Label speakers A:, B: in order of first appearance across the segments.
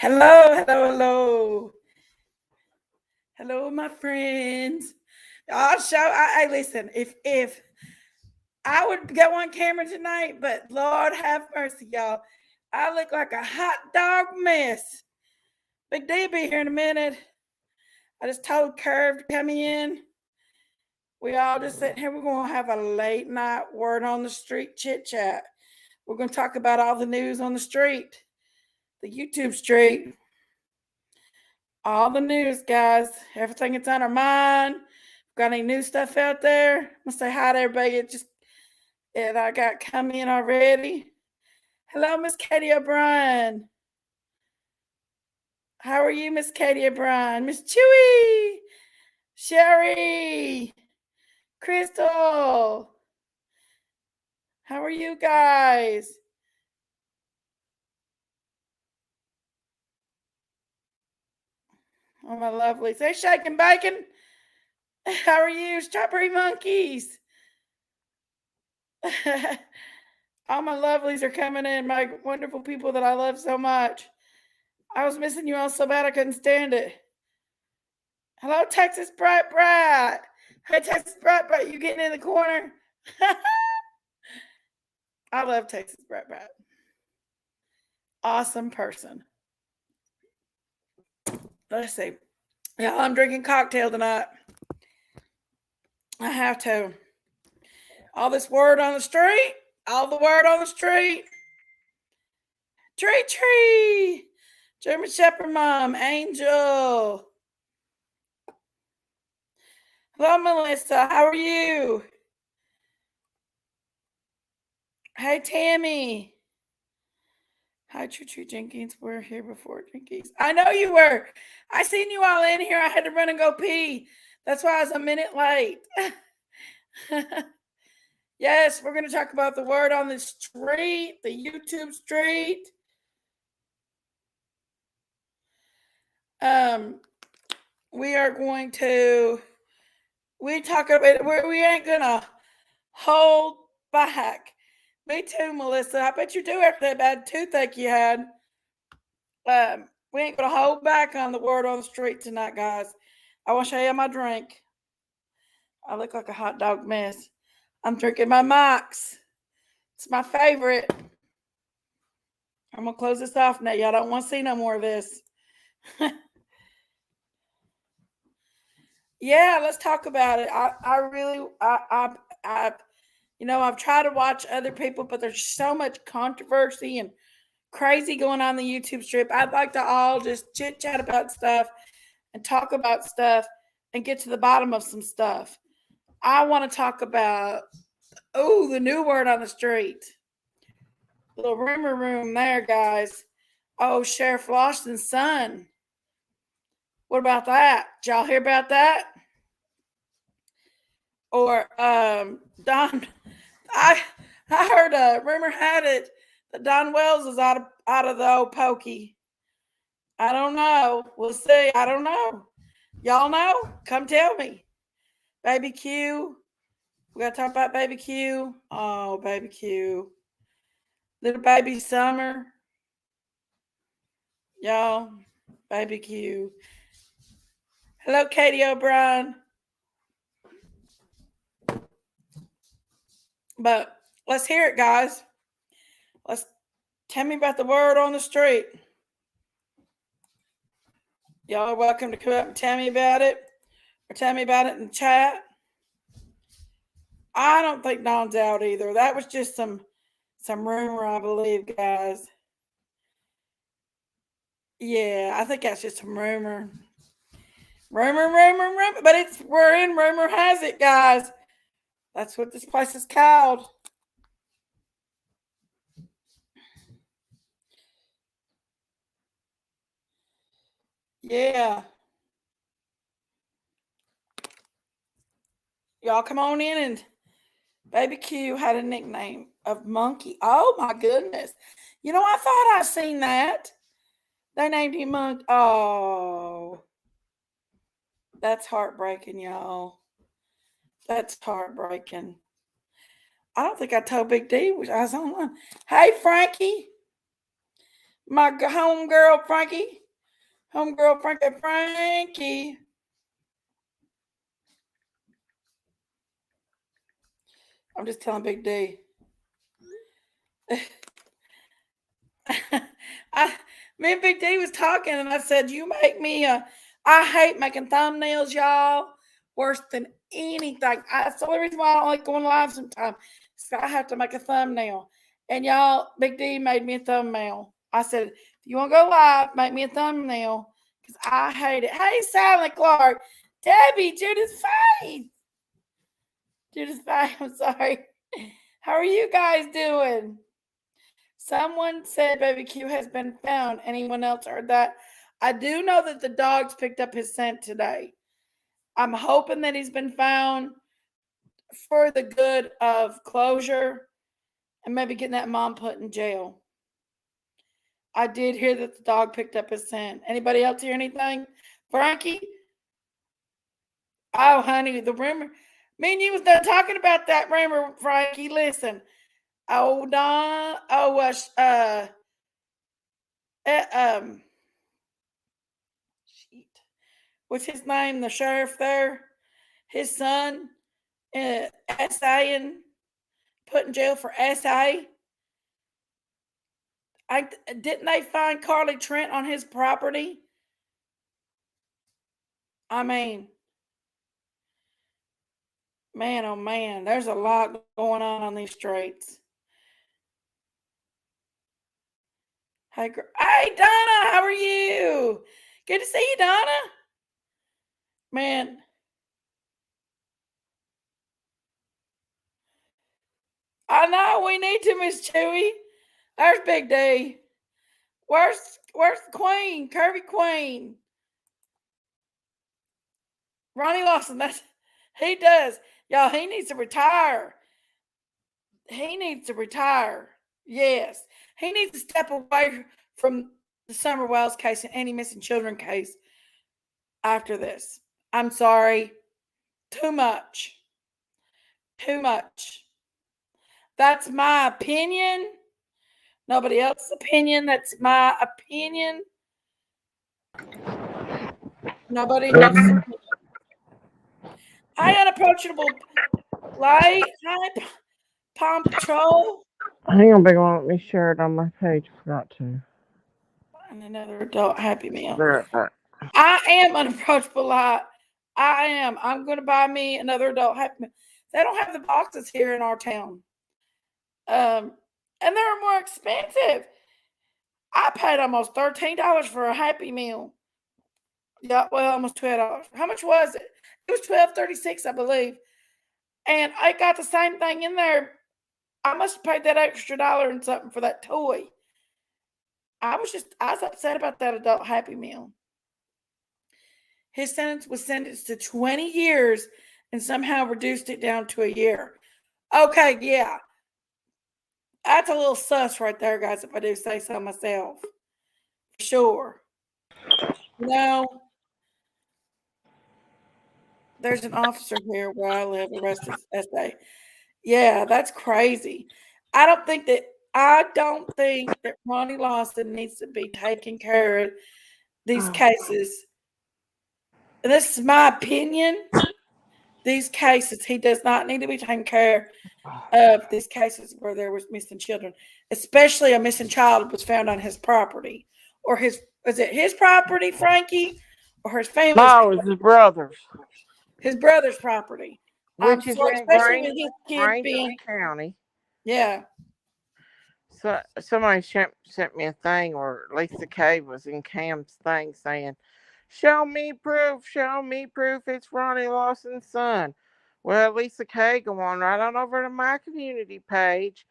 A: Hello, hello, hello. Hello, my friends. Listen, if I would go on camera tonight, but Lord have mercy, y'all. I look like a hot dog mess. Big D be here in a minute. I just told Curve to come in. We all just sitting here. We're gonna have a late night word on the street chit chat. We're gonna talk about all the news on the street, the YouTube street. All the news, guys. Everything that's on our mind. Got any new stuff out there? I'm gonna say hi to everybody. And I got come in already. Hello, Miss Katie O'Brien. How are you, Miss Katie O'Brien? Miss Chewy, Sherry, Crystal. How are you guys? Oh, my lovely. Say shake and bacon. How are you, Strawberry Monkeys? All my lovelies are coming in, my wonderful people that I love so much. I was missing you all so bad I couldn't stand it. Hello, Texas Bright Bright. Hey, Texas Bright Bright, you getting in the corner? I love Texas Bright Bright. Awesome person. Let's see. Yeah, I'm drinking cocktail tonight. I have to. All this word on the street. All the word on the street. Tree, tree. German Shepherd Mom, Angel. Hello, Melissa. How are you? Hey, Tammy. Hi, Tree Tree Jenkins. We're here before Jenkins. I know you were. I seen you all in here. I had to run and go pee. That's why I was a minute late. Yes, we're going to talk about the word on the street, the YouTube street. We are going to. We talk about. We ain't gonna hold back. Me too, Melissa. I bet you do after that bad toothache you had. We ain't gonna hold back on the word on the street tonight, guys. I want to show you my drink. I look like a hot dog mess. I'm drinking my Mox. It's my favorite. I'm gonna close this off now. Y'all don't want to see no more of this. Yeah, let's talk about it. I've tried to watch other people, but there's so much controversy and crazy going on the YouTube strip. I'd like to all just chit chat about stuff and talk about stuff and get to the bottom of some stuff. I want to talk about the new word on the street. Little rumor room there, guys. Oh, Sheriff Lawson's son. What about that? Did y'all hear about that? Or Don, I heard a rumor had it that Don Wells is out of the old pokey. I don't know. We'll see. I don't know. Y'all know? Come tell me. Baby Q. We gotta talk about Baby Q. Oh, Baby Q. Little baby Summer. Y'all. Baby Q. Hello, Katie O'Brien. But let's hear it, guys. Let's tell me about the word on the street. Y'all are welcome to come up and tell me about it, or tell me about it in the chat. I don't think Don's out either. That was just some rumor, I believe, guys. Yeah, I think that's just some rumor. Rumor. But we're in rumor has it, guys. That's what this place is called. Yeah. Y'all come on in, and Baby Q had a nickname of Monkey. Oh my goodness. You know, I thought I seen that. They named him Monkey. Oh. That's heartbreaking, y'all. That's heartbreaking. I don't think I told Big D I was online. Hey, Frankie. my homegirl Frankie. Homegirl Frankie. I'm just telling Big D. Me and Big D was talking, and I said, "You make me I hate making thumbnails, y'all. Worse than anything. That's the only reason why I don't like going live sometimes. So I have to make a thumbnail. And y'all, Big D made me a thumbnail. I said, if you want to go live, make me a thumbnail because I hate it. Hey, Sally Clark, Debbie, Judith Faith. I'm sorry. How are you guys doing? Someone said Baby Q has been found. Anyone else heard that? I do know that the dogs picked up his scent today. I'm hoping that he's been found for the good of closure and maybe getting that mom put in jail. I did hear that the dog picked up his scent. Anybody else hear anything? Frankie? Oh, honey, the rumor. Me and you was done talking about that rumor, Frankie. Listen. Oh, Don. Oh, shit. What's his name? The sheriff there? His son, SA, put in jail for SA. Didn't they find Carly Trent on his property? I mean, man, oh man, there's a lot going on these streets. Hey, Donna, how are you? Good to see you, Donna. Man, I know we need to, Miss Chewy. There's Big D. Where's the Queen, Kirby Queen? Ronnie Lawson. He does, y'all. He needs to retire. Yes, he needs to step away from the Summer Wells case and any missing children case after this. I'm sorry. Too much. That's my opinion. Nobody else's opinion. That's my opinion. Nobody else's opinion. Hi, Unapproachable Light. Hi, Palm Patrol.
B: Hang on, big one. Let me share it on my page. Forgot to.
A: And another adult Happy Meal.
B: There.
A: I am Unapproachable Light. I am. I'm going to buy me another adult Happy Meal. They don't have the boxes here in our town. And they're more expensive. I paid almost $13 for a Happy Meal. Yeah, well, almost $12. How much was it? It was $12.36, I believe. And I got the same thing in there. I must have paid that extra dollar and something for that toy. I was upset about that adult Happy Meal. His sentence was sentenced to 20 years and somehow reduced it down to a year. Okay, yeah. That's a little sus right there, guys, if I do say so myself. For sure. There's an officer here where I live arrested SA. Yeah, that's crazy. I don't think that Ronnie Lawson needs to be taking care of these cases. And this is my opinion. These cases, he does not need to be taking care of these cases where there was missing children, especially a missing child was found on his property. Or is it his property, Frankie? Or his family's
B: No, it's his brother's.
A: His brother's property.
B: Which is in
A: especially with his kids being
B: County.
A: Yeah.
B: So somebody sent me a thing where Lisa K was in Cam's thing saying, show me proof, it's Ronnie Lawson's son. Well, Lisa K, go on right on over to my community page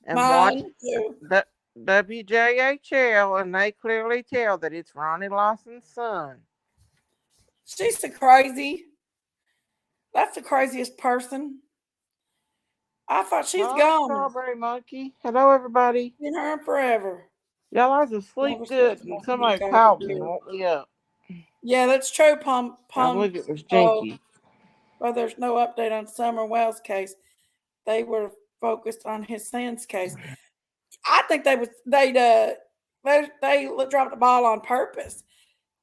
B: and watch the WJHL, and they clearly tell that it's Ronnie Lawson's son.
A: She's so crazy. That's the craziest person. I thought she's gone.
B: Strawberry Monkey. Hello, everybody.
A: Been her forever.
B: Y'all, I was asleep good, and somebody called me and woke me up.
A: Yeah, that's true, Palm.
B: I believe it was Jinky.
A: Well, there's no update on Summer Wells' case. They were focused on his son's case. I think they'd they dropped the ball on purpose.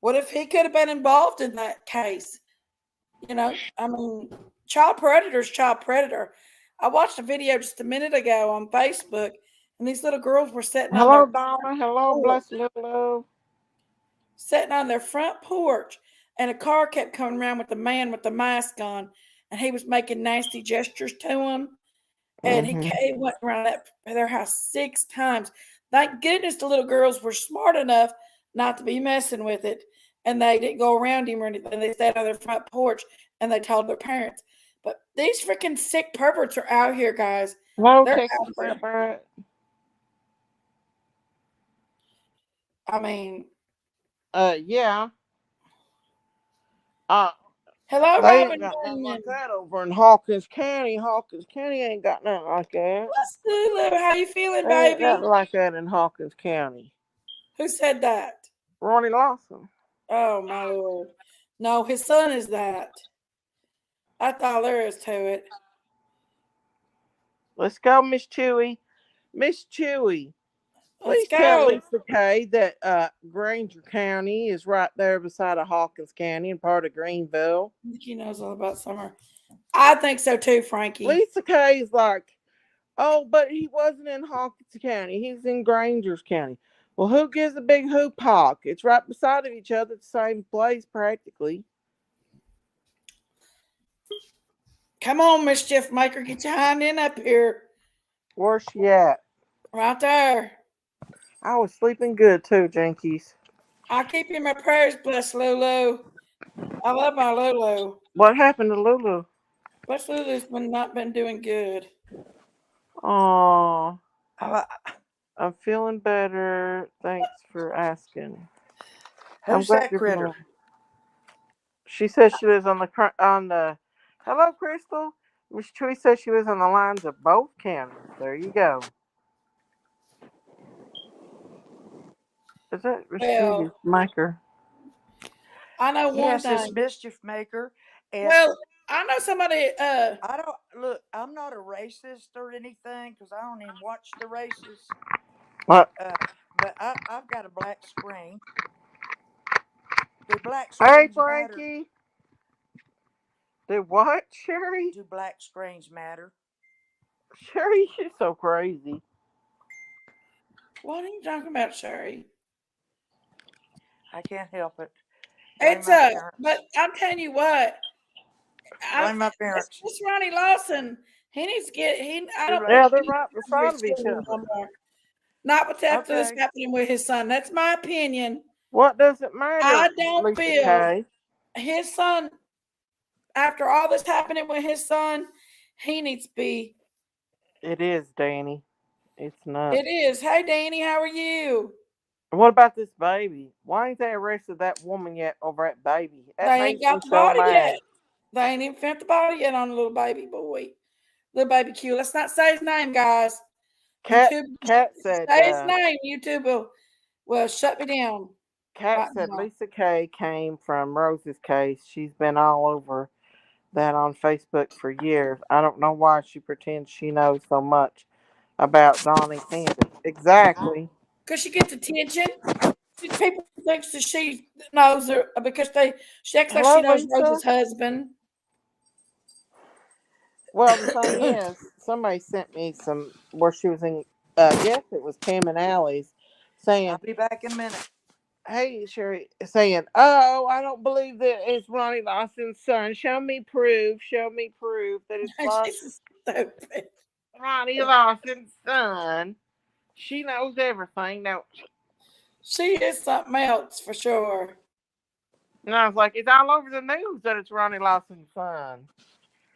A: What if he could have been involved in that case? You know, I mean, child predator's child predator. I watched a video just a minute ago on Facebook, and these little girls were
B: Hello, Donna. Hello,
A: porch,
B: bless little love.
A: sitting on their front porch, and a car kept coming around with the man with the mask on, and he was making nasty gestures to them. And
B: Mm-hmm.
A: he went around their house 6 times. Thank goodness the little girls were smart enough not to be messing with it, and they didn't go around him or anything. They stayed on their front porch and they told their parents. But these freaking sick perverts are out here, guys.
B: Hello,
A: They're
B: Texas
A: out
B: Brent
A: here.
B: Barrett.
A: I mean,
B: Yeah. Uh,
A: hello,
B: they ain't
A: Robin
B: got nothing
A: Bunyan.
B: like that over in Hawkins County. Hawkins County ain't got nothing like that.
A: What's Lulu? How you feeling,
B: They ain't
A: baby?
B: nothing like that in Hawkins County.
A: Who said that?
B: Ronnie Lawson.
A: Oh my lord. No, his son is that. That's all there is to it.
B: Let's go, Miss Chewy. Miss Chewy,
A: Let's
B: please tell
A: go.
B: Lisa Kay that Granger County is right there beside of Hawkins County and part of Greenville.
A: I think he knows all about summer. I think so too, Frankie.
B: Lisa Kay is like, oh, but he wasn't in Hawkins County. He's in Granger's County. Well, who gives a big hoop hawk? It's right beside of each other, the same place practically.
A: Come on, Mischief Maker. Get your hind end up here.
B: Where's she at?
A: Right there.
B: I was sleeping good too, Jinkies.
A: I'll keep you in my prayers, bless Lulu. I love my Lulu.
B: What happened to Lulu?
A: Bless Lulu's not been doing good.
B: Oh,
A: I,
B: I'm feeling better. Thanks for asking.
C: Who's that critter?
B: She says she lives on the. Hello, Crystal. Miss Chewy says she lives on the lines of both counties. There you go. Is that Miss Chewy's
A: well,
B: maker?
A: I know one
C: Yes, it's
A: thing.
C: mischief maker. And
A: Well, I know somebody.
C: I don't look. I'm not a racist or anything because I don't even watch the races.
B: What?
C: But I've got a black screen. Do black
B: Hey,
C: screens matter?
B: Frankie. Did what, Sherry?
C: Do black screens matter?
B: Sherry, she's so crazy.
A: What are you talking about, Sherry?
C: I can't help it. Blame
A: It's
C: my
A: but
C: parents.
A: I'm telling you what.
C: Blame my
A: This,
C: parents.
A: this Ronnie Lawson, he needs to get. I
C: Too
A: don't
C: late.
A: think
B: Yeah,
A: he
B: they're
A: needs
B: right
A: to come to
B: beside
A: his
B: of each
A: school
B: other.
A: no more. Not what's after this
C: Okay.
A: happening with his son. That's my opinion.
B: What does it matter,
A: I don't
B: Lisa
A: feel
B: Kay?
A: his son, after all this happening with his son, he needs to be.
B: It is, Danny. It's nuts.
A: It is. Hey, Danny, how are you?
B: What about this baby? Why ain't they arrested that woman yet over that baby?
A: They
B: That
A: ain't
B: makes me
A: got the
B: so
A: body
B: mad.
A: yet. They ain't even found the body yet on the little baby boy. Little baby Q. Let's not say his name, guys.
B: Cat
A: YouTube,
B: Cat
A: if you
B: said
A: say his name, YouTube will shut me down
B: Cat
A: right
B: said
A: now.
B: Lisa Kay came from Rose's case. She's been all over that on Facebook for years. I don't know why she pretends she knows so much about Donnie Candace. Exactly.
A: Because she gets attention. People think that she knows her because she acts like she
B: Hello,
A: knows
B: Lisa.
A: Rose's husband.
B: Well, the thing is, somebody sent me some where she was in. I guess it was Pam and Allie's,
C: I'll
B: saying,
C: be back in a minute.
B: "Hey, Sherry," saying, "Oh, I don't believe that it's Ronnie Lawson's son. Show me proof. Show me proof that it's
A: She's stupid.
B: Ronnie Lawson's son." She knows everything, don't she?
A: She is something else for sure.
B: And I was like, "It's all over the news that it's Ronnie Lawson's son."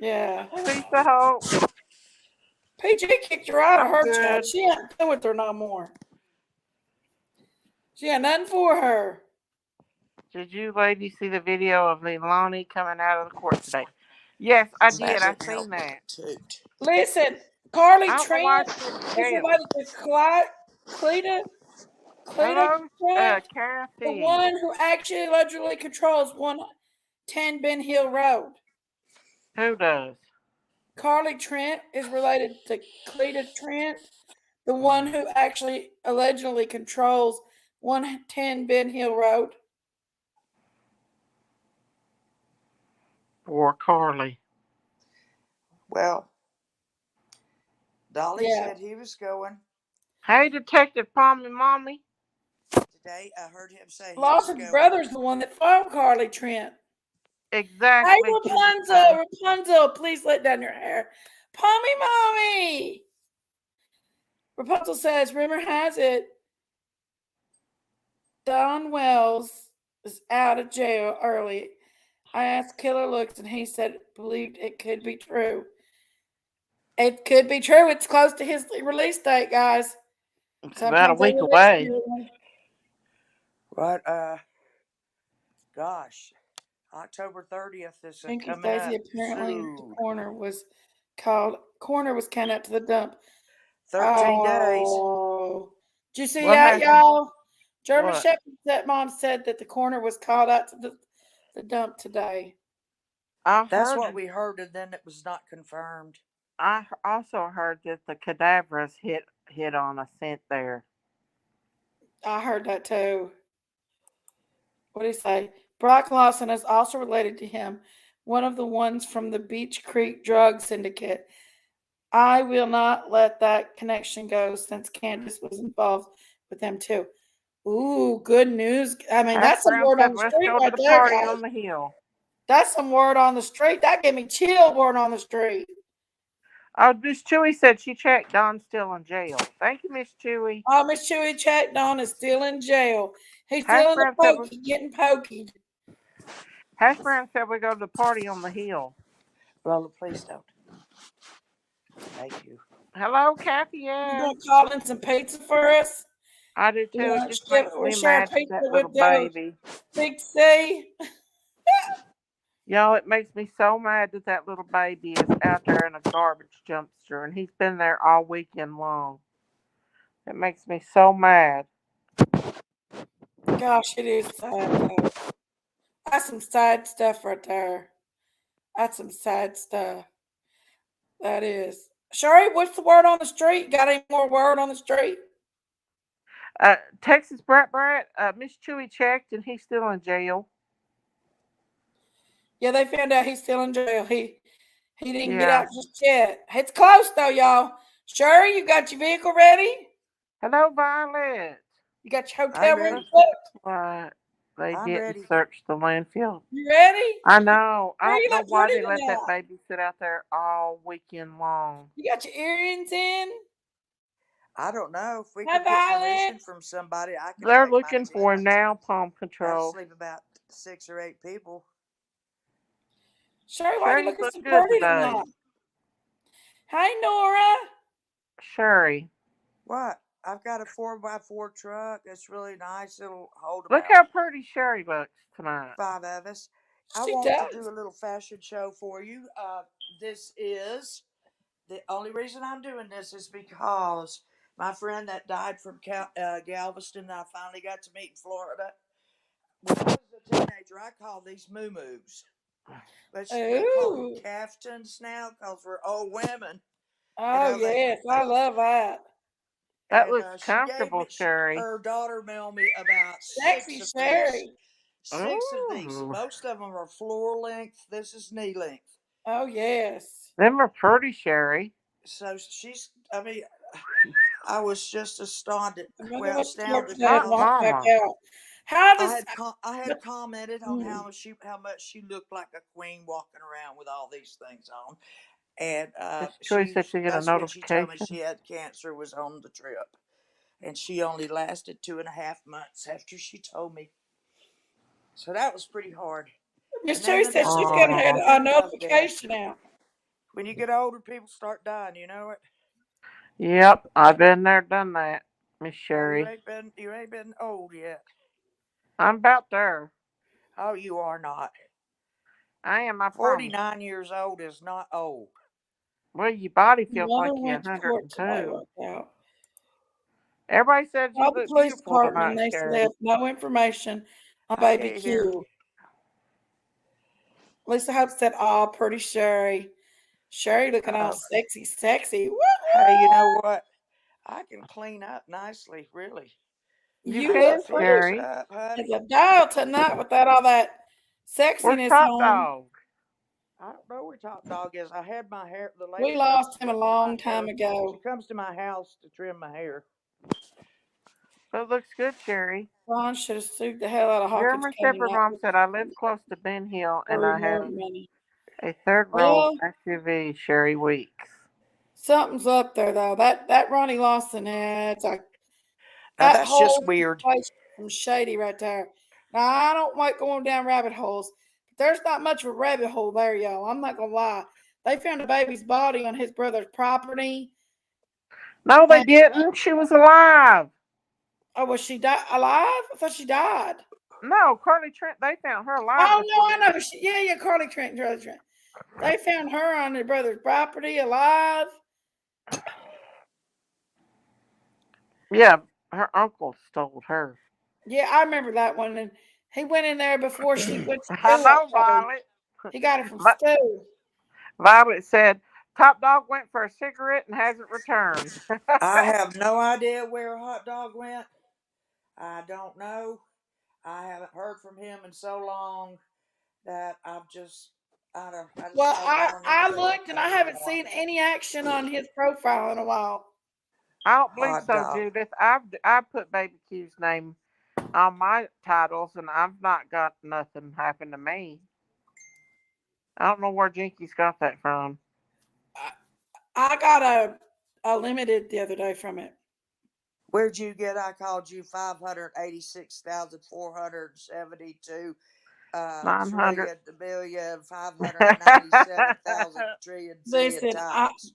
A: Yeah.
B: Lisa Hope,
A: PG kicked her out of
B: I'm
A: her chat.
B: good.
A: She ain't doing with her no more. She had nothing for her.
B: Did you ladies see the video of Leilani coming out of the court today? Yes, I
C: That
B: did. I
C: didn't help
B: seen
C: me
B: that.
C: a toot.
A: Listen, Carly
B: I don't know
A: Trent
B: why she went to
A: is
B: jail.
A: related to Cleta
B: Hello,
A: Trent, the
B: Kathy.
A: one who actually allegedly controls 110 Ben Hill Road.
B: Who does?
A: Carly Trent is related to Cleta Trent, the one who actually allegedly controls 110 Ben Hill Road.
B: Poor Carly.
C: Well, Dolly
A: Yeah.
C: said he was going
B: Hey, Detective Pommy Mommy.
C: today. I heard him say he was
A: Lawson's
C: going.
A: brother's the one that phoned Carly Trent. Hey,
B: Exactly,
A: Rapunzel, Rapunzel, please let down your hair. Pommy Mommy. Rapunzel says, rumor has it Don Wells is out of jail early. I asked Killer Looks and he said believed it could be true. It could be true. It's close to his release date, guys.
B: It's about a
A: Sometimes they
B: week
A: release
B: away.
A: everyone.
C: What? Gosh, October 30th is
A: Pinky
C: coming
A: Stacy
C: up
A: apparently the
C: soon.
A: corner was counted up to the dump.
C: 13 days.
A: Oh, did you see
B: What
A: that,
B: happened?
A: y'all? German
B: What?
A: Shepherd stepmom said that the corner was called out to the dump today.
C: That's what we heard, and then it was not confirmed.
B: I also heard that the cadavers hit on a scent there.
A: I heard that too. What did he say? Brock Lawson is also related to him, one of the ones from the Beach Creek drug syndicate. I will not let that connection go since Candace was involved with them too. Ooh, good news. I mean,
B: Hash
A: that's some
B: Brown
A: word on
B: said,
A: the
B: let's
A: street
B: go to
A: right
B: the
A: there,
B: party
A: guys.
B: on the hill.
A: That's some word on the street. That gave me chill word on the street.
B: Oh, Miss Chewy said she checked Don's still in jail. Thank you, Miss Chewy.
A: Oh, Miss Chewy checked on is still in jail. He's
B: Hash
A: still in the
B: Brown said
A: pokey, getting pokeyed.
B: Hash Brown said we go to the party on the hill.
C: Lola, please don't. Thank you.
B: Hello, Kathy
A: You
B: Ann.
A: gonna call in some pizza for us?
B: I do
A: You
B: too. It
A: want
B: just
A: to
B: makes
A: we'll
B: me
A: share
B: mad
A: pizza
B: that
A: with
B: little baby.
A: Big C.
B: Y'all, it makes me so mad that little baby is out there in a garbage dumpster and he's been there all weekend long. It makes me so mad.
A: Gosh, it is sad though. That's some sad stuff right there. That's some sad stuff. That is. Sherry, what's the word on the street? Got any more word on the street?
B: Texas Brat, Miss Chewy checked and he's still in jail.
A: Yeah, they found out he's still in jail. He didn't get
B: Yeah.
A: out just yet. It's close though, y'all. Sherry, you got your vehicle ready?
B: Hello, Violet.
A: You got your
C: I'm
A: hotel room
C: ready.
A: booked?
B: What? They
C: I'm
B: didn't
C: ready.
B: search the landfill.
A: You ready?
B: I know. I
A: Girl,
B: don't
A: you
B: know
A: look
B: why
A: pretty
B: they let that
A: tonight.
B: baby sit out there all weekend long.
A: You got your earrings in?
C: I don't know if we
A: Hi,
C: could get
A: Violet.
C: permission from somebody. I could
B: They're
C: take my
B: looking for him
C: tent.
B: now, Palm
C: That'll
B: Control.
C: sleep about 6 or 8 people.
A: Sherry, why
B: Sure,
A: you
B: you
A: looking
B: look
A: so
B: good
A: pretty
B: today.
A: tonight? Hi, Nora.
B: Sherry.
C: What? I've got a 4x4 truck. It's really nice. It'll hold
B: Look
C: about
B: how pretty Sherry looks tonight.
C: 5 of us. I
A: She
C: want to do
A: does.
C: a little fashion show for you. This is the only reason I'm doing this is because my friend that died from Galveston that I finally got to meet in Florida. When I was a teenager, I called these moo-moos. But we call them
A: Ooh.
C: caftans now because we're old women.
A: Oh, yes. I love that.
B: That
C: And
B: looks
C: she gave
B: comfortable,
C: me,
B: Sherry.
C: her daughter mailed me about
A: Sexy
C: six of these.
A: Sherry.
C: 6 of these.
B: Ooh.
C: Most of them are floor length. This is knee length.
A: Oh, yes.
B: Them are pretty, Sherry.
C: So I was just astounded.
A: I'm going to
C: Well,
A: go to work
C: astounded
A: today and
B: Hot
C: how
A: walk back
B: mama.
A: out. How
C: I
A: does.
C: had I had commented on
A: Mm.
C: how much she looked like a queen walking around with all these things on, and
B: Miss Joy said she get a
C: that's when she told me
B: notification.
C: she had cancer, was on the trip, and she only lasted 2.5 months after she told me. So that was pretty hard.
A: Miss
C: And then
A: Cherry
C: the
A: said she's
C: next
A: going to
C: day,
A: have
B: Oh.
C: the
A: a
C: feeling of death.
A: notification out.
C: When you get older, people start dying. You know it.
B: Yep, I've been there, done that, Miss
C: Well,
B: Sherry.
C: you ain't been old yet.
B: I'm about there.
C: Oh, you are not.
B: I am, I promise.
C: 49 years old is not old.
B: Well, your body feels
A: Mother
B: like you're
A: went to court today,
B: 102.
A: worked out.
B: Everybody said you
A: Called the
B: look
A: police
B: beautiful
A: department and
B: tonight,
A: they said they
B: Sherry.
A: have no information on
C: I
A: baby
C: can't hear.
A: Q. Lisa Hope said, "Oh, pretty Sherry. Sherry looking all
C: Oh,
A: sexy, sexy.
C: hey, you
A: Woo-hoo!"
C: know what? I can clean up nicely, really.
B: You
A: You
B: can,
A: look
C: Finish
B: Sherry.
C: up,
A: as
C: honey.
A: a doll tonight without all that
B: Where's
A: sexiness
B: Top
A: on.
B: Dog?
C: I don't know where Top Dog is. I had my hair. The
A: We
C: lady
A: lost him a
C: comes to my
A: long time
C: hair. She
A: ago.
C: comes to my house to trim my hair.
B: It looks good, Sherry.
A: Ron should have sued the hell out of Hawkins
B: German
A: County.
B: Shepherd
A: Not
B: Mom said, I live close to Ben Hill and
A: for
B: I
A: more
B: have
A: money.
B: a third row
A: Well,
B: SUV, Sherry Weeks.
A: something's up there though. That Ronnie Lawson it's like
C: Now
A: that
C: that's just
A: whole
C: weird.
A: place from shady right there. Now I don't like going down rabbit holes, but there's not much of a rabbit hole there, y'all. I'm not gonna lie. They found a baby's body on his brother's property.
B: No, they
A: And
B: didn't. She was alive.
A: oh, was she alive? I thought she died.
B: No, Carly Trent, they found her alive
A: Oh
B: before
A: no, I
B: they.
A: know. Yeah, Carly Trent, Charlie Trent. They found her on her brother's property alive.
B: Yeah, her uncle stole her.
A: Yeah, I remember that one. And he went in there before she went to
B: I
A: school that
B: know,
A: day.
B: Violet.
A: He got it from
B: Vi-
A: school.
B: Violet said, Top Dog went for a cigarette and hasn't returned.
C: I have no idea where Hot Dog went. I don't know. I haven't heard from him in so long that I just
A: Well,
C: don't
A: I,
C: want
A: I
C: anything
A: looked and I haven't
C: anymore.
A: seen any action on his profile in a while.
B: I don't believe
C: Hot
B: so,
C: Dog.
B: Judith. I put Baby Q's name on my titles and I've not got nothing happen to me. I don't know where Jinky's got that from.
A: I got a limited the other day from it.
C: Where'd you get? I called you 586,472
B: 900.
C: trillion billion 597,000 trillion zillion
A: Listen,
C: times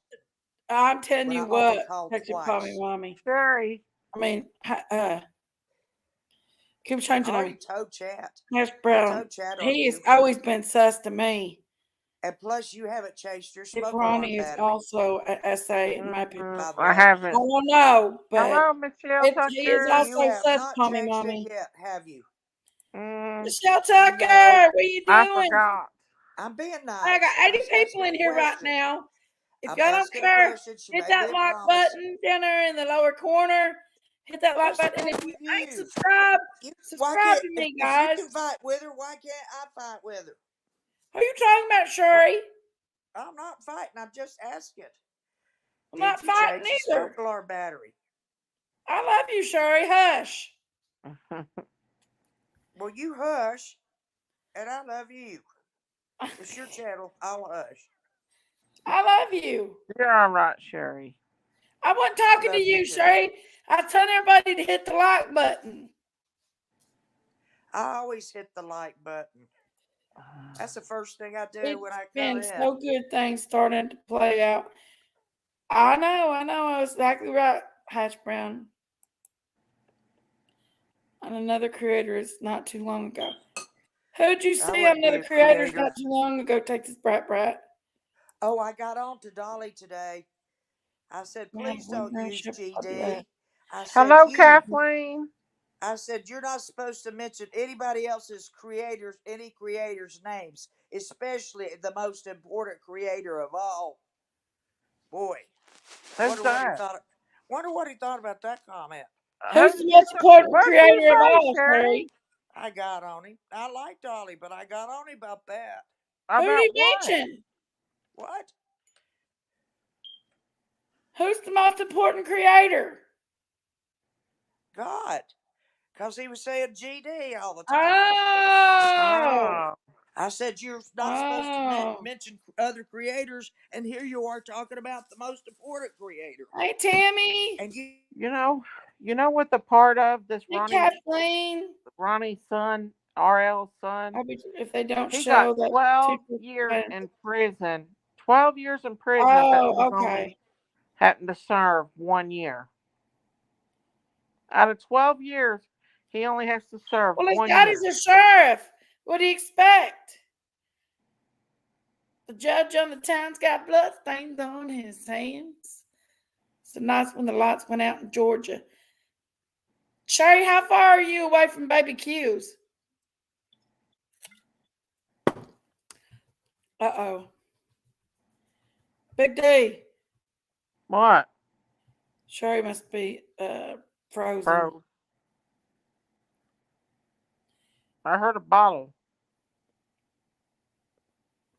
A: I'm telling
C: when I
A: you
C: only
A: what,
C: called
A: Texas call me
C: twice.
A: mommy.
B: Sherry.
A: I mean, keep
C: I
A: changing
C: already
A: him.
C: told Chat.
A: Yes,
C: I
A: Brown.
C: told Chat on
A: He has
C: you.
A: always been sus to me.
C: And plus, you haven't changed your
A: If
C: smoke alarm
A: Ronnie is
C: battery,
A: also an essay in my opinion.
C: by the
B: I
C: way.
A: I
B: haven't.
A: don't know, but
B: Hello, Michelle
A: he is
B: Tucker.
C: You
A: also
C: have
A: sus
C: not
A: call me
C: changed it
A: mommy.
C: yet, have you?
B: Mm,
A: Michelle
C: You
A: Tucker,
C: know,
A: what are you
B: I
A: doing?
B: forgot.
C: I'm being
A: I
C: nice
A: got
C: and I'm
A: 80
C: just
A: people
C: asking
A: in
C: a
A: here right
C: question.
A: now. If
C: I'm
A: y'all don't
C: asking a
A: care,
C: question. She
A: hit
C: made me
A: that
C: a
A: like
C: promise.
A: button down there in the lower corner. Hit that like
C: What's the
A: button. And if
C: matter
A: you
C: with
A: ain't
C: you? Why
A: subscribe
C: can't
A: to me,
C: if you
A: guys.
C: can fight with her? Why can't I fight with her?
A: Who you talking about, Sherry?
C: I'm not fighting. I'm just asking.
A: I'm
C: Did
A: not
C: you change
A: fighting
C: the smoke
A: either.
C: alarm battery?
A: I love you, Sherry. Hush.
C: Well, you hush, and I love you. It's your channel. I'll hush.
A: I love you.
B: You're all right, Sherry.
A: I wasn't
C: I
A: talking to
C: love you
A: you,
C: too.
A: Sherry. I was telling everybody to hit the like button.
C: I always hit the like button. That's the first thing I do when
A: It's
C: I come
A: been
C: in.
A: so good things starting to play out. I know. I was exactly right, Hash Brown. And another creator is not too long ago. Who'd you
C: I
A: see on
C: wouldn't be
A: another
C: a
A: creators not
C: creator.
A: too long ago, Texas Brat?
C: Oh, I got on to Dolly today. I said,
A: We have
C: please
A: one
C: don't
A: brown
C: use
A: shepherd. I'll do that.
C: GD. I said,
B: Hello, Kathleen.
C: I said, you're not supposed to mention anybody else's creators, any creators' names, especially the most important creator of all. Boy,
B: Who's that?
C: wonder what he thought about that comment.
A: Who's
B: Who
A: the
B: did you
A: most
B: say?
A: important
B: What did you
A: creator of
B: say,
A: all,
B: Sherry?
A: Sherry?
C: I got on him. I like Dolly, but I got on him about that.
A: Who did
B: About
A: he
B: what?
A: mention?
C: What?
A: Who's the most important creator?
C: God. Because he was saying GD all the time.
A: Oh,
B: Oh,
C: I said, you're not supposed to
A: oh.
C: mention other creators, and here you are talking about the most important creator.
A: Hey, Tammy.
C: And you
B: you know, what the part of this
A: Hey, Kathleen.
B: Ronnie's son, RL's son,
A: If they don't
B: he got
A: show that
B: 12
A: two.
B: years in prison. 12 years in prison, but he's
A: Oh,
B: only
A: okay.
B: happened to serve 1 year. Out of 12 years, he only has to serve
A: Well, his
B: 1 year.
A: daddy's a sheriff. What do you expect? The judge on the town's got bloodstains on his hands. It's nice when the lights went out in Georgia. Sherry, how far are you away from Baby Q's? Uh-oh. Big D.
B: What?
A: Sherry must be frozen.
B: Bro. I heard a bottle.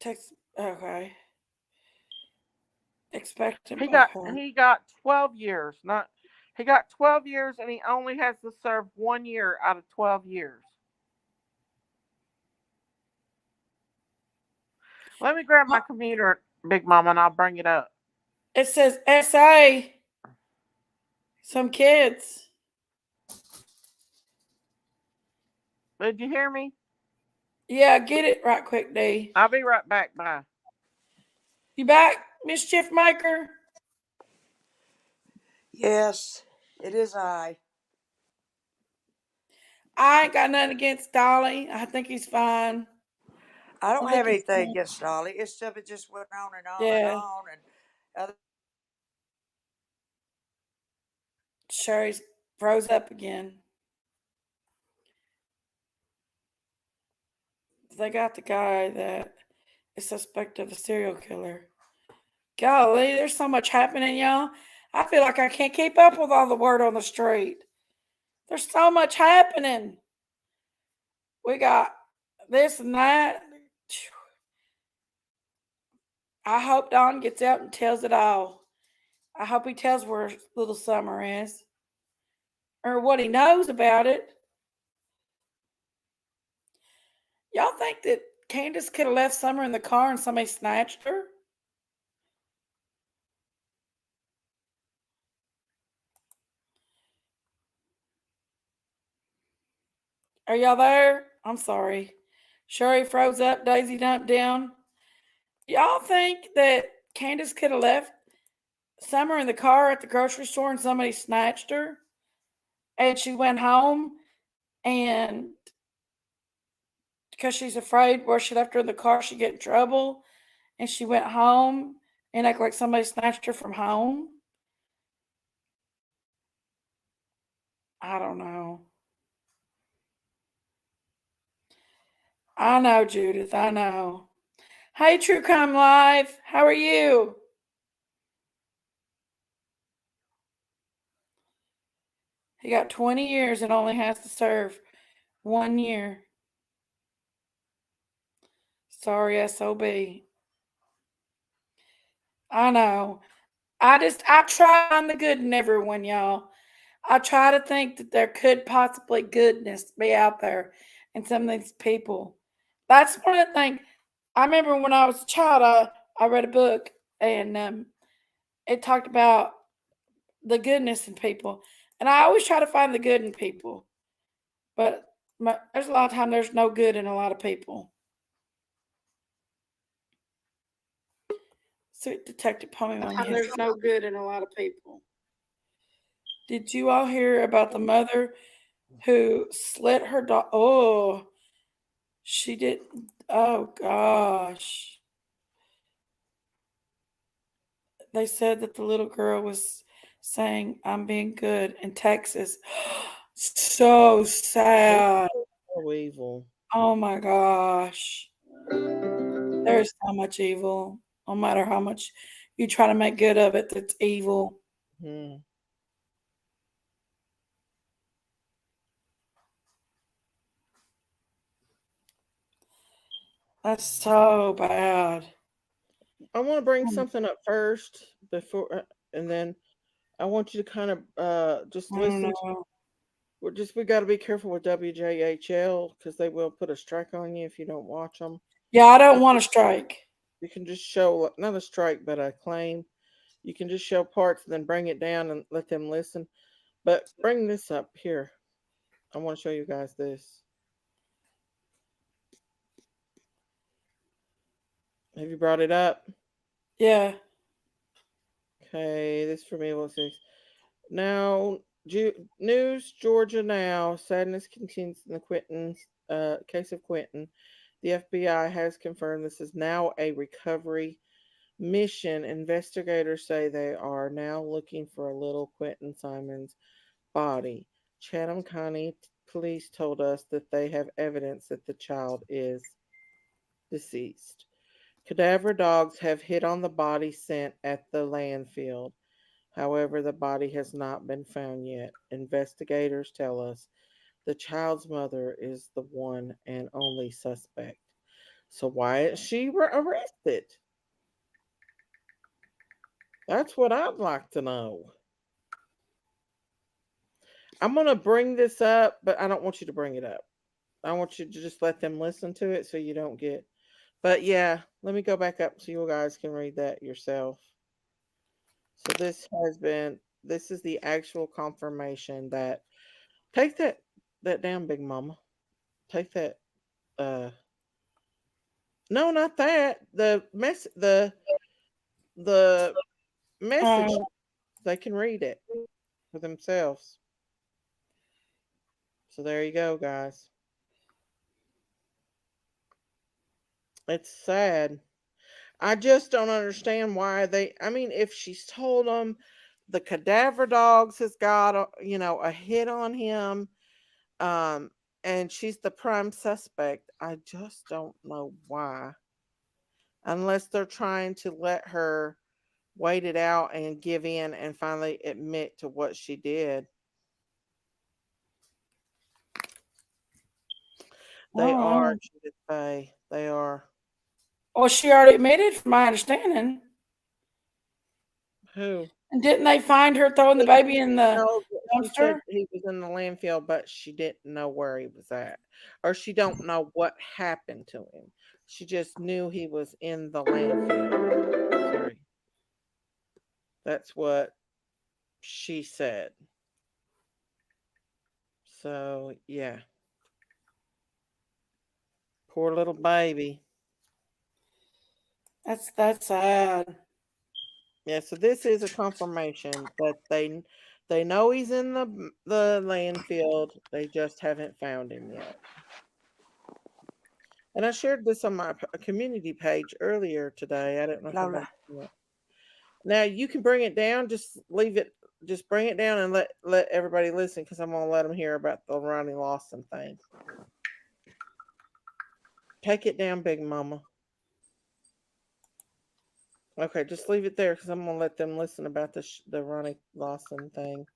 A: Text. Okay. Expectant
B: He
A: by
B: got
A: heart.
B: he got 12 years. Not he got 12 years, and he only has to serve 1 year out of 12 years. Let me grab my computer, Big Mama, and I'll bring it up.
A: It says SA. Some kids.
B: Did you hear me?
A: Yeah, get it right quick, D.
B: I'll be right back. Bye.
A: You back, mischief maker?
C: Yes, it is I.
A: I ain't got nothing against Dolly. I think he's fine.
C: I
A: I
C: don't
A: think
C: have
A: he's
C: anything
A: fine.
C: against Dolly. It's stuff it just went on and on and
A: Yeah.
C: on, and other.
A: Sherry's froze up again. They got the guy that is suspect of a serial killer. Golly, there's so much happening, y'all. I feel like I can't keep up with all the word on the street. There's so much happening. We got this and that. I hope Don gets out and tells it all. I hope he tells where little Summer is or what he knows about it. Y'all think that Candace could have left Summer in the car and somebody snatched her? Are y'all there? I'm sorry. Sherry froze up, Daisy dumped down. Y'all think that Candace could have left Summer in the car at the grocery store and somebody snatched her? And she went home and because she's afraid where she left her in the car, she'd get in trouble. And she went home and act like somebody snatched her from home. I don't know. I know, Judith. I know. Hey, True Crime Live. How are you? He got 20 years and only has to serve 1 year. Sorry, SOB. I know. I try to find the good in everyone, y'all. I try to think that there could possibly goodness be out there in some of these people. That's one of the things. I remember when I was a child, I read a book and it talked about the goodness in people. And I always try to find the good in people. But there's a lot of time there's no good in a lot of people. Sweet Detective Pommy Mommy. There's no good in a lot of people. Did you all hear about the mother who slit her dog? Oh, she did. Oh gosh. They said that the little girl was saying, "I'm being good" in Texas. So sad.
B: So evil.
A: Oh my gosh. There's so much evil. No matter how much you try to make good of it, that's evil.
B: Hmm.
A: That's so bad.
B: I want to bring something up first before, and then I want you to kind of just
A: I don't
B: listen.
A: know.
B: We got to be careful with WJHL because they will put a strike on you if you don't watch them.
A: Yeah, I don't want to strike.
B: You can just show not a strike but a claim. You can just show parts and then bring it down and let them listen. But bring this up here. I want to show you guys this. Have you brought it up?
A: Yeah.
B: Okay, this for me will say. Now, news Georgia now. Sadness continues in the case of Quentin. The FBI has confirmed this is now a recovery mission. Investigators say they are now looking for a little Quentin Simons body. Chatham County police told us that they have evidence that the child is deceased. Cadaver dogs have hit on the body scent at the landfill. However, the body has not been found yet. Investigators tell us The child's mother is the one and only suspect. So why is she arrested? That's what I'd like to know. I'm going to bring this up, but I don't want you to bring it up. I want you to just let them listen to it so you don't get. But yeah, let me go back up so you guys can read that yourself. So this is the actual confirmation that take that down, Big Mama. Take that no, not that. The message,
A: Oh,
B: they can read it for themselves. So there you go, guys. It's sad. I just don't understand why I mean, if she's told them the cadaver dogs has got a hit on him, um, and she's the prime suspect, I just don't know why. Unless they're trying to let her wait it out and give in and finally admit to what she did. They are,
A: oh.
B: Judith Faye. They are.
A: Well, she already admitted, from my understanding.
B: Who?
A: And didn't they find her throwing the baby in the
B: No, she said
A: dumpster?
B: he was in the landfill, but she didn't know where he was at, or she don't know what happened to him. She just knew he was in the landfill. Sorry, that's what she said. So yeah, poor little baby.
A: That's sad.
B: Yeah, so this is a confirmation that they know he's in the landfill. They just haven't found him yet. And I shared this on my community page earlier today. I don't know if everybody
C: Lola.
B: saw it. Now you can bring it down. Just leave it. Just bring it down and let everybody listen because I'm gonna let them hear about the Ronnie Lawson thing. Take it down, Big Mama. Okay, just leave it there because I'm gonna let them listen about the Ronnie Lawson thing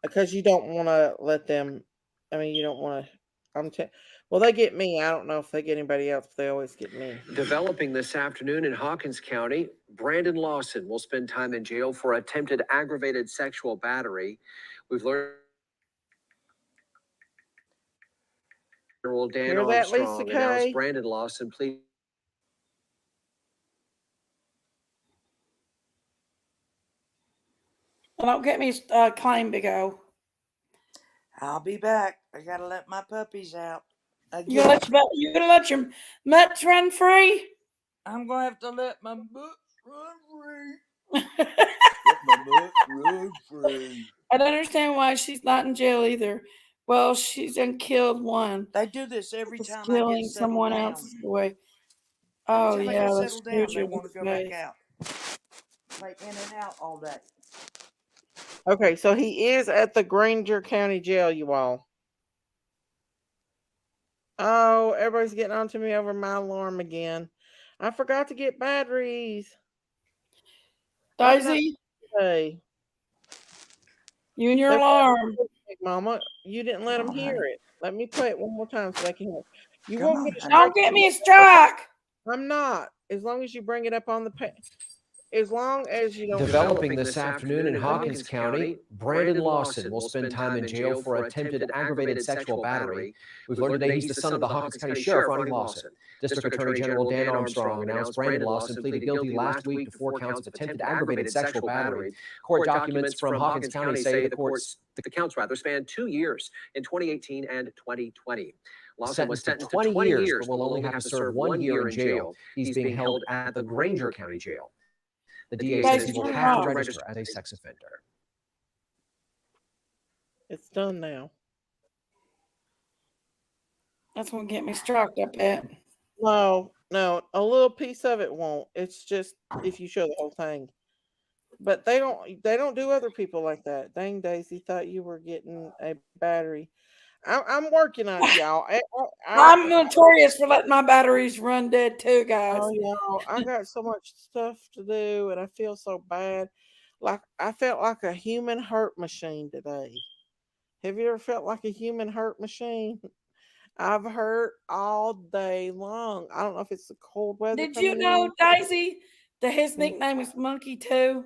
B: because you don't want to let them. I mean, you don't want to. Well, they get me. I don't know if they get anybody else, but they always get me.
D: Developing this afternoon in Hawkins County, Brandon Lawson will spend time in jail for attempted aggravated sexual battery. We've learned General Dan
B: Hear that, Lisa
D: Armstrong announced
B: Kay?
D: Brandon Lawson pleaded.
A: Well, don't get me claim, Big O.
C: I'll be back. I gotta let my puppies out
A: You gonna
C: again.
A: let your mutts run free?
C: I'm gonna have to let my butt run free. Let my butt run free.
A: I don't understand why she's not in jail either. Well, she's done killed one.
C: They do this every
A: Just
C: time I get
A: killing
C: settled
A: someone
C: down.
A: else's boy.
C: Every
A: Oh
C: time I
A: yeah,
C: get
A: the
C: settled down, they
A: scooter
C: want to go back
A: face.
C: out. Like in and out all day.
B: Okay, so he is at the Granger County Jail, you all. Oh, everybody's getting on to me over my alarm again. I forgot to get batteries. What did I
A: Daisy,
B: say?
A: you and your
B: That's
A: alarm.
B: Big Mama. You didn't let
C: Come
B: them
C: on,
B: hear
C: honey.
B: it. Let me play it one more time so they can hear it. You
C: Come
B: won't
C: on,
B: get a
C: honey.
B: strike.
A: Don't get me a strike.
B: I'm not. As long as you bring it up on the page. As long as you don't.
D: Developing this afternoon in Hawkins County, Brandon Lawson will spend time in jail for attempted aggravated sexual battery. We've learned today he's the son of the Hawkins County Sheriff, Ronnie Lawson. District Attorney General Dan Armstrong announced Brandon Lawson pleaded guilty last week to 4 counts of attempted aggravated sexual battery. Court documents from Hawkins County say the counts span 2 years in 2018 and 2020. Lawson was sentenced to 20 years, but will only have to serve 1 year in jail. He's being held at the Granger County Jail. The DA says he will have to register as a sex offender.
B: It's done now.
A: That's gonna get me struck, I bet.
B: No, a little piece of it won't. It's just if you show the whole thing. But they don't do other people like that. Dang, Daisy, thought you were getting a battery. I'm working on it, y'all.
A: I'm notorious for letting my batteries run dead too, guys.
B: Oh, y'all, I got so much stuff to do, and I feel so bad. Like I felt like a human hurt machine today. Have you ever felt like a human hurt machine? I've hurt all day long. I don't know if it's the cold weather
A: Did you
B: coming
A: know,
B: in.
A: Daisy, that his nickname is Monkey too?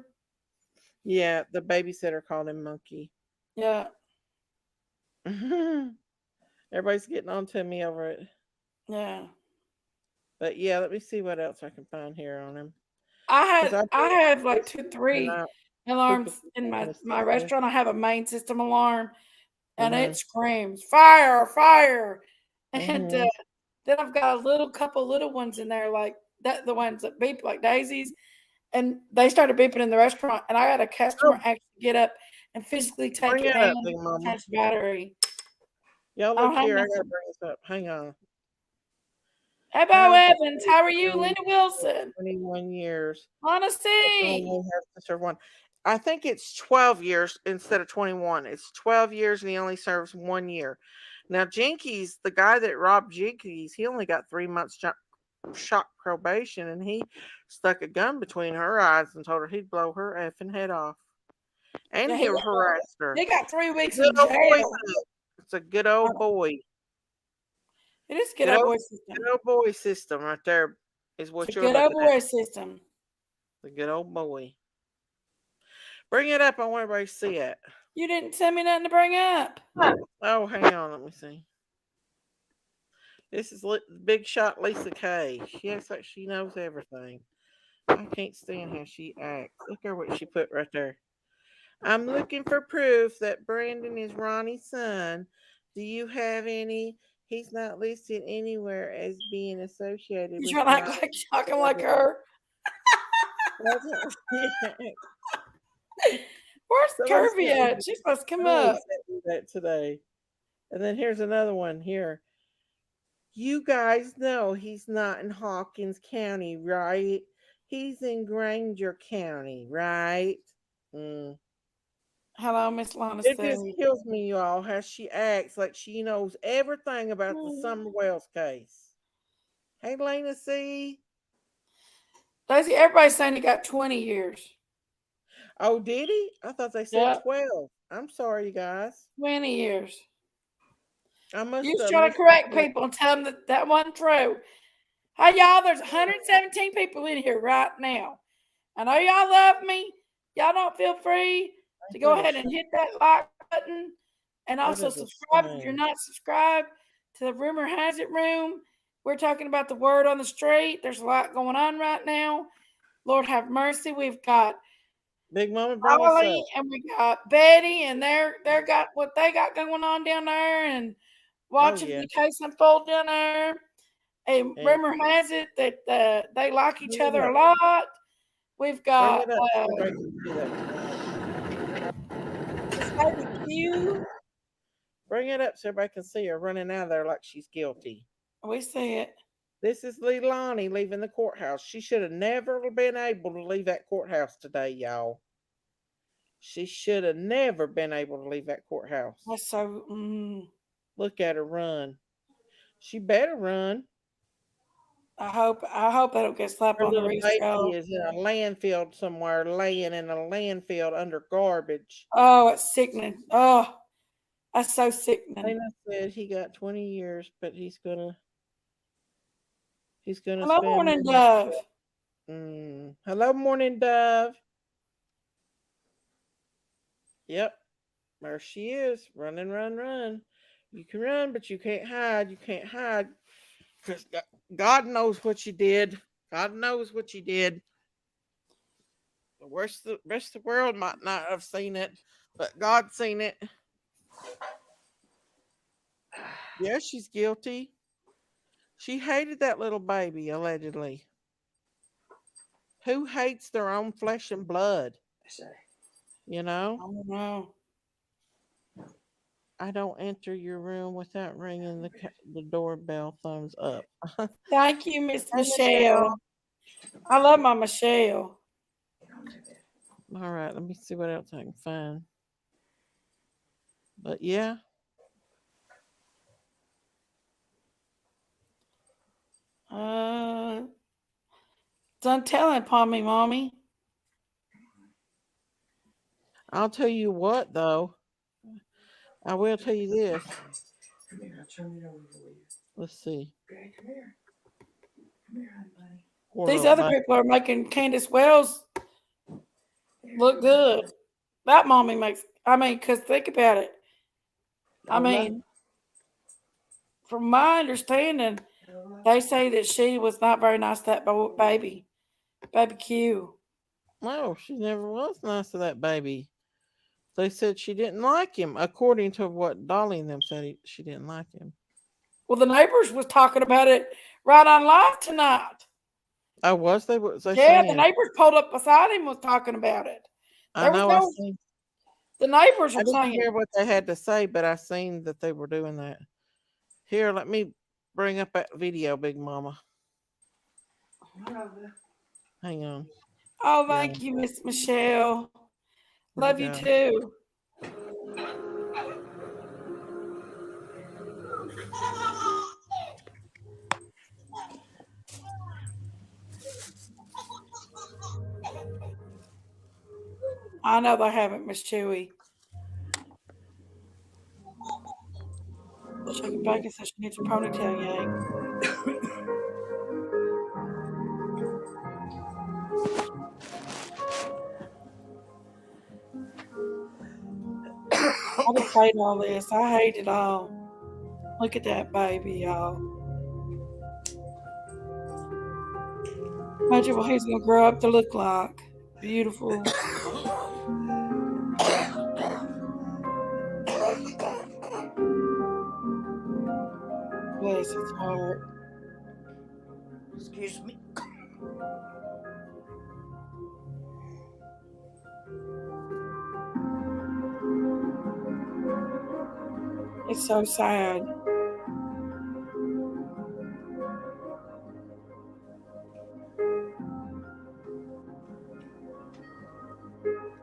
B: Yeah, the babysitter called him Monkey.
A: Yeah,
B: Everybody's getting on to me over it.
A: yeah.
B: But yeah, let me see what else I can find here on him.
A: I
B: 'Cause
A: have like
B: this
A: 2,
B: and
A: 3
B: I
A: alarms in
B: kind of
A: my
B: stuff here.
A: restaurant. I have a main system alarm, and it
B: Mhm.
A: screams fire, fire, and
B: Mhm.
A: then I've got a couple little ones in there like that, the ones that beep like daisies, and they started beeping in the restaurant, and I had a customer
B: Oh,
A: actually get up and physically take
B: bring
A: it
B: it
A: down
B: up, Big
A: to
B: Mama.
A: change the battery.
B: Y'all
A: I
B: look
A: don't have
B: here. I gotta
A: nothing.
B: bring this up. Hang on.
A: Hello,
B: I've been
A: Evans. How are you?
B: married
A: Linda
B: for
A: Wilson.
B: 21 years.
A: Honesty.
B: Only has to serve one. I think it's 12 years instead of 21. It's 12 years and he only serves 1 year. Now, Jinkies, the guy that robbed Jinkies, he only got 3 months shock probation and he stuck a gun between her eyes and told her he'd blow her effing head off. And
A: Yeah,
B: he harassed her.
A: he got 3 weeks
B: Good
A: in
B: old boy.
A: jail.
B: It's a good old boy.
A: It is a good
B: Good
A: old
B: old,
A: boy
B: good
A: system.
B: old boy system right there is
A: It's
B: what
A: a
B: you're
A: good old
B: looking at.
A: boy system.
B: The good old boy. Bring it up. I want everybody to see it.
A: You didn't tell me nothing to bring up.
B: Oh, hang on. Let me see. This is Big Shot Lisa K. She acts like she knows everything. I can't stand how she acts. Look at what she put right there. I'm looking for proof that Brandon is Ronnie's son. Do you have any? He's not listed anywhere as being associated
A: You
B: with
A: trying to act like talking like her? Where's
B: Somebody
A: Curvy
B: sent me,
A: at? She's supposed to come
B: somebody
A: up.
B: sent me that today. And then here's another one here. You guys know he's not in Hawkins County, right? He's in Granger County, right? Mm.
A: Hello, Miss Lana
B: It just
A: C.
B: kills me, y'all, how she acts like she knows everything about the Summer Wells case. Hey, Lena C.
A: Daisy, everybody's saying he got 20 years.
B: Oh, did he? I thought they said
A: Yep,
B: 12. I'm sorry, you guys.
A: 20 years.
B: I must
A: You was
B: have
A: trying to
B: missed
A: correct
B: it.
A: people and tell them that that wasn't true. Hey, y'all, there's 117 people in here right now. I know y'all love me. Y'all don't feel free to go ahead and hit that like button and
B: What
A: also
B: is a
A: subscribe if you're
B: shame?
A: not subscribed to the Rumor Has It Room. We're talking about the word on the street. There's a lot going on right now. Lord have mercy. We've got
B: Big Mama, bring us up.
A: Holly and we got Betty, and they're got what they got going on down there, and
B: Oh,
A: watching
B: yeah.
A: the case unfold down there. And
B: And
A: rumor has it that they like each
B: bring it
A: other
B: up.
A: a lot. We've
B: Bring
A: got
B: it up so everybody can see that.
A: Miss Baby Q.
B: Bring it up so everybody can see her running out of there like she's guilty.
A: We see it.
B: This is Leilani leaving the courthouse. She should have never been able to leave that courthouse today, y'all. She should have never been able to leave that courthouse.
A: That's so.
B: Look at her run. She better run.
A: I hope they don't get slapped
B: Her
A: on the
B: little
A: wrist,
B: baby
A: y'all.
B: is in a landfill somewhere, laying in a landfill under garbage.
A: Oh, it's sickening. Oh, that's so sickening.
B: Lena said he got 20 years, but he's gonna
A: Hello,
B: spend
A: morning,
B: more.
A: Dove.
B: Hello, morning dove. Yep, there she is. Run, run. You can run, but you can't hide. You can't hide because God knows what you did. God knows what you did. The rest of the world might not have seen it, but God seen it. Yeah, she's guilty. She hated that little baby, allegedly. Who hates their own flesh and blood? You know?
A: I don't know.
B: I don't enter your room without ringing the doorbell. Thumbs up.
A: Thank you, Miss
B: Hey, Michelle.
A: Michelle. I love my Michelle.
B: All right, let me see what else I can find. But yeah.
A: Done telling upon me, mommy.
B: I'll tell you what, though. I will tell you this.
C: Come here, I'll turn it over for you.
B: Let's see.
C: Okay, come here. Come here, honey bunny.
B: Poor
A: These
B: little
A: other
B: baby.
A: people are making Candace Wells look good. That mommy makes, because think about it. From my understanding, they say that she was not very nice to that baby. Baby Q.
B: No, she never was nice to that baby. They said she didn't like him, according to what Dolly and them said. She didn't like him.
A: Well, the neighbors was talking about it right on live tonight.
B: Oh, was they? Was they
A: Yeah, the
B: saying?
A: neighbors pulled up beside him was talking about it.
B: I
A: There was
B: know.
A: no. The neighbors
B: I
A: are
B: didn't
A: saying.
B: hear what they had to say, but I seen that they were doing that. Here, let me bring up that video, Big Mama. Hang on.
A: Oh, thank you, Miss Michelle. Love you too. I know they haven't, Miss Chewy. Sugar Bacon says she needs a ponytail yank. I just hate all this. I hate it all. Look at that baby, y'all. Imagine what he's going to grow up to look like. Beautiful. Bless his heart.
C: Excuse me.
A: It's so sad.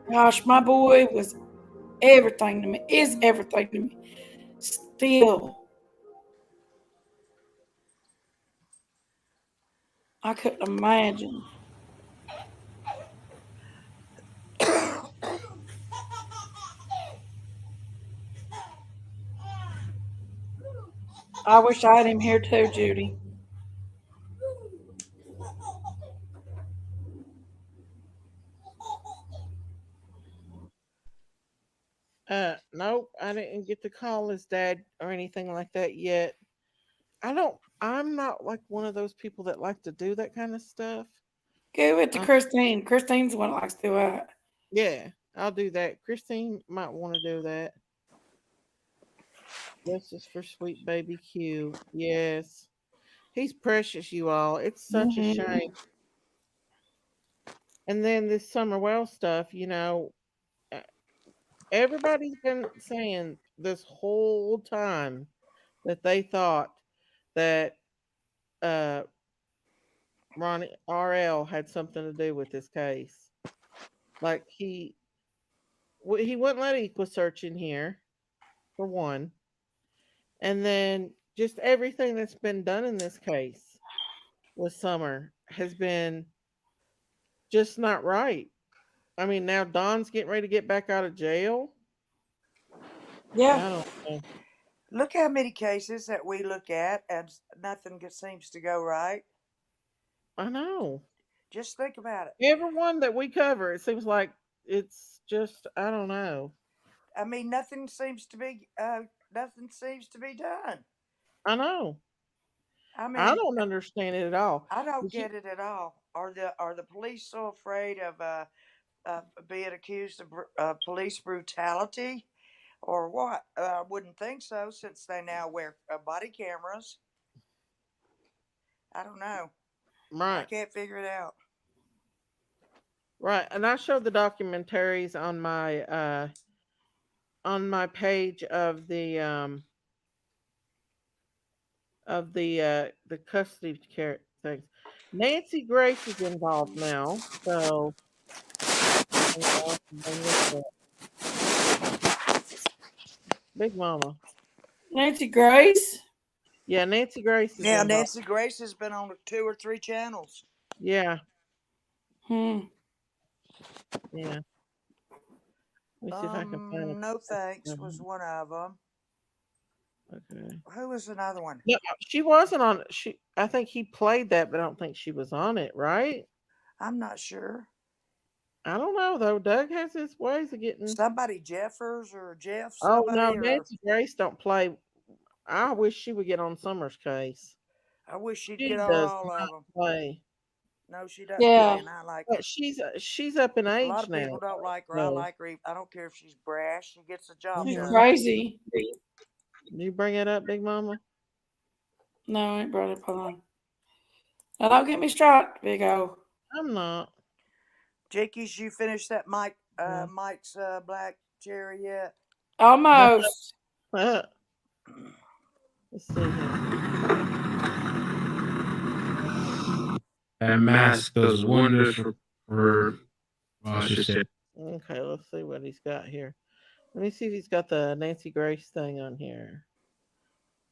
A: Gosh, my boy was everything to me, is everything to me. Still, I couldn't imagine. I wish I had him here too, Judy.
B: Nope, I didn't get to call his dad or anything like that yet. I'm not like one of those people that like to do that kind of stuff.
A: Give it to Christine. Christine's the one that likes to do it.
B: Yeah, I'll do that. Christine might want to do that. This is for sweet baby Q. Yes. He's precious, you all. It's such a shame. And then this Summer Well stuff, everybody's been saying this whole time that they thought that Ronnie RL had something to do with this case. Like he wouldn't let EquiSearch in here, for one. And then just everything that's been done in this case with Summer has been just not right. I mean, now Don's getting ready to get back out of jail.
A: Yeah.
B: I don't know.
C: Look how many cases that we look at and nothing seems to go right.
B: I know.
C: Just think about it.
B: Everyone that we cover, it seems like it's just, I don't know.
C: I mean, nothing seems to be done.
B: I know.
C: I mean,
B: I don't understand it at all.
C: I don't get it at all. Are the police so afraid of being accused of police brutality, or what? I wouldn't think so, since they now wear body cameras. I don't know.
B: Right.
C: I can't figure it out.
B: Right. And I showed the documentaries on my page of the custody care things. Nancy Grace is involved now, so Big Mama.
A: Nancy Grace?
B: Yeah, Nancy Grace is
C: Yeah,
B: involved.
C: Nancy Grace has been on 2 or 3 channels.
B: Yeah.
A: Yeah.
B: Let me see if I can find
C: No thanks
B: it.
C: was one of them.
B: Okay.
C: Who was another one?
B: No, she wasn't on. I think he played that, but I don't think she was on it. Right?
C: I'm not sure.
B: I don't know though. Doug has his ways of getting.
C: Somebody Jeffers or Jeff
B: Oh no,
C: somebody or
B: Nancy Grace don't play. I wish she would get on Summer's case.
C: I wish she'd
B: She
C: get on
B: does
C: all of
B: not
C: them.
B: play,
C: No, she doesn't
A: Yeah.
C: play, and I like her.
B: but she's up in
C: A lot
B: age
C: of
B: now.
C: people don't like her. I
B: So,
C: like her. I don't care if she's brash. She gets the job
A: She's
B: Mhm.
C: done.
A: crazy.
B: You bring it up, Big Mama.
A: No, I ain't brought it. Hold on. Now don't get me started, Big O.
B: I'm not.
C: Jakey's, you finished that
B: Yeah.
C: Mike's black cherry yet?
A: Almost.
B: Let's see here.
E: That mask does wonders for she said.
B: Okay, let's see what he's got here. Let me see if he's got the Nancy Grace thing on here.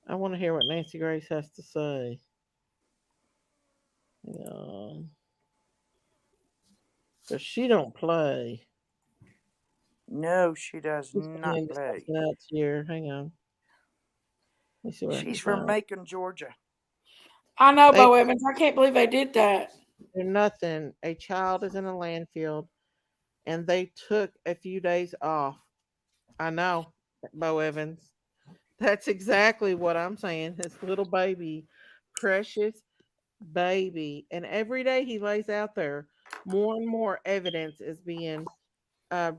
B: I want to hear what Nancy Grace has to say. Because she don't play.
C: No, she does
B: She's
C: not
B: playing
C: play.
B: something else here. Hang on. Let me see what I can
C: She's from
B: find.
C: Macon, Georgia.
A: I know,
B: Hey.
A: Bo Evans. I can't believe they did that.
B: They're nothing. A child is in a landfill, and they took a few days off. I know, Bo Evans. That's exactly what I'm saying. His little baby, precious baby, and every day he lays out there, more and more evidence is being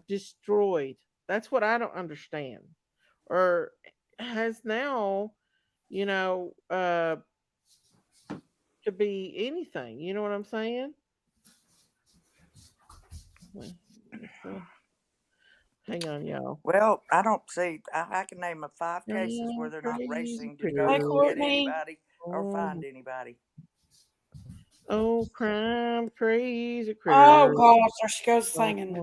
B: destroyed. That's what I don't understand. Or has now, you know, to be anything. You know what I'm saying? Hang on, y'all.
C: Well, I don't see. I can name 5 cases where
B: Oh,
C: they're not
B: crazy
C: racing to
A: Hey,
C: go get
A: Courtney.
C: anybody or find anybody.
B: Oh, crime, crazy critter.
A: Oh, gosh. There she goes singing.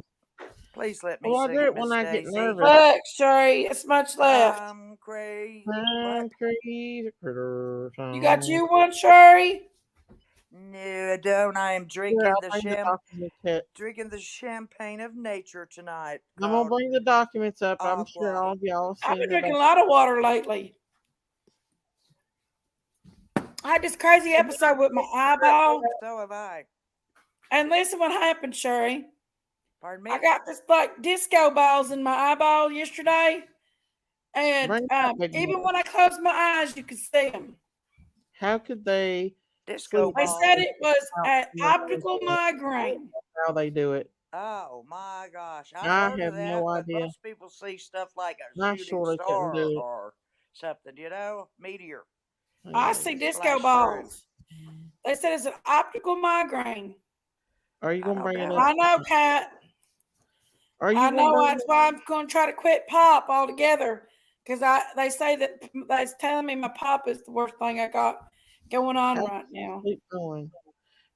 C: Please let me
B: Well, I
C: sing
B: do
C: it,
B: it when
C: Miss
B: I get
C: Daisy.
B: nervous.
A: Look, Sherry, it's much left.
C: I'm crazy.
B: Crime,
C: What?
B: crazy critter.
A: You got you one, Sherry?
C: No, I don't. I am
B: Here,
C: drinking
B: I'll
C: the
B: bring the documents up.
C: drinking the champagne of nature tonight.
B: I'm gonna
C: Called
B: bring the documents up. I'm sure
C: Agua.
B: all of y'all
A: I've
B: seen
A: been
B: the
A: drinking a lot of water lately. I had this crazy episode with my eyeball.
C: So have I.
A: And listen what happened, Sherry.
C: Pardon me?
A: I got this like disco balls in my eyeball yesterday. And
B: Bring it up, Big
A: even
B: Mama.
A: when I closed my eyes, you could see them.
B: How could they
C: Disco
B: sleep
A: They
C: ball.
A: said it was
B: out
A: an
B: in the
A: optical
B: rain?
A: migraine.
B: How they do it?
C: Oh my gosh. I've
B: I
C: heard
B: have
C: of that,
B: no
C: but
B: idea.
C: most people see stuff like a
B: I
C: shooting
B: surely couldn't
C: star
B: do it.
C: or something, meteor.
B: Hang
A: I
B: on.
A: see disco
C: Flash through.
A: balls. They said it's an optical migraine.
B: Are you
C: I
B: gonna
C: don't
B: bring it
C: doubt
B: up?
A: I know, Pat.
B: Are you
A: I
B: gonna
A: know
B: bring
A: that's why I'm going to try to quit pop altogether. Because they say that they're telling me my pop is the worst thing I got going on
B: How's
A: right now.
B: sleep going?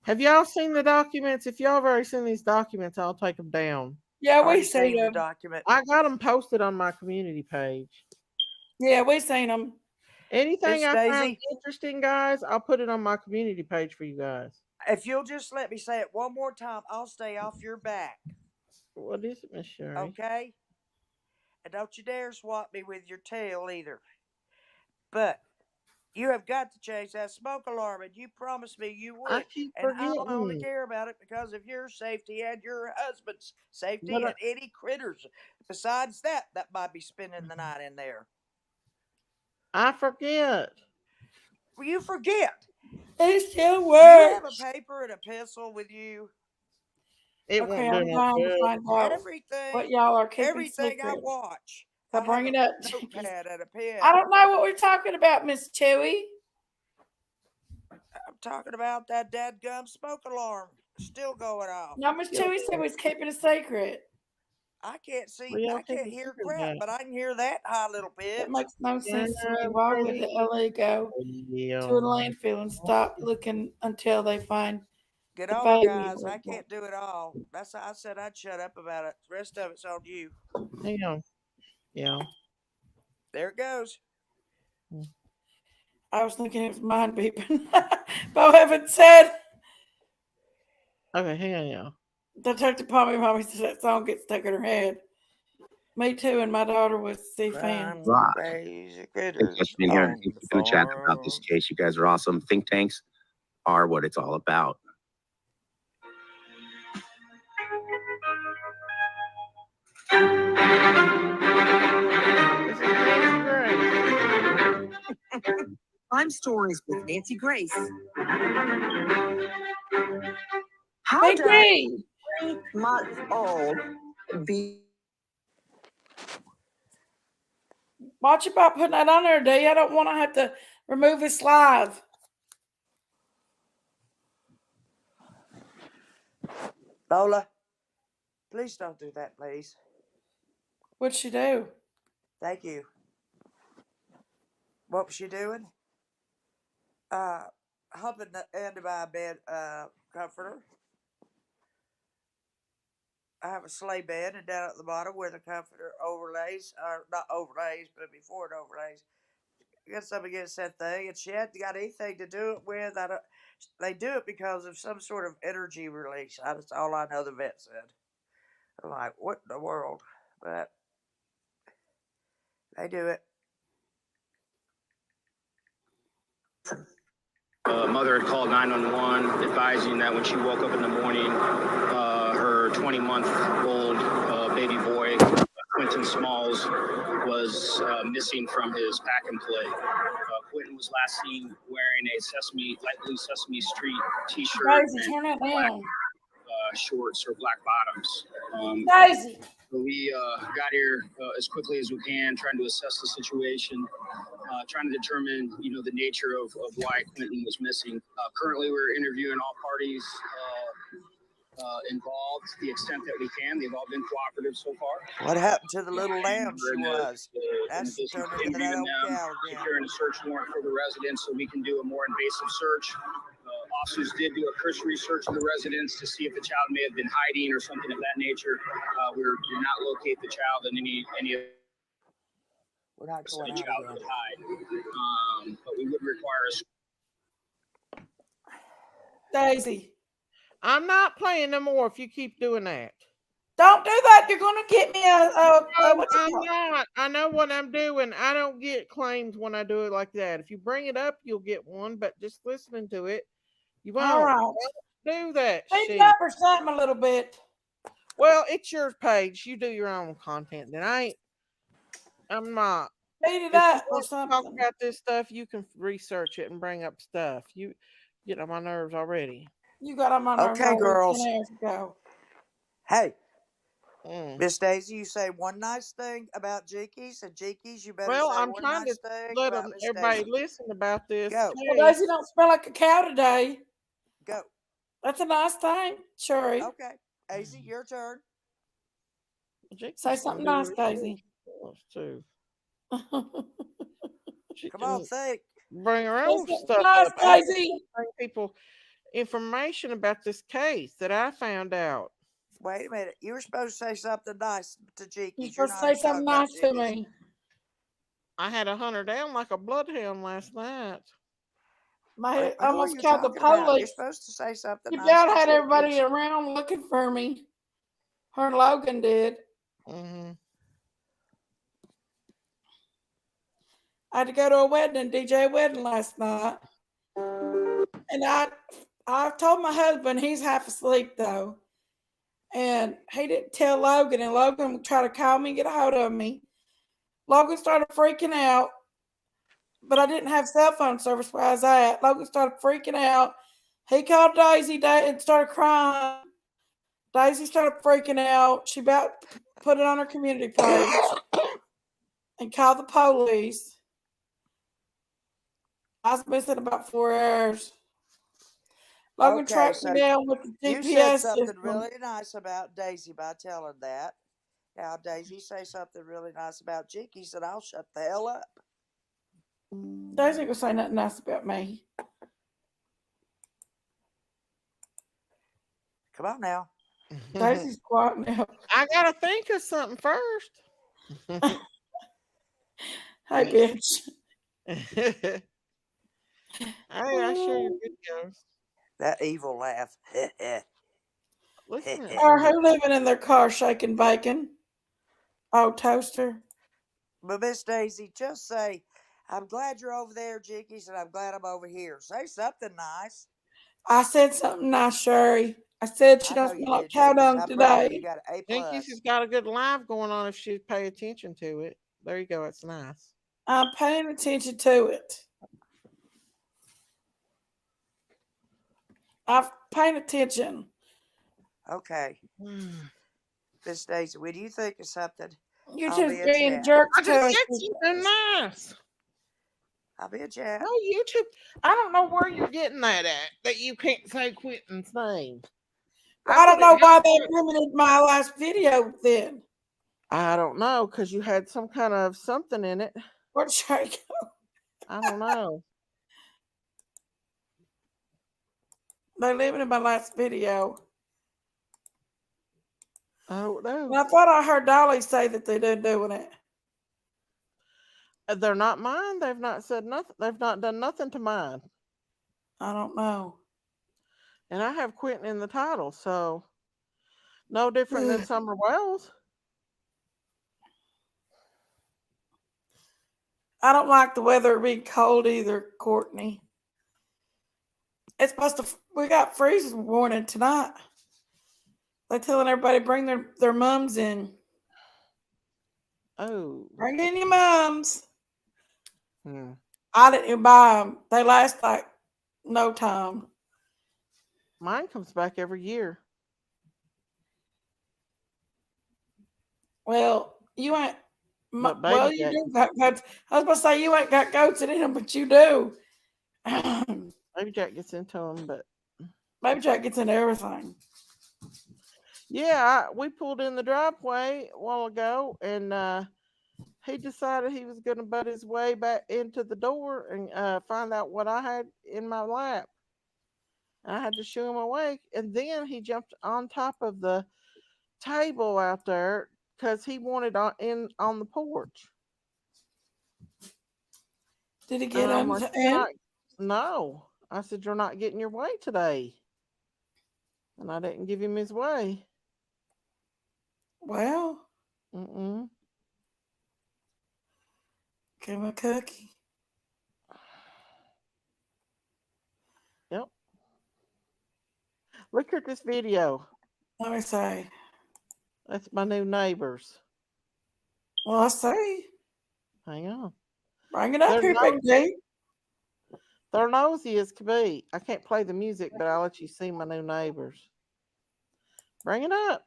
B: Have y'all seen the documents? If y'all have already seen these documents, I'll take them down.
A: Yeah, we
C: Already
A: seen
C: seen the
A: them.
C: document.
B: I got them posted on my community page.
A: Yeah, we seen them.
B: Anything
C: Miss
B: I find
C: Daisy,
B: interesting, guys, I'll put it on my community page for you guys.
C: if you'll just let me say it one more time, I'll stay off your back.
B: What is it, Miss Sherry?
C: Okay? And don't you dare swat me with your tail either. But you have got to change that smoke alarm, and you promised me you
B: I
C: would.
B: keep
C: And I only
B: forgetting.
C: care about it because of your safety and your husband's safety
B: But
C: and any critters besides that might be spending the night in there.
B: I forget.
C: Well, you forget.
A: It still
C: Do you have a
A: works.
C: paper and a pencil with you?
B: It
A: Okay,
B: won't do
A: I'm
B: no
A: trying to
B: good.
A: find out what
C: Everything,
A: y'all are keeping
C: everything I
A: secret.
C: watch.
A: So
C: I
A: bring
C: have
A: it up.
C: a notepad and a pen.
A: I don't know what we're talking about, Miss Chewy.
C: I'm talking about that dadgum smoke alarm still going off.
A: No, Miss Chewy said we was keeping a secret.
C: I can't see,
B: Well, y'all
C: I can't
B: keep a
C: hear
B: secret
C: crap,
B: about
C: but I can hear that high little
A: That
C: pitch.
A: makes no
B: it.
A: sense to me.
B: Yeah,
A: Why would
B: crazy.
A: the LA go
B: Yeah.
A: to a landfill and stop looking until they find
C: Get
A: the
C: on,
A: baby?
C: guys. I can't do it all. That's why I said I'd shut up about it. The rest of it's on you.
B: Hang on. Yeah.
C: There it goes.
A: I was thinking it was mind beeping. Bo Evans said,
B: Okay, hang on, y'all.
A: Detective Pommy Mommy said that song gets stuck in her head. Me too, and my daughter was a fan.
C: Crime
F: Right.
C: crazy
F: Thanks
C: critters
F: for being here.
C: on
F: Thank
C: the
F: you for the chat about this
C: farm.
F: case. You guys are awesome. Think tanks are what it's all about.
B: This is Nancy Grace.
G: Crime Stories with Nancy Grace. How
A: Big
G: does
A: D,
G: 3-month-old be?
A: watch about putting that on there, D. I don't want to have to remove this live.
C: Lola, please don't do that, please.
A: What'd she do?
C: Thank you. What was she doing? Humping the end of my bed comforter. I have a sleigh bed, and down at the bottom where the comforter overlays, or not overlays, but before it overlays, you got something against that thing, and she hadn't got anything to do it with. They do it because of some sort of energy release. That's all I know, the vet said. I'm like, what in the world? But they do it.
H: Mother had called 911 advising that when she woke up in the morning, her 20-month-old baby boy, Quentin Smalls, was missing from his pack and play. Quentin was last seen wearing a light blue Sesame Street t-shirt
A: Daisy,
H: and
A: turn that
H: black
A: down.
H: shorts or black bottoms.
A: Daisy.
H: We got here as quickly as we can, trying to assess the situation, trying to determine, the nature of why Quentin was missing. Currently, we're interviewing all parties involved to the extent that we can. They've all been cooperative so far.
C: What happened to the little lamb
H: We're
C: she
H: in
C: was? That's
H: the business
C: turned
H: of
C: into that
H: interviewing
C: old
H: them,
C: cow again.
H: securing a search warrant for the residents so we can do a more invasive search. Officers did do a cursory search of the residence to see if the child may have been hiding or something of that nature. We did not locate the child in any of
C: We're not
H: the
C: going out
H: child
C: again.
H: would hide. But we would require a
A: Daisy.
B: I'm not playing no more if you keep doing that.
A: Don't do that. You're going to get me
B: No,
A: what you
B: I'm
A: call-
B: not. I know what I'm doing. I don't get claims when I do it like that. If you bring it up, you'll get one, but just listening to it, you won't.
A: All right.
B: Don't do that
A: Speak
B: shit.
A: up or something a little bit.
B: Well, it's your page. You do your own content. Then I'm not.
A: Beat it
B: If you
A: up or
B: want to talk
A: something.
B: about this stuff, you can research it and bring up stuff. You get on my nerves already.
A: You got on my nerves
C: Okay,
A: all
C: girls.
A: 10 hours ago.
C: Hey,
B: Mm.
C: Miss Daisy, you say one nice thing about Jinkies, and Jinkies, you better
B: Well,
C: say
B: I'm
C: one
B: trying
C: nice
B: to
C: thing
B: let
C: about Miss
B: everybody
C: Daisy.
B: listen about this.
C: Go.
A: Well, Daisy don't smell like a cow today.
C: Go.
A: That's a nice thing. Sure.
C: Okay. Daisy, your turn.
A: Say something nice, Daisy.
B: Too. She
C: Come
B: can
C: on, think.
B: bring her
A: Say
B: own
A: something
B: stuff
A: nice,
B: up. I
A: Daisy.
B: bring people information about this case that I found out.
C: Wait a minute. You were supposed to say something nice to Jinkies.
A: You're
C: You're
A: supposed
C: not
A: to say
C: even
A: something
C: talking about
A: nice to
C: Jinkies.
A: me.
B: I had a hunter down like a bloodhound last night.
A: I
C: Who are
A: almost
C: you
A: called the
C: talking about? You're
A: police.
C: supposed to say something
A: Your
C: nice
A: dad
C: to
A: had everybody
C: Jinkies.
A: around looking for me. Her and Logan did.
B: Mm-hmm.
A: I had to go to a wedding, DJ wedding last night. And I told my husband, he's half asleep though. And he didn't tell Logan, and Logan tried to call me, get a hold of me. Logan started freaking out, but I didn't have cell phone service where I was at. Logan started freaking out. He called Daisy and started crying. Daisy started freaking out. She about put it on her community page and called the police. I was missing about 4 hours. Logan
C: Okay,
A: tracked
C: so
A: me down with the
C: you said
A: GPS
C: something
A: system.
C: really nice about Daisy by telling that. Now, Daisy, say something really nice about Jinkies, and I'll shut the hell up.
A: Daisy ain't gonna say nothing nice about me.
C: Come on now.
A: Daisy's quiet now.
B: I gotta think of something first.
A: Hey, bitch.
B: Hey, I share your videos.
C: That evil laugh.
B: Listen,
A: Or who living in their car shaking bacon? Oh, toaster.
C: But Miss Daisy, just say, I'm glad you're over there, Jickeys, and I'm glad I'm over here. Say something nice.
A: I said something nice, Sherry. I said she
C: I
A: don't
C: know you
A: smell like
C: did,
A: cow
C: Jickeys, and
A: dung
C: I'm proud of you. You
A: today.
C: got an A
B: I think she's
C: plus.
B: got a good live going on if she'd pay attention to it. There you go. It's nice.
A: I'm paying attention to it. I'm paying attention.
C: Okay. Miss Daisy, when you think of something,
A: You're
C: I'll
A: just
C: be a
A: being
C: chat.
A: jerks
B: I
A: to
B: just
A: us.
B: said something nice.
C: I'll be a chat.
B: No, YouTube. I don't know where you're getting that at. That you can't say Quentin's name.
A: Well, I don't
B: put it
A: know why
B: down
A: they
B: there.
A: limited my last video then.
B: I don't know because you had some kind of something in it.
A: Where'd Sherry go?
B: I don't know.
A: They limited my last video.
B: I don't know.
A: And I thought I heard Dolly say that they didn't doing it.
B: They're not mine. They've not said nothing. They've not done nothing to mine.
A: I don't know.
B: And I have Quentin in the title, so no different than Summer Wells.
A: I don't like the weather being cold either, Courtney. It's supposed to. We got freeze warning tonight. They're telling everybody bring their mums in.
B: Oh.
A: Bring in your mums.
B: Hmm.
A: I didn't even buy them. They last like no time.
B: Mine comes back every year.
A: Well, you ain't.
B: But
A: Well,
B: Baby
A: you
B: Jack,
A: do got goats. I was about to say you ain't got goats in them, but you do.
B: Baby Jack gets into them, but
A: Baby Jack gets into everything.
B: yeah, we pulled in the driveway a while ago, and he decided he was going to butt his way back into the door and find out what I had in my lap. I had to shoo him away, and then he jumped on top of the table out there because he wanted on the porch.
A: Did he get
B: And I'm
A: him
B: like,
A: in?
B: no. I said, you're not getting your way today. And I didn't give him his way.
A: Well,
B: Mm-mm.
A: give him a cookie.
B: Yep. Look at this video.
A: Let me say.
B: That's my new neighbors.
A: Well, I see.
B: Hang on.
A: Bring it up
B: They're
A: here, Big D.
B: They're nosy as can be. I can't play the music, but I'll let you see my new neighbors. Bring it up.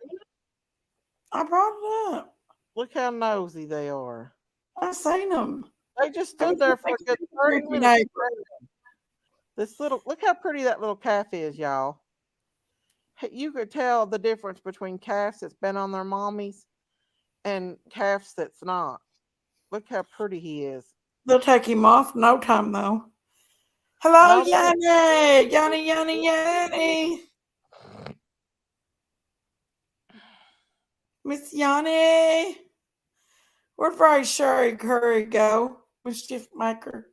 A: I brought it up.
B: Look how nosy they are.
A: I seen them.
B: They just stood there for a good 30 minutes. This little, look how pretty that little calf is, y'all. You could tell the difference between calves that's been on their mommies and calves that's not. Look how pretty he is.
A: They'll take him off no time though. Hello,
B: No,
A: Yanni. Yanni, Yanni, Yanni. Miss Yanni. Where'd Bryce Sherry Curry go? Mischief maker.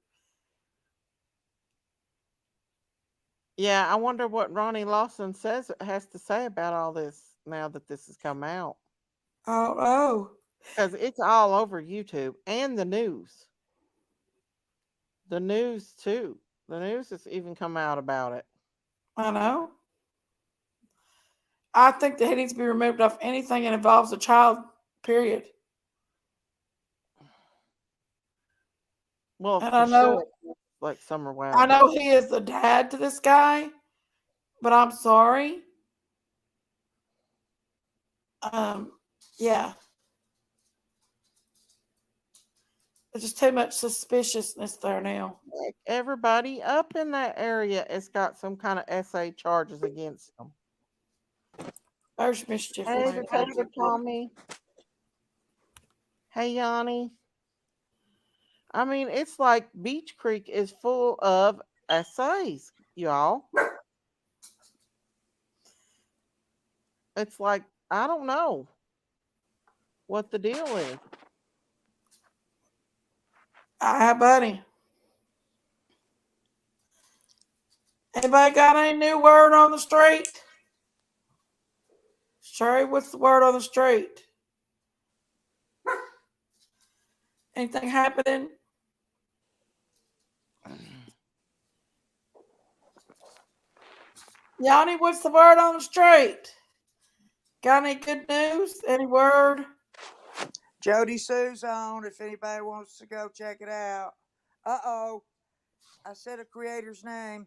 B: Yeah, I wonder what Ronnie Lawson has to say about all this now that this has come out.
A: Oh.
B: Because it's all over YouTube and the news. The news, too. The news has even come out about it.
A: I know. I think that he needs to be removed off anything that involves a child, period.
B: Well,
A: And
B: for
A: I know,
B: sure, like Summer Wells.
A: I know he is the dad to this guy, but I'm sorry. Yeah. There's just too much suspiciousness there now.
B: Everybody up in that area has got some kind of SA charges against them.
A: There's mischief.
B: Hey,
A: maker.
B: Detective Tommy. Hey, Yanni. I mean, it's like Beach Creek is full of SAs, y'all. It's like, I don't know what the deal is.
A: Hi, buddy. Anybody got any new word on the street? Sherry, what's the word on the street? Anything happening? Yanni, what's the word on the street? Got any good news? Any word?
C: Jody Sue's on if anybody wants to go check it out. Uh-oh. I said a creator's name.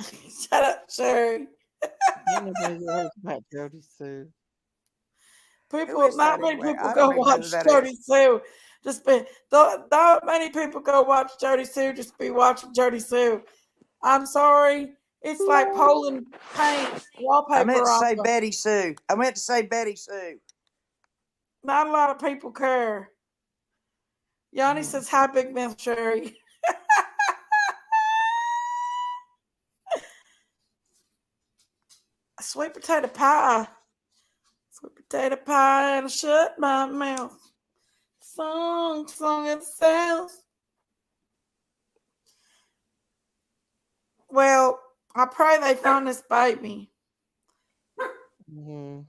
A: Shut up, Sherry.
B: Nobody knows about Jody Sue.
A: People,
C: is
A: not
C: that
A: many
C: anyway?
A: people
C: I
A: go
C: don't even know who
A: watch
C: that
A: Jody
C: is.
A: Sue. Not many people go watch Jody Sue. Just be watching Jody Sue. I'm sorry. It's like Poland paint wallpaper.
C: I meant to say
A: off.
C: Betty Sue. I meant to say Betty Sue.
A: Not a lot of people care. Yanni says, "Hi, Big Mouth Sherry." Sweet potato pie. Sweet potato pie, and I shut my mouth. Song itself. Well, I pray they found this baby.
B: Mm-hmm.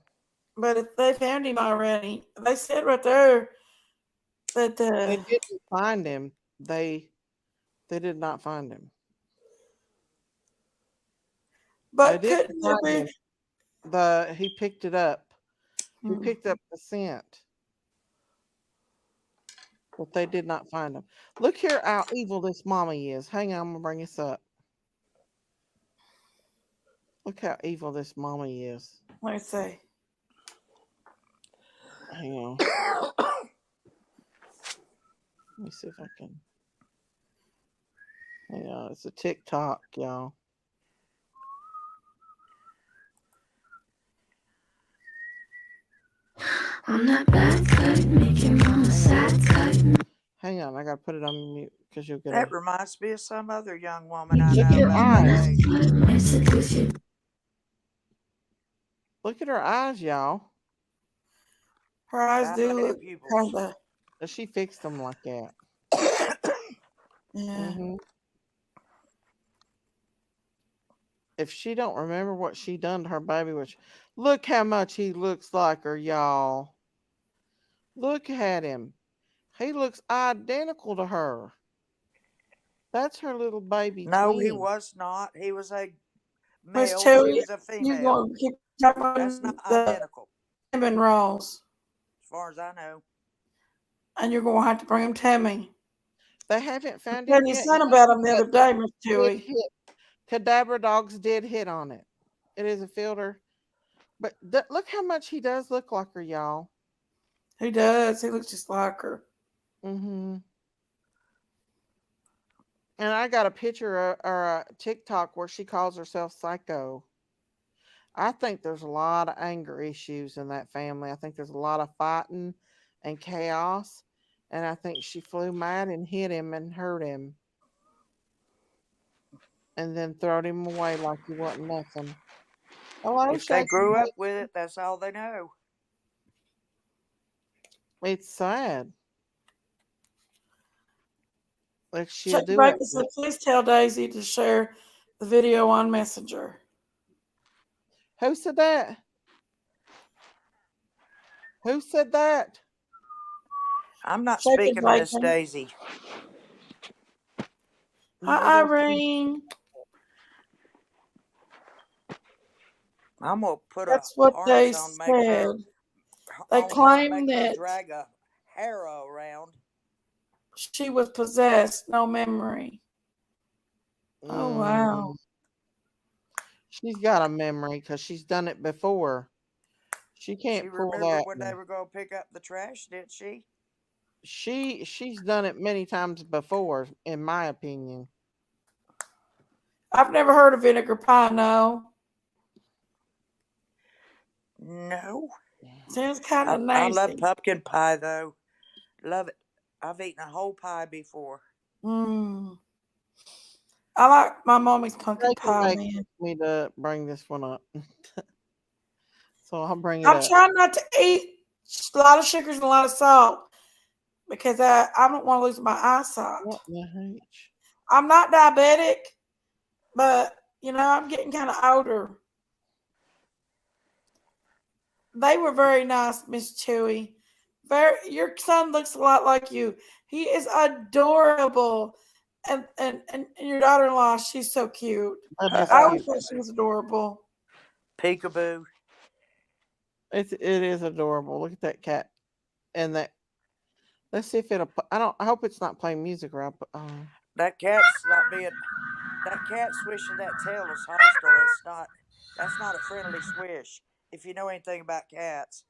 A: But if they found him already, they said right there that
B: They didn't find him. They did not find him.
A: But
B: they didn't
A: couldn't there
B: find
A: be?
B: him. He picked it up. He picked up the scent. But they did not find him. Look here how evil this mommy is. Hang on, I'm gonna bring this up. Look how evil this mommy is.
A: Let me see.
B: Hang on. Let me see if I can. Hang on, it's a TikTok, y'all.
I: On that back cut, make your mama sad cut.
B: Hang on, I gotta put it on mute because you'll get
C: That
B: a.
C: reminds me of some other young woman I
B: Look
C: know
B: at her
C: about that
B: eyes.
C: age.
B: Look at her eyes, y'all.
A: Her eyes do
C: Dilated
A: look
C: pupils.
A: kind of.
B: Does she fix them like that?
A: Yeah.
B: Mm-hmm. If she don't remember what she done to her baby, which look how much he looks like her, y'all. Look at him. He looks identical to her. That's her little baby
C: No,
B: twin.
C: he was not. He was a
A: Miss
C: male.
A: Chewy,
C: She was a
A: you're
C: female.
A: going to keep talking
C: That's not
A: the
C: identical,
A: cinnamon rolls,
C: as far as I know.
A: and you're going to have to bring them to me.
B: They haven't found
A: I
B: him
A: your
B: yet.
A: son about them the other day, Miss Chewy.
B: Cadaver dogs did hit on it. It is a filter. But look how much he does look like her, y'all.
A: He does. He looks just like her.
B: Mm-hmm. And I got a picture or a TikTok where she calls herself Psycho. I think there's a lot of anger issues in that family. I think there's a lot of fighting and chaos. And I think she flew mad and hit him and hurt him. And then throwed him away like he wasn't nothing. Hello,
C: If they
B: Shaky.
C: grew up with it, that's all they know.
B: It's sad. Like she'll
A: Check
B: do
A: back
B: it.
A: and said, please tell Daisy to share the video on Messenger.
B: Who said that? Who said that?
C: I'm not
A: Shaky
C: speaking to Miss
A: Bacon.
C: Daisy.
A: Hi, Irene.
C: I'm gonna put
A: That's
C: a
A: what
C: harness
A: they
C: on, make
A: said.
C: her.
A: They claim
C: make her
A: that
C: drag a harrow around.
A: she was possessed, no memory. Oh, wow.
B: She's got a memory because she's done it before. She can't
C: She
B: pull
C: remembered
B: that.
C: when they were going to pick up the trash, did she?
B: She's done it many times before, in my opinion.
A: I've never heard of vinegar pie, no.
C: No.
A: Sounds kind of
C: I
A: nasty.
C: love pumpkin pie, though. Love it. I've eaten a whole pie before.
A: Mm. I like my mommy's pumpkin pie,
B: Make
A: man.
B: me to bring this one up. So I'll bring it
A: I'm
B: up.
A: trying not to eat a lot of sugars and a lot of salt because I don't want to lose my eyesight.
B: What the H?
A: I'm not diabetic, but, I'm getting kind of older. They were very nice, Miss Chewy. Your son looks a lot like you. He is adorable. And your daughter-in-law, she's so cute.
B: That is
A: I
B: cute.
A: always thought she was adorable.
C: Peekaboo.
B: It is adorable. Look at that cat and that. Let's see if it'll. I hope it's not playing music around.
C: That cat's not being. That cat swishing that tail is hostile. It's not. That's not a friendly swish. If you know anything about cats.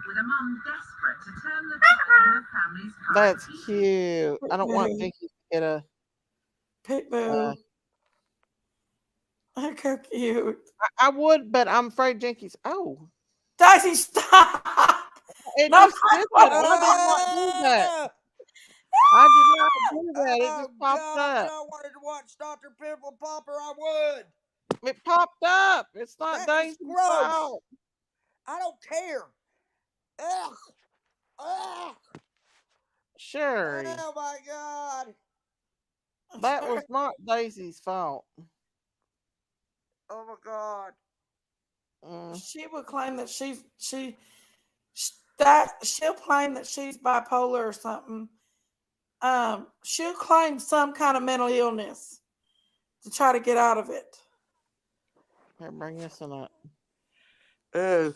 G: With a mum desperate to turn the tide in her family's
B: That's cute. I don't want Dinky to get a.
A: Pitbull. Look how cute.
B: I would, but I'm afraid Jinky's. Oh,
A: Dicey, stop.
B: it
A: No,
B: just did that. I did not do that. I did not do that. It
C: Oh
B: just popped
C: God!
B: up.
C: If I wanted to watch Dr. Pimple Popper, I would.
B: It popped up. It's not
C: That is
B: Daisy's
C: gross.
B: fault.
C: I don't care. Ugh. Ugh.
B: Sure.
C: Oh my God.
B: That was not Daisy's fault.
C: Oh my God.
A: She would claim that she'll claim that she's bipolar or something. She'll claim some kind of mental illness to try to get out of it.
B: Here, bring this one up.
C: Ooh.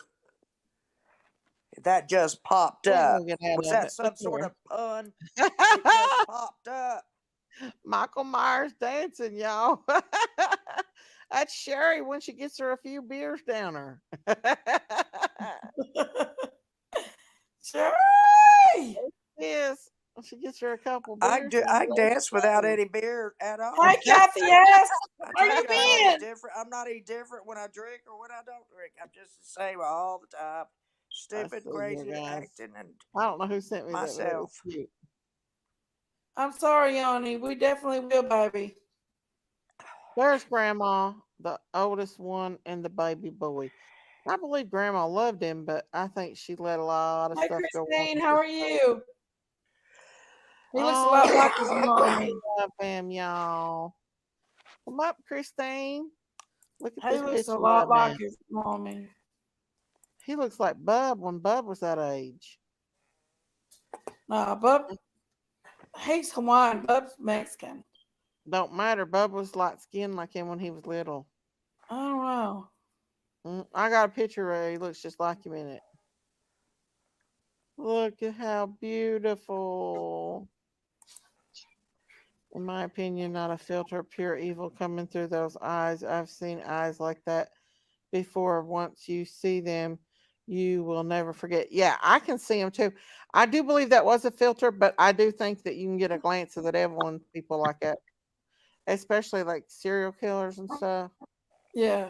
C: That just popped
B: We're
C: up.
B: gonna get out
C: Was
B: of
C: that
B: it.
C: some
B: Look
C: sort
B: here.
C: of pun? It just popped up.
B: Michael Myers dancing, y'all. That's Sherry when she gets her a few beers down her.
A: Sherry!
B: Yes, she gets her a couple
C: I
B: beers.
C: I dance without any beer at all.
A: Hi, Kathy. Yes.
C: I
A: Where you
C: told I'm not any
A: been?
C: different. I'm not any different when I drink or when I don't drink. I'm just the same all the time. Stupid, crazy acting, and
B: I don't know who sent me that, but it was
C: myself.
B: cute.
A: I'm sorry, Yoni. We definitely will, baby.
B: There's Grandma, the oldest one, and the baby boy. I believe Grandma loved him, but I think she let a lot of
A: Hey,
B: stuff go
A: Christine.
B: on.
A: How are you? He looks a lot like his mommy.
B: Love him, y'all. Come up, Christine. Look at
A: He
B: this
A: looks
B: picture
A: a lot
B: of
A: like
B: him.
A: his mommy.
B: He looks like Bub when Bub was that age.
A: Nah, Bub, he's Hawaiian. Bub's Mexican.
B: Don't matter. Bub was light skinned like him when he was little.
A: I don't know.
B: I got a picture where he looks just like him in it. Look at how beautiful. In my opinion, not a filter, pure evil coming through those eyes. I've seen eyes like that before. Once you see them, you will never forget. Yeah, I can see them too. I do believe that was a filter, but I do think that you can get a glance of the devil in people like that, especially like serial killers and stuff.
A: Yeah.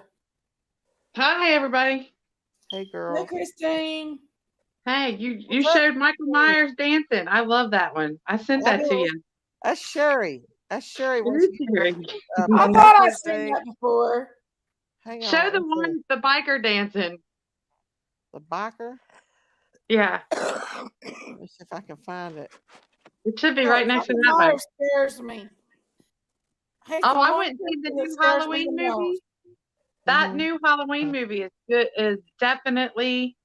J: Hi, everybody.
B: Hey,
A: Hey,
B: girl.
A: Christine.
J: Hey, you
B: What's up?
J: showed Michael Myers dancing. I love that one. I sent
B: I
J: that to
B: do.
J: you.
B: That's Sherry. That's Sherry when
J: It
B: she
J: is
B: gets her
J: Sherry.
A: I
B: up.
A: thought I'd seen that before.
B: Hang
J: Show
B: on.
J: the
B: let's see.
J: one, the biker dancing.
B: The biker.
J: Yeah,
B: Let me see if I can find it.
J: it should be right next to that one.
A: Myers scares me. He's
J: Oh,
A: the
J: I
A: one
J: went and seen the
A: that
J: new
A: scares me
J: Halloween
A: the most.
J: movie. That new Halloween movie is good. Is definitely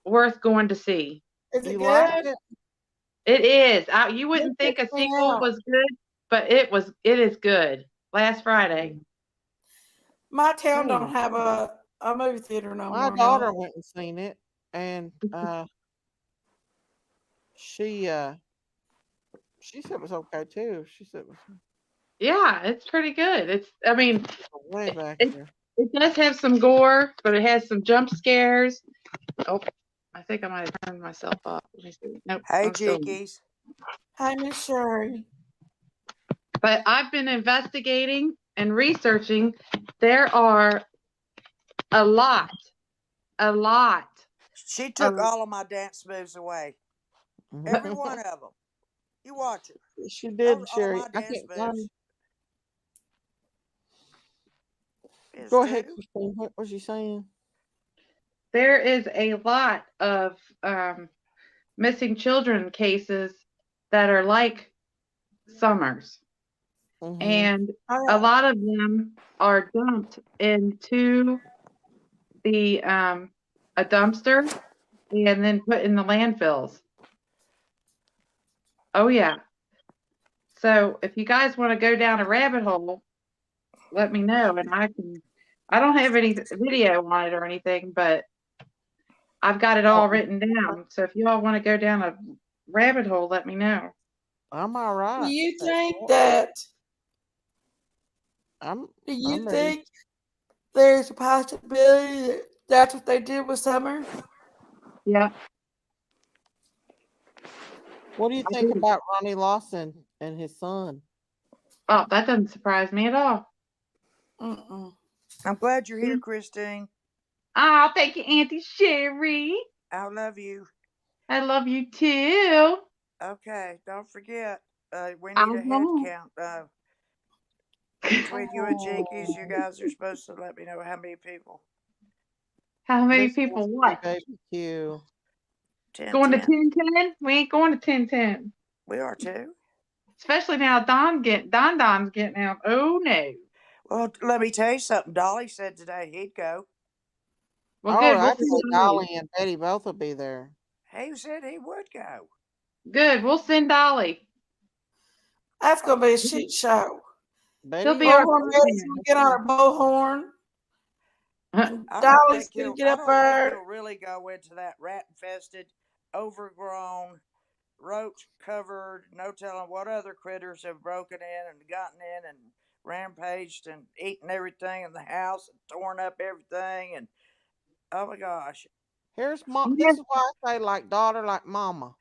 J: worth going to see.
A: Is it
B: You
A: good?
B: like it?
J: It is. You wouldn't
A: It
J: think a
A: freaks me
J: sequel
A: out.
J: was good, but it was. It is good. Last Friday.
A: My town don't have a movie theater no
B: My
A: more.
B: daughter
A: y'all.
B: went and seen it, and she said it was okay too. She said it was
J: Yeah, it's pretty good. It's. I mean,
B: way back
J: it,
B: here.
J: it does have some gore, but it has some jump scares. Oh, I think I might have turned myself off. Let me see. Nope.
C: Hey,
J: I'm still.
C: Jinkies.
A: Hi, Miss Sherry.
J: But I've been investigating and researching. There are a lot.
C: She took all of my dance moves away. Every one of them. You watch it.
B: She did,
C: All
B: Sherry.
C: my
B: I
C: dance
B: can't find
C: moves.
B: it. Go ahead, Christine. What was you saying?
J: There is a lot of missing children cases that are like Summers. And a lot of them are dumped into the a dumpster and then put in the landfills. Oh yeah. So if you guys want to go down a rabbit hole, let me know, and I don't have any video on it or anything, but I've got it all written down. So if you all want to go down a rabbit hole, let me know.
B: I'm all right.
A: Do you think that?
B: I'm
A: Do you
B: ready.
A: think there's a possibility that that's what they did with Summer?
J: Yeah.
B: What do you think about Ronnie Lawson and his son?
J: Oh, that doesn't surprise me at all.
C: I'm glad you're here, Christine.
J: Oh, thank you, Auntie Sherry.
C: I love you.
J: I love you too.
C: Okay, don't forget. We
J: I
C: need a head
J: won't.
C: count. Between you and Jinkies, you guys are supposed to let me know how many people.
J: How many
B: This
J: people
B: must be
J: what?
B: Baby Q.
C: 10,
J: Going to
C: 10.
J: 10-10? We ain't going to 10-10.
C: We are too.
J: Especially now Don's getting out. Oh no.
C: Well, let me tell you something. Dolly said today he'd go.
J: Well,
B: Oh,
J: good. We'll
B: actually,
J: send Dolly.
B: Dolly and Betty both will be there.
C: He said he would go.
J: Good. We'll send Dolly.
A: That's gonna be a shit show.
J: He'll
B: Betty,
J: be our
A: Bullhorn Betty's gonna get on her bullhorn. And
C: I
A: Dolly's gonna get up
C: don't think
A: there.
C: he'll really go into that rat-infested, overgrown, roach-covered, no telling what other critters have broken in and gotten in and rampaged and eaten everything in the house and torn up everything. And oh my gosh,
B: here's mom. This is why I say like daughter, like mama.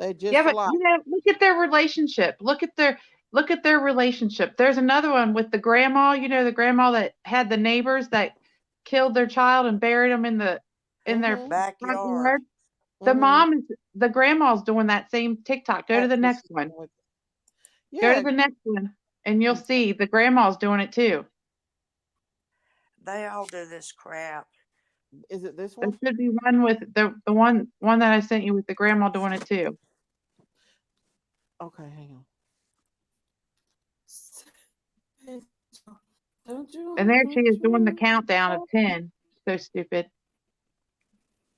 B: They just
J: Yeah, but
B: like.
J: look at their relationship. Look at their relationship. There's another one with the grandma. You know, the grandma that had the neighbors that killed their child and buried them in their front
C: backyard.
J: yard. The grandma's doing that same TikTok. Go to the next one. Go
B: Yeah,
J: to the next one, and you'll see the grandma's doing it too.
C: They all do this crap.
B: is it this
J: There
B: one?
J: should be one with the one that I sent you with the grandma doing it too.
B: Okay, hang on.
J: And there she is doing the countdown of 10. So stupid.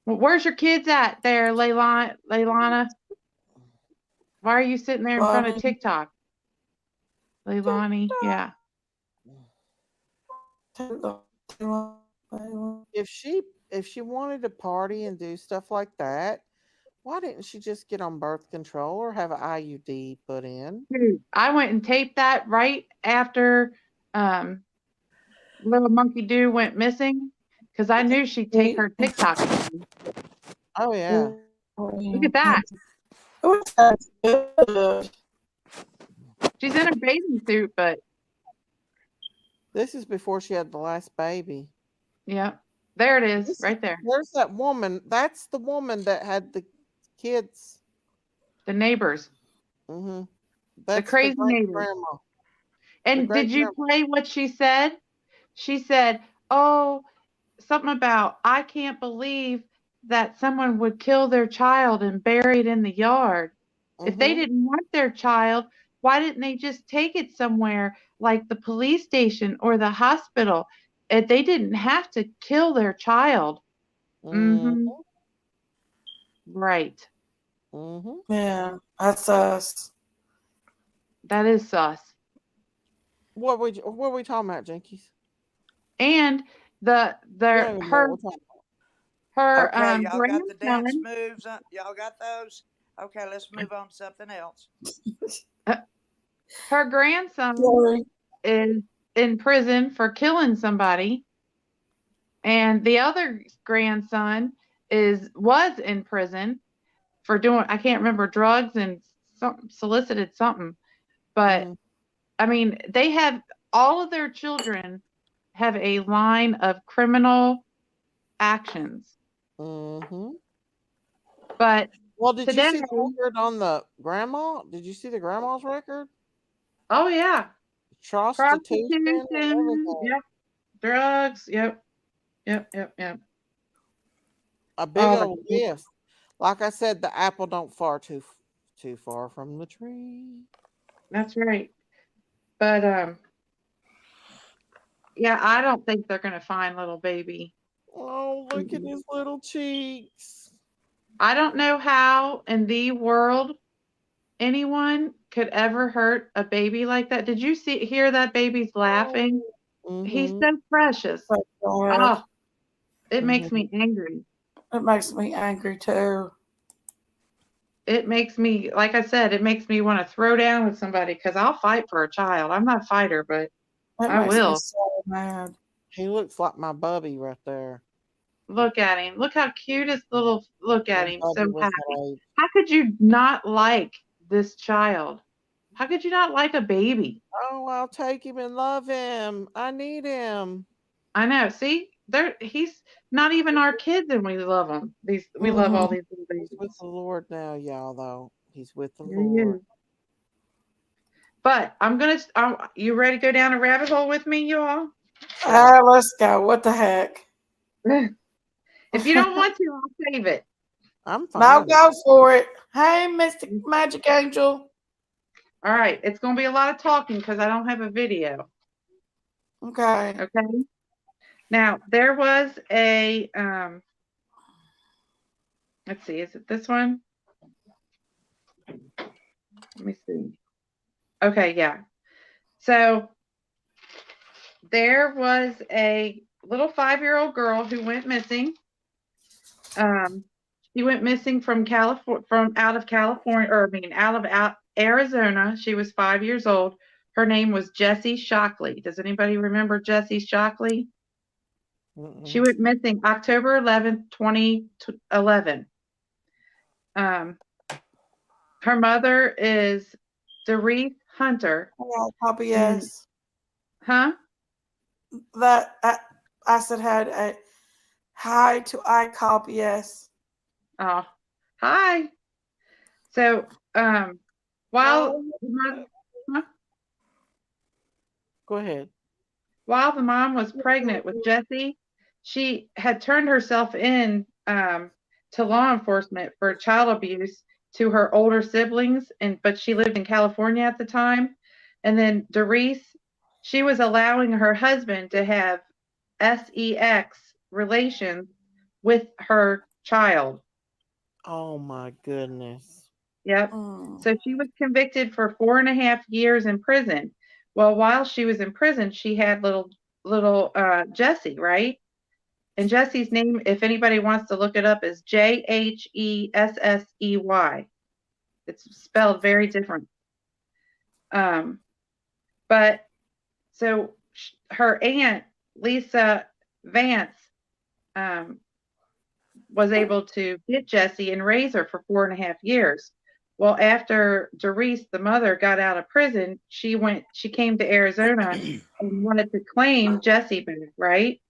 J: Well, where's your kids at there, Leilana? Why are you sitting there in front of TikTok? Leilani, yeah.
B: If she wanted to party and do stuff like that, why didn't she just get on birth control or have an IUD put in?
J: Dude, I went and taped that right after Little Monkey Doo went missing because I knew she'd take her TikTok.
B: Oh yeah.
J: Look at that. She's in a bathing suit, but
B: this is before she had the last baby.
J: Yeah, there it is, right there.
B: Where's that woman? That's the woman that had the kids.
J: The neighbors.
B: Mm-hmm.
J: The crazy neighbors.
B: Grandma.
J: And did you play what she said? She said, "Oh, something about I can't believe that someone would kill their child and bury it in the yard. If they didn't want their child, why didn't they just take it somewhere like the police station or the hospital? If they didn't have to kill their child." Right.
A: Yeah, that's us.
J: That is sus.
B: What were we talking about, Jinkies?
J: And her
C: okay, y'all got the dance
J: grandson,
C: moves. Y'all got those? Okay, let's move on to something else.
J: her grandson is in prison for killing somebody, and the other grandson was in prison for doing, I can't remember, drugs and solicited something. But I mean, they have all of their children have a line of criminal actions. But
B: well, did
J: today,
B: you see the record on the grandma? Did you see the grandma's record?
J: Oh yeah,
B: prostitution.
J: Yep, drugs. Yep.
B: A big old list. Like I said, the apple don't fall too far from the tree.
J: That's right. But yeah, I don't think they're gonna find little baby.
B: Oh, look at his little cheeks.
J: I don't know how in the world anyone could ever hurt a baby like that. Did you hear that baby's laughing? He's
B: Mm-hmm.
J: so precious.
A: So sad.
J: Oh, it makes me angry.
A: It makes me angry too.
J: It makes me, like I said, it makes me want to throw down with somebody because I'll fight for a child. I'm not a fighter, but
A: That
J: I
A: makes me
J: will.
A: so mad.
B: He looks like my Bubby right there.
J: Look at him. Look how cutest little, look at
B: When
J: him.
B: Bubby
J: So
B: was
J: happy.
B: that age.
J: How could you not like this child? How could you not like a baby?
B: Oh, I'll take him and love him. I need him.
J: I know. See, he's not even our kids, and we love him. We love all these little babies.
B: He's with the Lord now, y'all. Though he's with the
J: Yeah,
B: Lord.
J: But you ready to go down a rabbit hole with me, you all?
A: Let's go. What the heck?
J: If you don't want to, I'll save it.
B: I'm fine.
A: Now go for it. Hey, Mr. Magic Angel.
J: All right. It's going to be a lot of talking because I don't have a video.
A: Okay.
J: Okay. Now, there was a, let's see, is it this one? Let me see. Okay, yeah. So, there was a little 5-year-old girl who went missing. She went missing from out of Arizona. She was 5 years old. Her name was Jesse Shockley. Does anybody remember Jesse Shockley?
B: Mm-mm.
J: She went missing October 11th, 2011. Her mother is Doris Hunter.
A: Yeah, copy yes.
J: Huh?
A: That I said had hi to I copy yes.
J: Oh, hi. So, while
B: Go ahead.
J: While the mom was pregnant with Jesse, she had turned herself in to law enforcement for child abuse to her older siblings, but she lived in California at the time. And then Doris, she was allowing her husband to have sex relations with her child.
B: Oh my goodness.
J: Yep. So she was convicted for 4.5 years in prison. Well, while she was in prison, she had little Jesse, right? And Jesse's name, if anybody wants to look it up, is Jhessey. It's spelled very different. But so her aunt, Lisa Vance, was able to get Jesse and raise her for 4.5 years. Well, after Doris, the mother, got out of prison, she came to Arizona and wanted to claim Jesse back, right?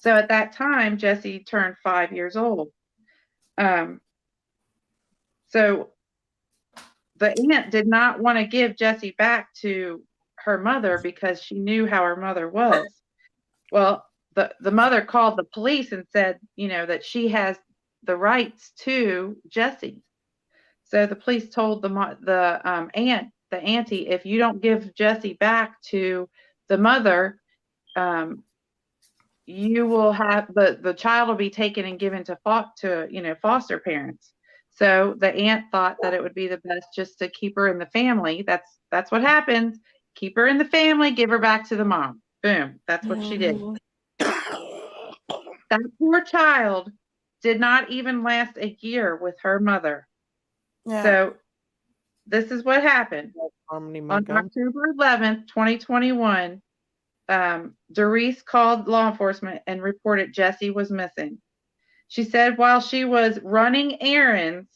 J: So at that time, Jesse turned 5 years old. So the aunt did not want to give Jesse back to her mother because she knew how her mother was. Well, the mother called the police and said, that she has the rights to Jesse. So the police told the auntie, if you don't give Jesse back to the mother, you will have the child will be taken and given to foster parents. So the aunt thought that it would be the best just to keep her in the family. That's what happens. Keep her in the family, give her back to the mom. Boom. That's what she did. That poor child did not even last a year with her mother. Yeah. So this is what happened. On October 11th, 2021, Doris called law enforcement and reported Jesse was missing. She said while she was running errands,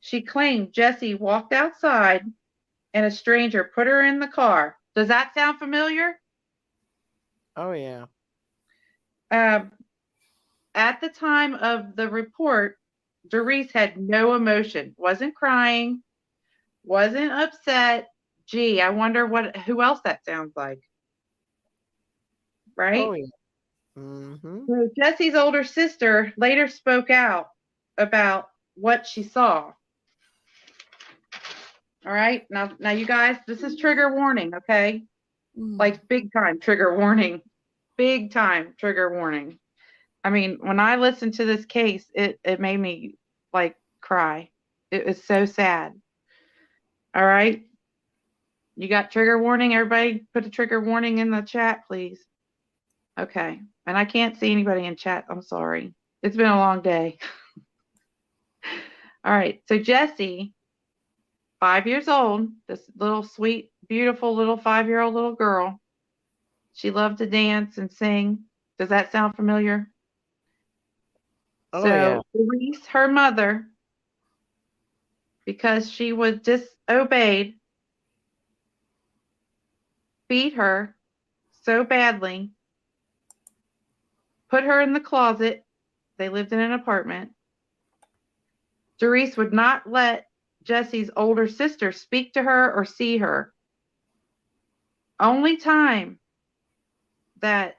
J: she claimed Jesse walked outside and a stranger put her in the car. Does that sound familiar?
B: Oh, yeah.
J: At the time of the report, Doris had no emotion, wasn't crying, wasn't upset. Gee, I wonder who else that sounds like. Right?
B: Oh, yeah. Mm-hmm.
J: So Jesse's older sister later spoke out about what she saw. All right. Now you guys, this is trigger warning, okay? Like big time trigger warning. Big time trigger warning. I mean, when I listened to this case, it made me like cry. It was so sad. All right. You got trigger warning? Everybody put a trigger warning in the chat, please. Okay. And I can't see anybody in chat. I'm sorry. It's been a long day. All right. So Jesse, 5 years old, this little sweet, beautiful little 5-year-old little girl. She loved to dance and sing. Does that sound familiar?
B: Oh,
J: So
B: yeah.
J: Louise, her mother, because she was disobeyed, beat her so badly, put her in the closet. They lived in an apartment. Doris would not let Jesse's older sister speak to her or see her. Only time that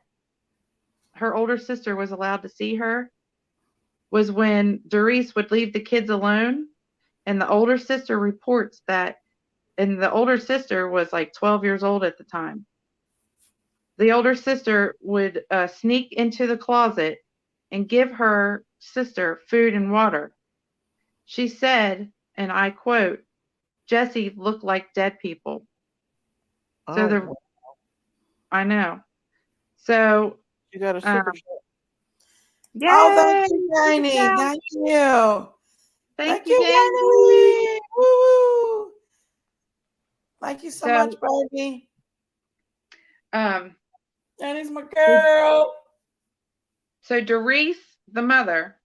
J: her older sister was allowed to see her was when Doris would leave the kids alone, and the older sister reports that, and the older sister was like 12 years old at the time. The older sister would sneak into the closet and give her sister food and water. She said, and I quote, Jesse looked like dead people. So
B: Oh,
J: I know. So
B: you got a super chat.
J: yay!
A: Oh, thank you, Janie. Thank you.
J: Thank you,
A: Janie. Woo! Thank you so much, baby. Janie's my girl.
J: So Doris, the mother,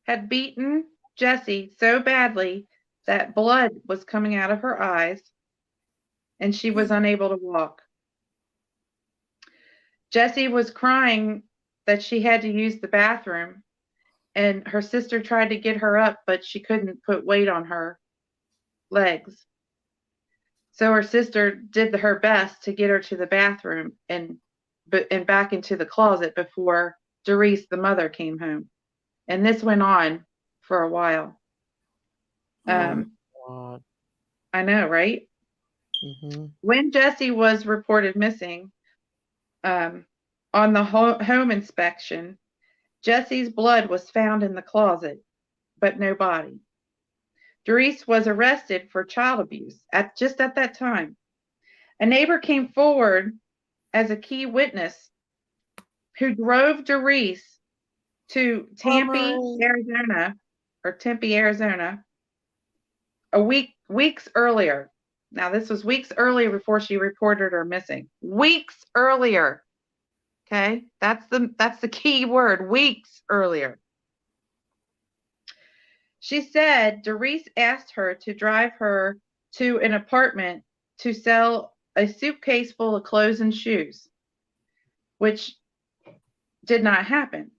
J: had beaten Jesse so badly that blood was coming out of her eyes, and she was unable to walk. Jesse was crying that she had to use the bathroom, and her sister tried to get her up, but she couldn't put weight on her legs. So her sister did her best to get her to the bathroom and back into the closet before Doris, the mother, came home. And this went on for a while.
B: God.
J: I know, right?
B: Mm-hmm.
J: When Jesse was reported missing, on the home inspection, Jesse's blood was found in the closet, but no body. Doris was arrested for child abuse just at that time. A neighbor came forward as a key witness who drove Doris to Tempe, Arizona, weeks earlier. Now, this was weeks earlier before she reported her missing. Weeks earlier. Okay, that's the key word, weeks earlier. She said Doris asked her to drive her to an apartment to sell a suitcase full of clothes and shoes, which did not happen.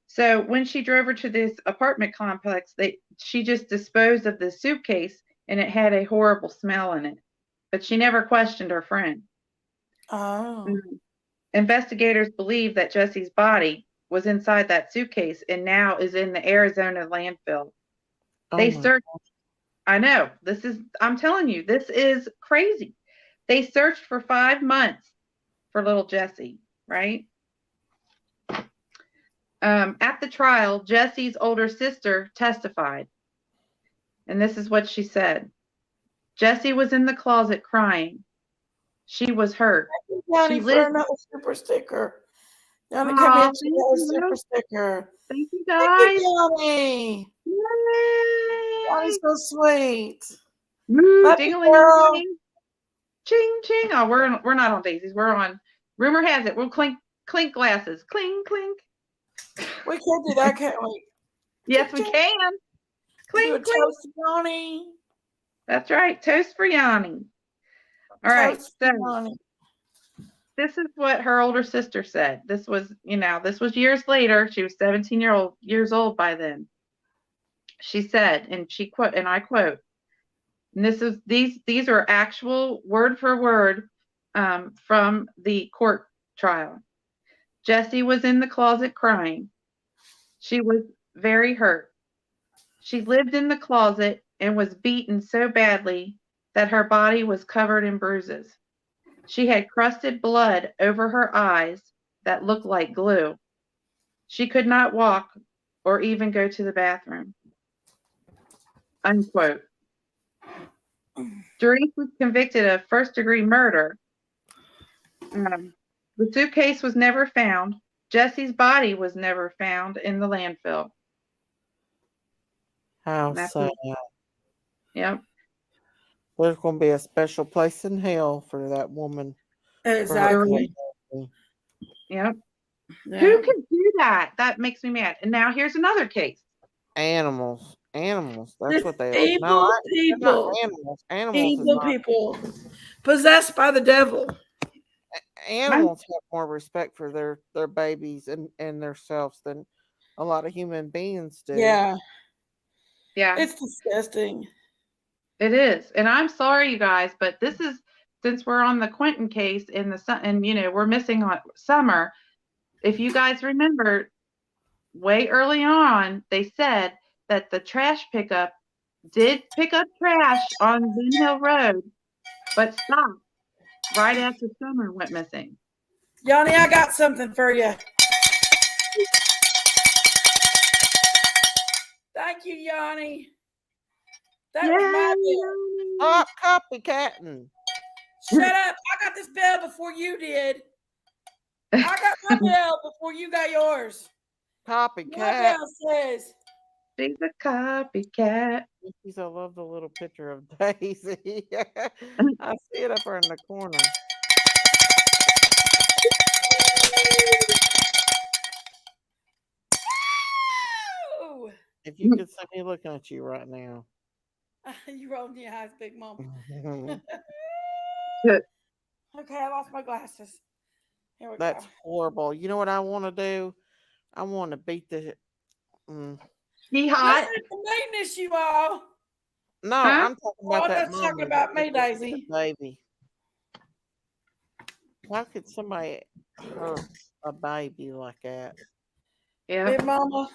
J: So when she drove her to this apartment complex, she just disposed of the suitcase, and it had a horrible smell in it. But she never questioned her friend.
A: Oh.
J: Investigators believe that Jesse's body was inside that suitcase and now is in the Arizona landfill. They searched. I know. I'm telling you, this is crazy. They searched for 5 months for little Jesse, right? At the trial, Jesse's older sister testified. And this is what she said. Jesse was in the closet crying. She was hurt.
A: Thank you, Johnny, for another super sticker. Johnny, come in to another super sticker.
J: Thank you, guys.
A: Thank you, Johnny.
J: Yay!
A: Johnny's so sweet.
J: Ding-a-ling-a-ling. Ching, ching. Oh, we're not on daisies. We're on, rumor has it, we'll clink glasses. Clink, clink.
A: We can do that, can't we?
J: Yes, we can. Clink, clink.
A: Toast for Yanni.
J: That's right. Toast for Yanni. All right. So this is what her older sister said. This was years later. She was 17 years old by then. She said, and I quote, and these are actual word for word from the court trial. Jesse was in the closet crying. She was very hurt. She lived in the closet and was beaten so badly that her body was covered in bruises. She had crusted blood over her eyes that looked like glue. She could not walk or even go to the bathroom. Unquote. Dries was convicted of first-degree murder. The suitcase was never found. Jesse's body was never found in the landfill.
B: How sad.
J: Yep.
B: There's going to be a special place in hell for that woman.
A: Exactly.
J: Yep.
A: Yeah.
J: Who can do that? That makes me mad. And now here's another case.
B: Animals. That's what they are.
A: Evil
B: No, they're not
A: people.
B: animals. Animals is
A: Evil
B: not.
A: people. Possessed by the devil.
B: Animals have more respect for their babies and themselves than a lot of human beings do.
A: Yeah.
J: Yeah.
A: It's disgusting.
J: It is. And I'm sorry, you guys, but this is, since we're on the Quentin case and we're missing on Summer. If you guys remember, way early on, they said that the trash pickup did pick up trash on Ben Hill Road, but stopped right after Summer went missing.
A: Yanni, I got something for you. Thank you, Yanni. That was my bell.
B: Stop copycatting.
A: Shut up. I got this bell before you did. I got my bell before you got yours.
B: Copycat.
A: My bell says.
J: She's a copycat.
B: I love the little picture of Daisy. I see it up there in the corner. If you could see me looking at you right now.
A: You rolled your eyes, big mom.
J: Good.
A: Okay, I lost my glasses. Here we
B: That's
A: go.
B: horrible. You know what I want to do? I want to beat the.
J: He hot?
A: The maintenance, you all.
B: No, I'm talking about that.
A: That's talking about me, Daisy.
B: Baby. How could somebody hurt a baby like that?
J: Yeah.
A: Big mama.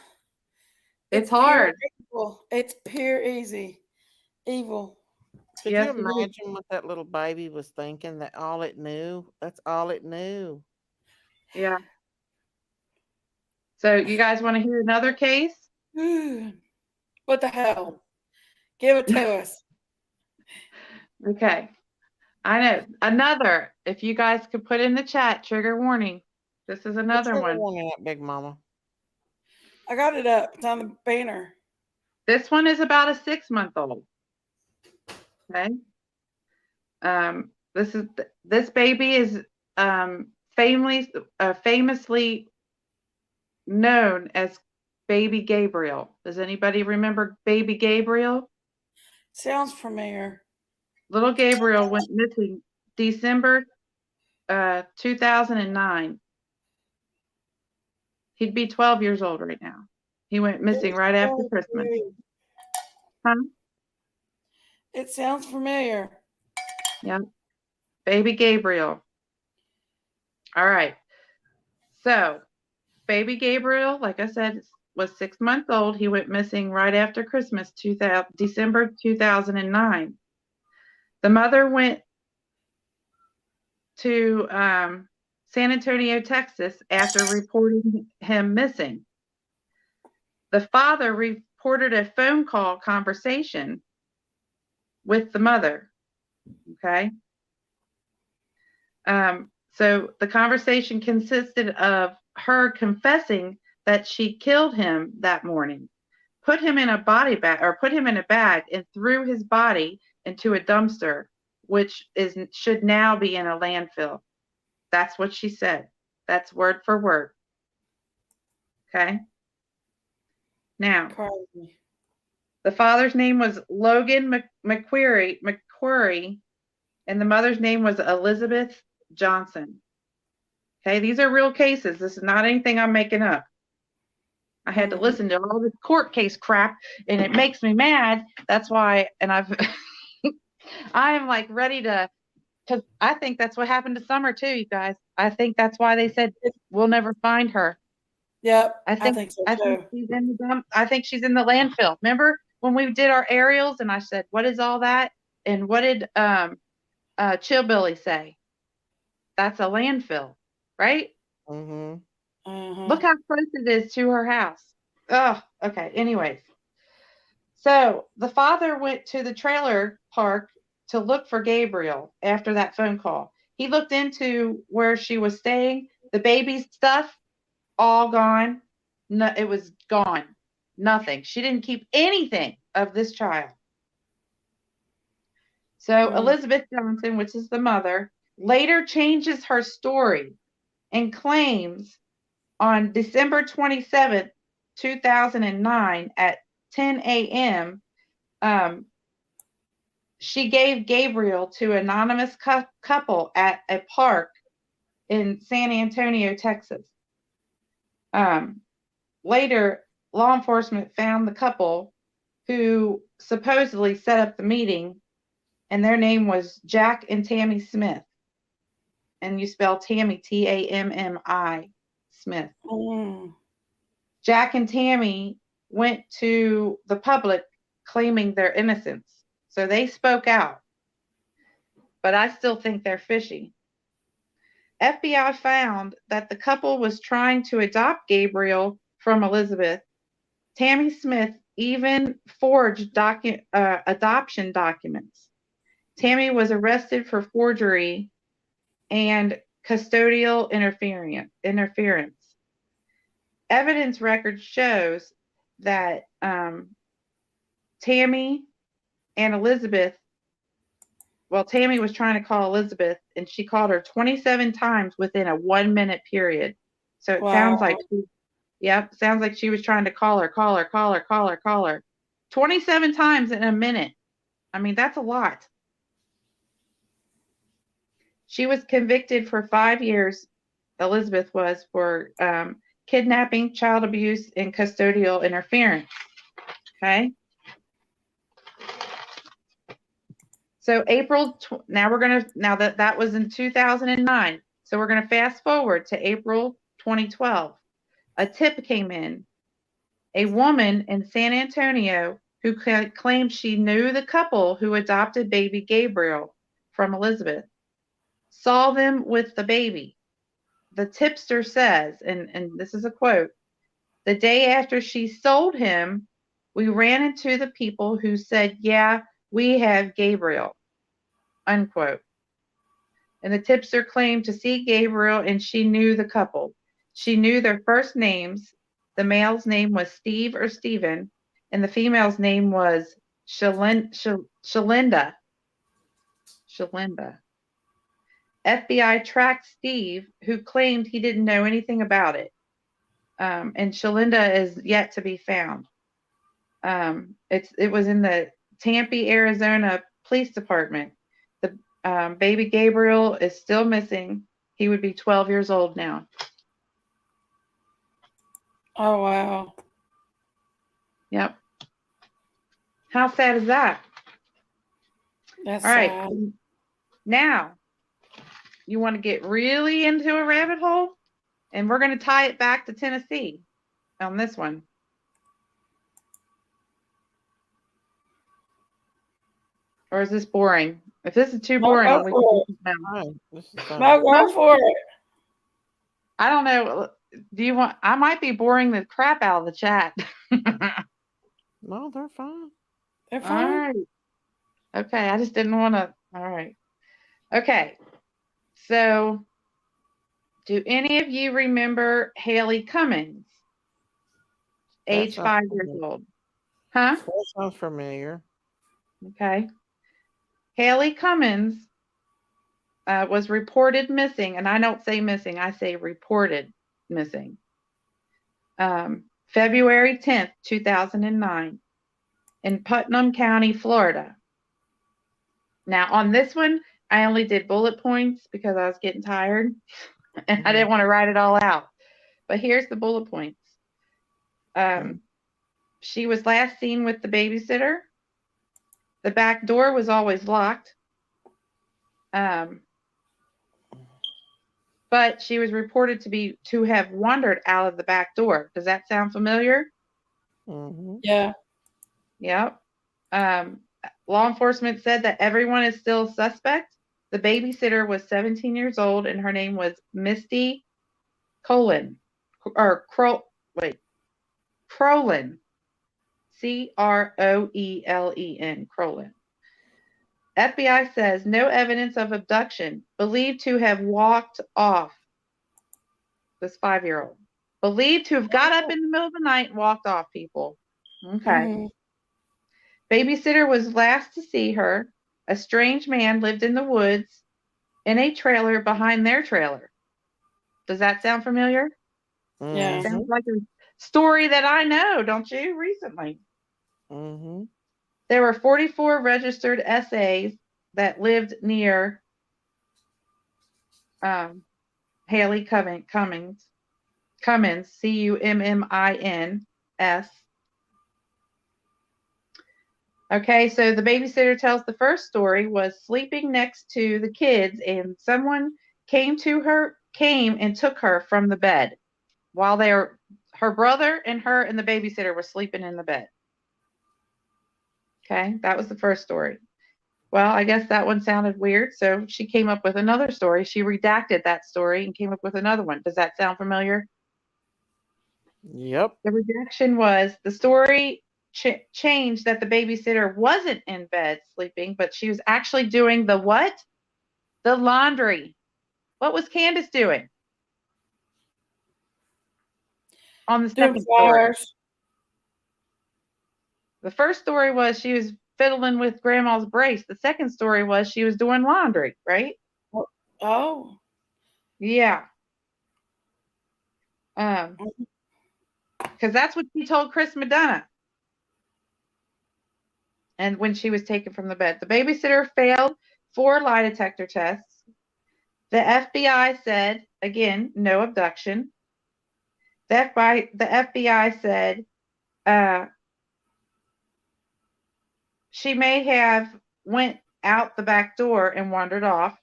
J: It's hard.
A: Evil. It's pure evil.
B: Could you imagine what that little baby was thinking? That all it knew? That's all it knew.
J: Yeah. So you guys want to hear another case?
A: What the hell? Give it to us.
J: Okay. I know. Another. If you guys could put in the chat, trigger warning. This is another one.
B: Warning up, Big Mama.
A: I got it up. It's on the banner.
J: This one is about a 6-month-old. Okay. This baby is famously known as Baby Gabriel. Does anybody remember Baby Gabriel?
A: Sounds familiar.
J: Little Gabriel went missing December 2009. He'd be 12 years old right now. He went missing right after Christmas. Huh?
A: It sounds familiar.
J: Yep. Baby Gabriel. All right. So, Baby Gabriel, like I said, was 6 months old. He went missing right after Christmas, December 2009. The mother went to San Antonio, Texas, after reporting him missing. The father reported a phone call conversation with the mother. Okay. So the conversation consisted of her confessing that she killed him that morning, put him in a bag and threw his body into a dumpster, which should now be in a landfill. That's what she said. That's word for word. Okay. Now, the father's name was Logan McQuarrie, and the mother's name was Elizabeth Johnson. Okay, these are real cases. This is not anything I'm making up. I had to listen to all this court case crap, and it makes me mad. That's why, and I am like ready to, because I think that's what happened to Summer too, you guys. I think that's why they said we'll never find her.
A: Yep,
J: I think
A: so too.
J: she's in the dump. I think she's in the landfill. Remember when we did our aerials and I said, "What is all that?" And what did Chillbilly say? That's a landfill, right?
B: Mm-hmm.
J: Look how close it is to her house. Oh, okay. Anyways. So the father went to the trailer park to look for Gabriel after that phone call. He looked into where she was staying. The baby's stuff, all gone. No, it was gone. Nothing. She didn't keep anything of this child. So Elizabeth Johnson, which is the mother, later changes her story and claims on December 27th, 2009 at 10 a.m., she gave Gabriel to an anonymous couple at a park in San Antonio, Texas. Later, law enforcement found the couple who supposedly set up the meeting, and their name was Jack and Tammy Smith. And you spell Tammy, Tammi, Smith. Jack and Tammy went to the public claiming their innocence. So they spoke out. But I still think they're fishy. FBI found that the couple was trying to adopt Gabriel from Elizabeth. Tammy Smith even forged adoption documents. Tammy was arrested for forgery and custodial interference. Evidence record shows that Tammy and Elizabeth, well, Tammy was trying to call Elizabeth, and she called her 27 times within a 1 minute period. So it sounds like, sounds like she was trying to call her 27 times in a minute. I mean, that's a lot. She was convicted for 5 years, Elizabeth was, for kidnapping, child abuse, and custodial interference. Okay. So now that was in 2009. So we're going to fast forward to April 2012. A tip came in. A woman in San Antonio who claimed she knew the couple who adopted baby Gabriel from Elizabeth saw them with the baby. The tipster says, and this is a quote, "The day after she sold him, we ran into the people who said, yeah, we have Gabriel," unquote. And the tipster claimed to see Gabriel, and she knew the couple. She knew their first names. The male's name was Steve or Stephen, and the female's name was Shalinda. FBI tracked Steve, who claimed he didn't know anything about it. And Shalinda is yet to be found. It was in the Tempe, Arizona Police Department. The baby Gabriel is still missing. He would be 12 years old now.
A: Oh, wow.
J: Yep. How sad is that?
A: That's
J: all right.
A: sad.
J: Now, you want to get really into a rabbit hole? And we're going to tie it back to Tennessee on this one. Or is this boring? If this is too boring,
A: No, go for it.
J: I don't know. Do you want? I might be boring the crap out of the chat.
B: No, they're fine.
A: They're fine.
J: All right. Okay, I just didn't want to. All right. Okay. So, do any of you remember Haleigh Cummings? Age 5 years old. Huh?
B: That sounds familiar.
J: Okay. Haleigh Cummings was reported missing, and I don't say missing, I say reported missing. February 10th, 2009, in Putnam County, Florida. Now, on this one, I only did bullet points because I was getting tired, and I didn't want to write it all out. But here's the bullet points. She was last seen with the babysitter. The back door was always locked. But she was reported to have wandered out of the back door. Does that sound familiar?
B: Mm-hmm.
A: Yeah.
J: Yep. Law enforcement said that everyone is still a suspect. The babysitter was 17 years old, and her name was Misty Colon. Crolin, Croelen, Crolin. FBI says no evidence of abduction, believed to have walked off. This 5-year-old. Believed to have got up in the middle of the night and walked off, people. Okay. Babysitter was last to see her. A strange man lived in the woods in a trailer behind their trailer. Does that sound familiar?
A: Yeah.
J: Sounds like a story that I know, don't you, recently? There were 44 registered SAs that lived near Haleigh Cummings, Cummins. Okay, so the babysitter tells the first story was sleeping next to the kids, and someone came and took her from the bed while her brother and her and the babysitter were sleeping in the bed. Okay, that was the first story. Well, I guess that one sounded weird, so she came up with another story. She redacted that story and came up with another one. Does that sound familiar?
B: Yep.
J: The redaction was the story changed that the babysitter wasn't in bed sleeping, but she was actually doing the what? The laundry. What was Candace doing? On the second story. The first story was she was fiddling with grandma's brace. The second story was she was doing laundry, right?
A: Oh.
J: Yeah. Because that's what she told Chris Madonna. And when she was taken from the bed, the babysitter failed 4 lie detector tests. The FBI said, again, no abduction. The FBI said she may have went out the back door and wandered off.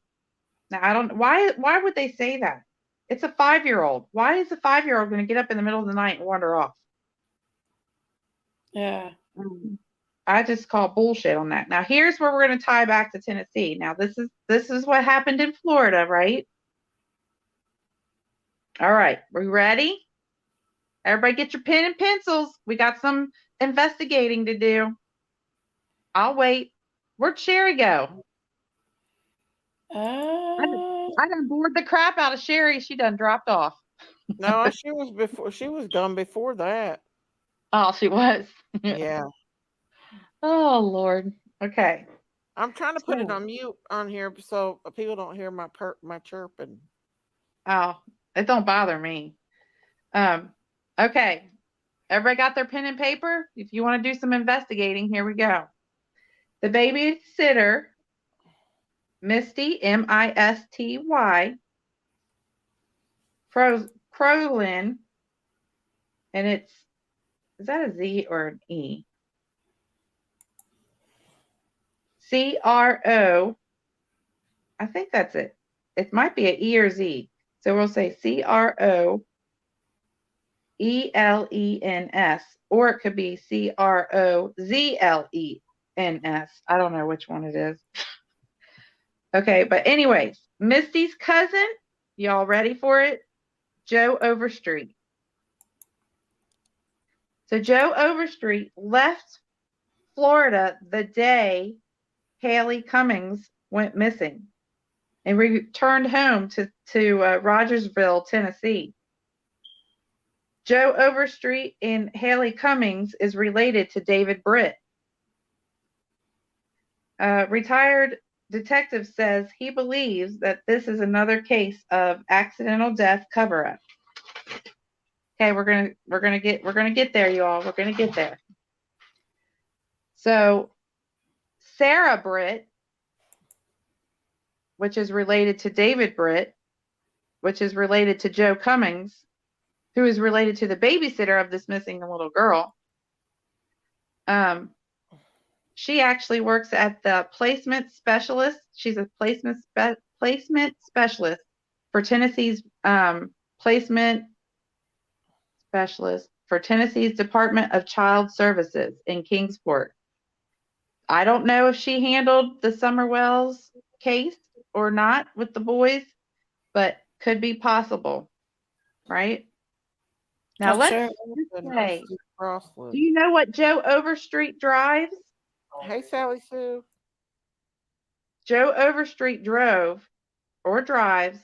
J: Now, I don't, why would they say that? It's a 5-year-old. Why is a 5-year-old going to get up in the middle of the night and wander off?
A: Yeah.
J: I just call bullshit on that. Now, here's where we're going to tie back to Tennessee. Now, this is what happened in Florida, right? All right. We ready? Everybody get your pen and pencils. We got some investigating to do. I'll wait. Where'd Sherry go? I done bored the crap out of Sherry. She done dropped off.
B: No, she was gone before that.
J: Oh, she was.
B: Yeah.
J: Oh, Lord. Okay.
B: I'm trying to put it on mute on here so people don't hear my chirping.
J: Oh, it don't bother me. Okay. Everybody got their pen and paper? If you want to do some investigating, here we go. The babysitter, Misty, Misty, Crolin, and is that a Z or an E? CRO, I think that's it. It might be an E or Z. So we'll say CROELENS, or it could be CROZLENS. I don't know which one it is. Okay, but anyways, Misty's cousin, y'all ready for it? Joe Overstreet. So Joe Overstreet left Florida the day Haleigh Cummings went missing and returned home to Rogersville, Tennessee. Joe Overstreet and Haleigh Cummings is related to David Britt. Retired detective says he believes that this is another case of accidental death cover-up. Okay, we're gonna get there, you all. We're gonna get there. So Sarah Britt, which is related to David Britt, which is related to Joe Cummings, who is related to the babysitter of this missing little girl. She actually works at the placement specialist. She's a placement specialist for Tennessee's placement specialist for Tennessee's Department of Child Services in Kingsport. I don't know if she handled the Summerwells case or not with the boys, but could be possible, right? Now
A: I'm
J: let's
A: sure.
J: just say,
B: Steve
J: do
B: Crossland.
J: you know what Joe Overstreet drives?
B: Hey, Sally Sue.
J: Joe Overstreet drove or drives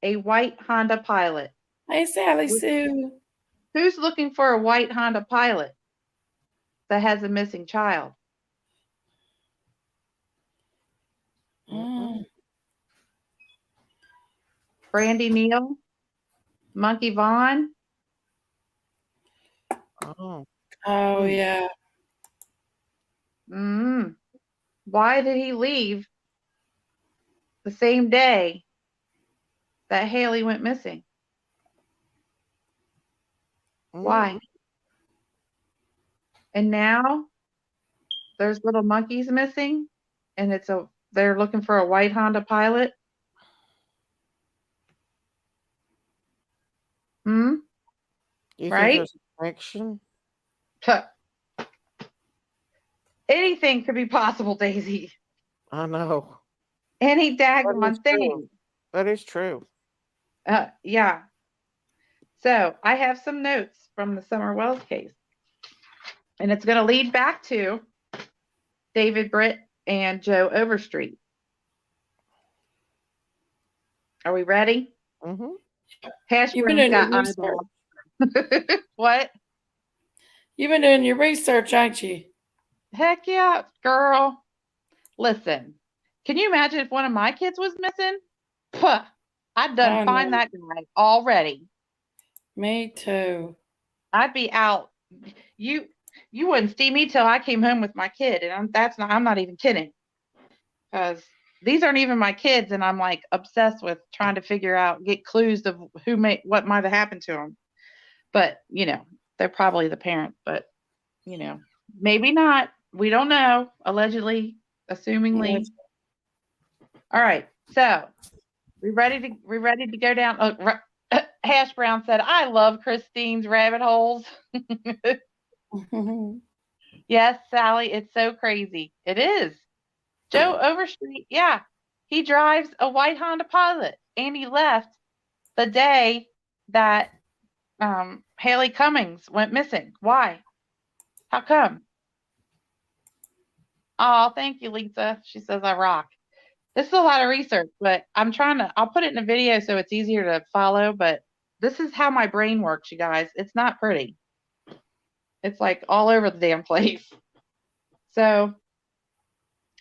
J: a white Honda Pilot.
A: Hey, Sally Sue.
J: Who's looking for a white Honda Pilot that has a missing child?
A: Mm.
J: Brandy Neal? Monkey Vaughn?
B: Oh.
A: Oh, yeah.
J: Why did he leave the same day that Haleigh went missing? Why? And now there's little monkeys missing, and they're looking for a white Honda Pilot.
B: You
J: Right?
B: think there's a connection?
J: Anything could be possible, Daisy.
B: I know.
J: Any
B: That
J: daggone
B: is
J: thing.
B: true. That is true.
J: Yeah. So I have some notes from the Summer Wells case, and it's going to lead back to David Britt and Joe Overstreet. Are we ready?
B: Mm-hmm.
J: Hash
A: You've been
J: brown's
A: doing
J: got
A: your research.
J: eyeballs. What?
A: You've been doing your research, ain't you?
J: Heck yeah, girl. Listen, can you imagine if one of my kids was missing? Puh, I'd done find that guy already.
A: Me too.
J: I'd be out. You wouldn't see me till I came home with my kid, and I'm not even kidding, because these aren't even my kids, and I'm like obsessed with trying to figure out, get clues of what might have happened to them. But they're probably the parent, but maybe not. We don't know. Allegedly, assumingly.
A: Yes.
J: All right. So we ready to go down? Hash Brown said, "I love Christine's rabbit holes." Yes, Sally, it's so crazy. It is. Joe Overstreet, yeah, he drives a white Honda Pilot, and he left the day that Haleigh Cummings went missing. Why? How come? Oh, thank you, Lisa. She says I rock. This is a lot of research, but I'll put it in a video so it's easier to follow, but this is how my brain works, you guys. It's not pretty. It's like all over the damn place. So,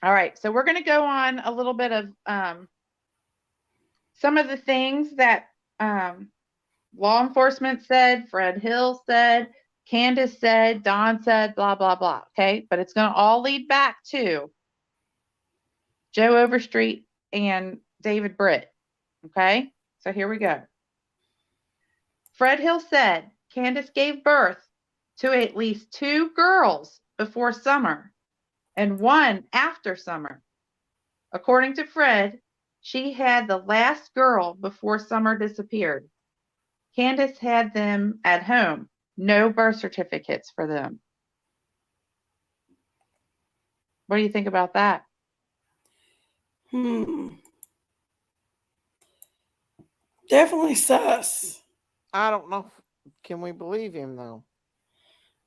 J: all right. So we're going to go on a little bit of some of the things that law enforcement said, Fred Hill said, Candace said, Don said, blah, blah, blah. Okay. But it's going to all lead back to Joe Overstreet and David Britt. Okay. So here we go. Fred Hill said Candace gave birth to at least 2 girls before summer and 1 after summer. According to Fred, she had the last girl before Summer disappeared. Candace had them at home, no birth certificates for them. What do you think about that?
A: Definitely sus.
B: I don't know. Can we believe him though?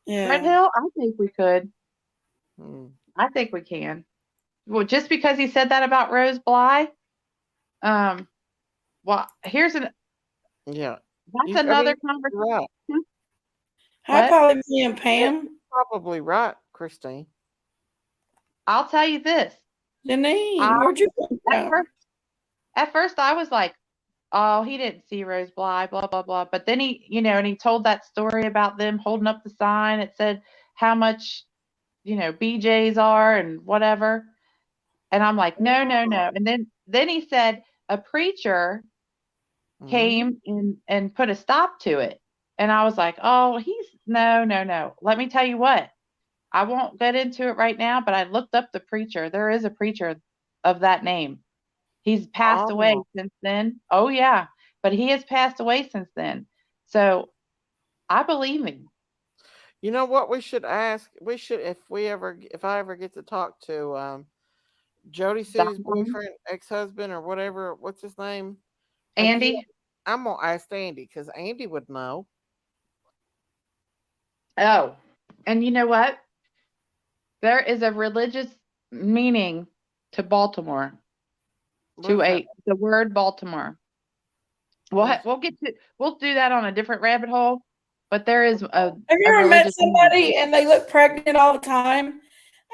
A: Yeah.
J: Fred Hill, I think we could.
B: I
J: think we can. Well, just because he said that about Rose Bly, well, here's an That's another conversation.
B: Right.
A: Hi, Polly B and Pam.
B: You're probably right, Christine.
J: I'll tell you this.
A: Janine, where'd you come from?
J: At first, I was like, oh, he didn't see Rose Bly, blah, blah, blah. But then and he told that story about them holding up the sign. It said how much, BJs are and whatever. And I'm like, no, no, no. And then he said a preacher came in and put a stop to it. And I was like, oh, no, no, no. Let me tell you what. I won't get into it right now, but I looked up the preacher. There is a preacher of that name. He's passed away since then. Oh, yeah. But he has passed away since then. So I believe him.
B: You know what we should ask? We should, if I ever get to talk to Jody Sue's boyfriend, ex-husband, or whatever, what's his name?
J: Andy?
B: I'm going to ask Andy because Andy would know.
J: Oh, and you know what? There is a religious meaning to Baltimore,
B: What
J: to
B: is that?
J: the word Baltimore. We'll do that on a different rabbit hole, but there is a
A: Have you ever met
J: religious meaning.
A: somebody and they look pregnant all the time,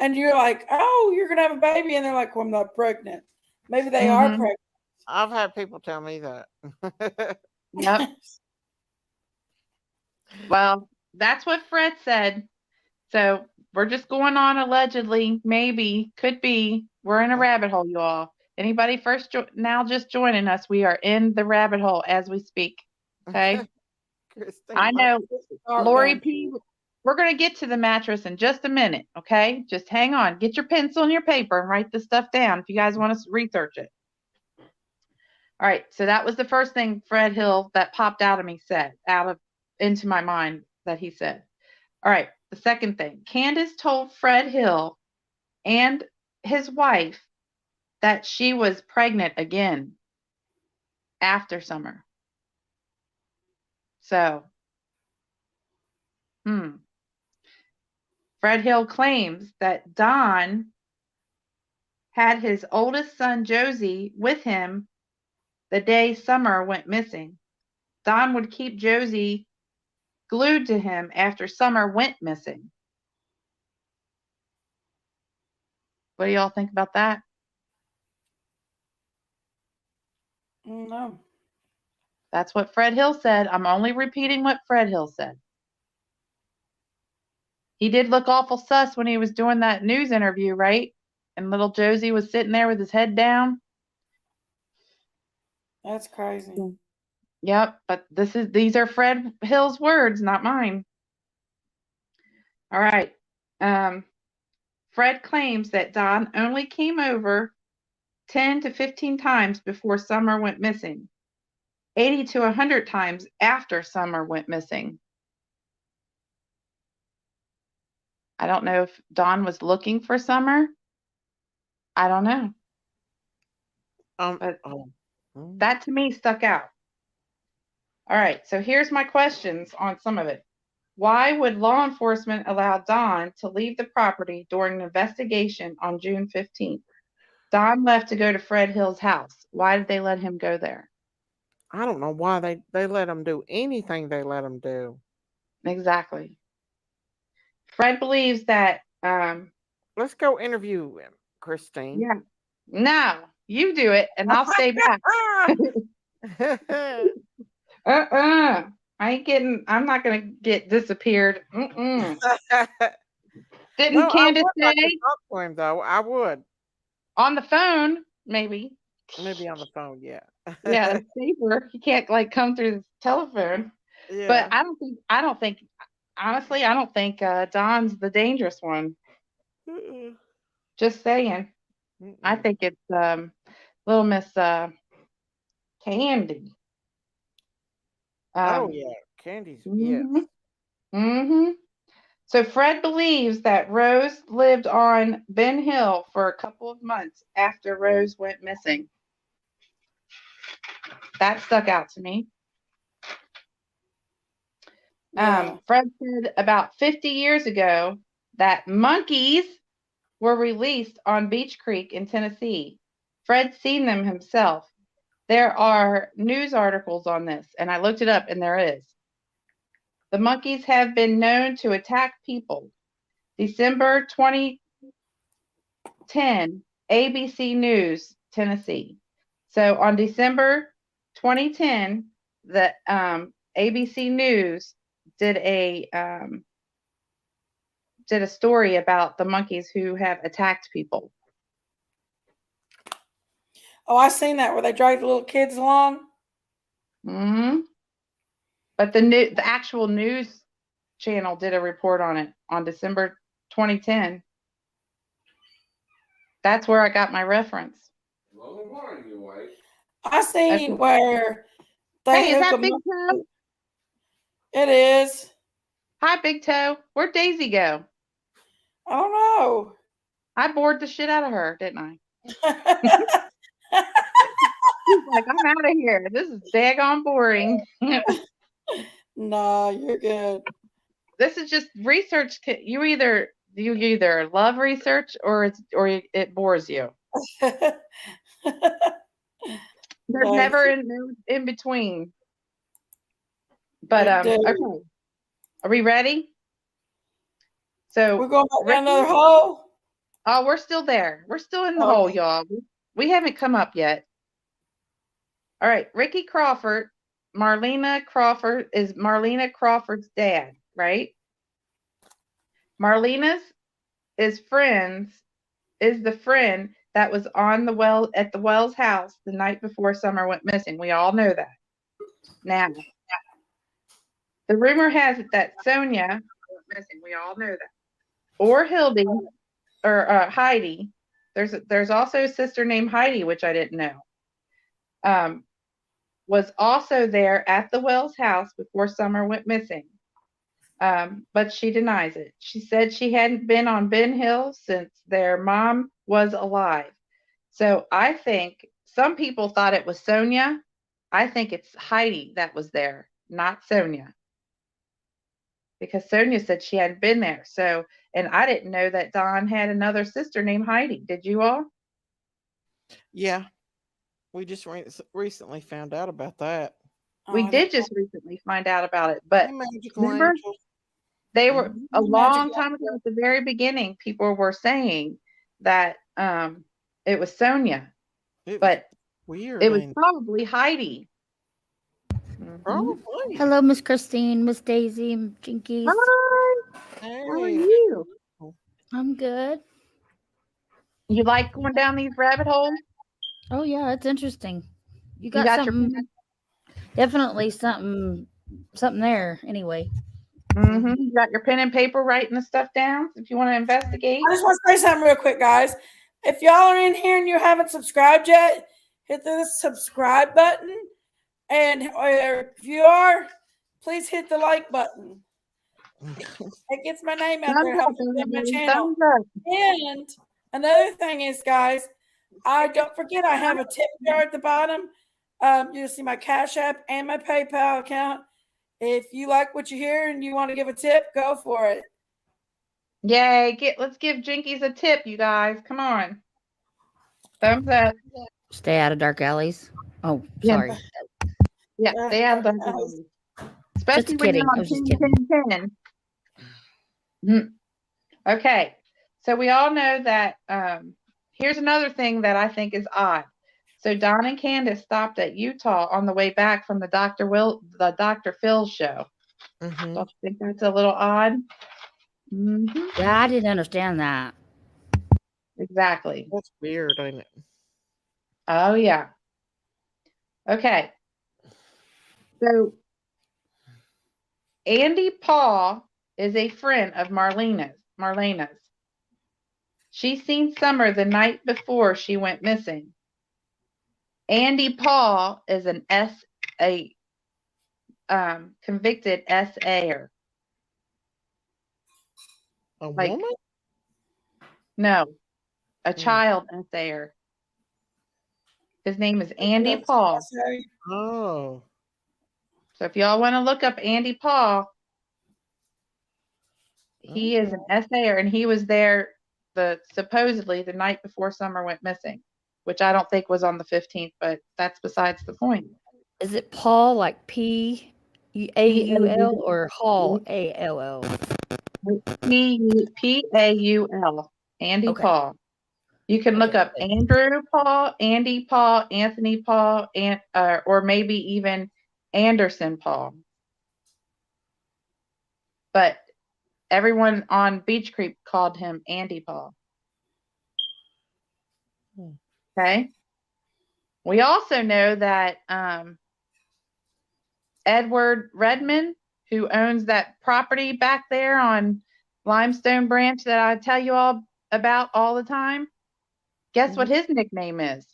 A: and you're like, "Oh, you're gonna have a baby," and they're like, "Well, I'm not pregnant." Maybe they are
J: Mhm.
A: pregnant.
B: I've had people tell me that.
J: Yep. Well, that's what Fred said. So we're just going on allegedly, maybe, could be. We're in a rabbit hole, you all. Anybody now just joining us, we are in the rabbit hole as we speak. Okay.
B: Christine,
J: I know,
A: Dark
J: Lori
A: down.
J: P. We're going to get to the mattress in just a minute. Okay. Just hang on. Get your pencil and your paper and write this stuff down if you guys want to research it. All right. So that was the first thing Fred Hill that popped out of me said, into my mind that he said. All right. The second thing, Candace told Fred Hill and his wife that she was pregnant again after summer. So, Fred Hill claims that Don had his oldest son, Josie, with him the day Summer went missing. Don would keep Josie glued to him after Summer went missing. What do y'all think about that?
A: No.
J: That's what Fred Hill said. I'm only repeating what Fred Hill said. He did look awful sus when he was doing that news interview, right? And little Josie was sitting there with his head down.
A: That's crazy.
J: Yep, but these are Fred Hill's words, not mine. All right. Fred claims that Don only came over 10 to 15 times before Summer went missing, 80 to 100 times after Summer went missing. I don't know if Don was looking for Summer. I don't know. But that to me stuck out. All right, so here's my questions on some of it. Why would law enforcement allow Don to leave the property during an investigation on June 15th? Don left to go to Fred Hill's house. Why did they let him go there?
B: I don't know why they let him do anything they let him do.
J: Exactly. Fred believes that.
B: Let's go interview him, Christine.
J: Yeah. No, you do it, and I'll stay back. I'm not gonna get disappeared. Didn't
B: No,
J: Candace
B: I would like to
J: say
B: talk to him though. I would.
J: on the phone? Maybe.
B: Maybe on the phone, yeah.
J: Yeah, it's safer. You can't come through the telephone.
B: Yeah.
J: But I don't think honestly, I don't think Don's the dangerous one. Just saying. I think it's little Miss Candy.
B: Oh yeah, Candy's
J: yes. So Fred believes that Rose lived on Ben Hill for a couple of months after Rose went missing. That stuck out to me.
A: Yeah.
J: Fred said about 50 years ago that monkeys were released on Beach Creek in Tennessee. Fred's seen them himself. There are news articles on this, and I looked it up, and there is. The monkeys have been known to attack people. December 2010, ABC News, Tennessee. So on December 2010, the ABC News did a story about the monkeys who have attacked people.
A: Oh, I seen that where they dragged the little kids along.
J: But the actual news channel did a report on it on December 2010. That's where I got my reference.
A: I seen where they
J: Hey, is that Big Toe?
A: It is.
J: Hi, Big Toe. Where'd Daisy go?
A: I don't know.
J: I bored the shit out of her, didn't I? She's like, I'm out of here. This is daggone boring.
A: No, you're good.
J: this is just research. You either love research or it bores you. There's never in between. But okay, are we ready? So
A: we're going back down another hole.
J: Oh, we're still there. We're still in the hole, y'all. We haven't come up yet. All right, Ricky Crawford, Marlena Crawford is Marlena Crawford's dad, right? Marlena's is the friend that was on the well at the Wells house the night before Summer went missing. We all know that. Now, the rumor has it that Sonia went missing. We all know that. Or Hildy or Heidi. There's also a sister named Heidi, which I didn't know. Was also there at the Wells house before Summer went missing. But she denies it. She said she hadn't been on Ben Hill since their mom was alive. So I think some people thought it was Sonia. I think it's Heidi that was there, not Sonia. Because Sonia said she hadn't been there. So, and I didn't know that Don had another sister named Heidi. Did you all?
B: Yeah. We just recently found out about that.
J: We did just recently find out about it. But remember, they were a long time ago at the very beginning, people were saying that it was Sonia. But
B: weird.
J: It was probably Heidi.
B: Probably.
I: Hello, Miss Christine, Miss Daisy, Jinkies.
J: Hi.
B: Hey.
J: How are you?
I: I'm good.
J: You like going down these rabbit holes?
I: Oh yeah, it's interesting. You got something, definitely something there. Anyway.
J: You got your pen and paper writing the stuff down if you want to investigate.
A: I just want to say something real quick, guys. If y'all are in here and you haven't subscribed yet, hit the subscribe button. And if you are, please hit the like button. It gets my name out there, helps my channel. And another thing is, guys, don't forget I have a tip jar at the bottom. You'll see my Cash App and my PayPal account. If you like what you hear and you want to give a tip, go for it.
J: Yay! Let's give Jinkies a tip, you guys. Come on. Thumbs up.
I: Stay out of dark alleys. Oh, sorry.
J: Yeah, stay out of dark alleys. Especially when you're on 10. Okay. So we all know that here's another thing that I think is odd. So Don and Candace stopped at Utah on the way back from the Dr. Phil show. Don't you think that's a little odd?
I: Yeah, I didn't understand that.
J: Exactly.
B: That's weird, ain't it?
J: Oh yeah. Okay. So Andy Paul is a friend of Marlena's. She seen Summer the night before she went missing. Andy Paul is a convicted SAer.
B: A woman?
J: No, a child SAer. His name is Andy Paul.
B: Oh.
J: So if y'all want to look up Andy Paul, he is an SAer, and he was there supposedly the night before Summer went missing, which I don't think was on the 15th, but that's besides the point.
I: Is it Paul like P-A-U-L or Hall A-L-L?
J: P-A-U-L. Andy Paul. You can look up Andrew Paul, Andy Paul, Anthony Paul, or maybe even Anderson Paul. But everyone on Beach Creek called him Andy Paul. Okay. We also know that Edward Redmond, who owns that property back there on Limestone Branch that I tell you all about all the time, guess what his nickname is?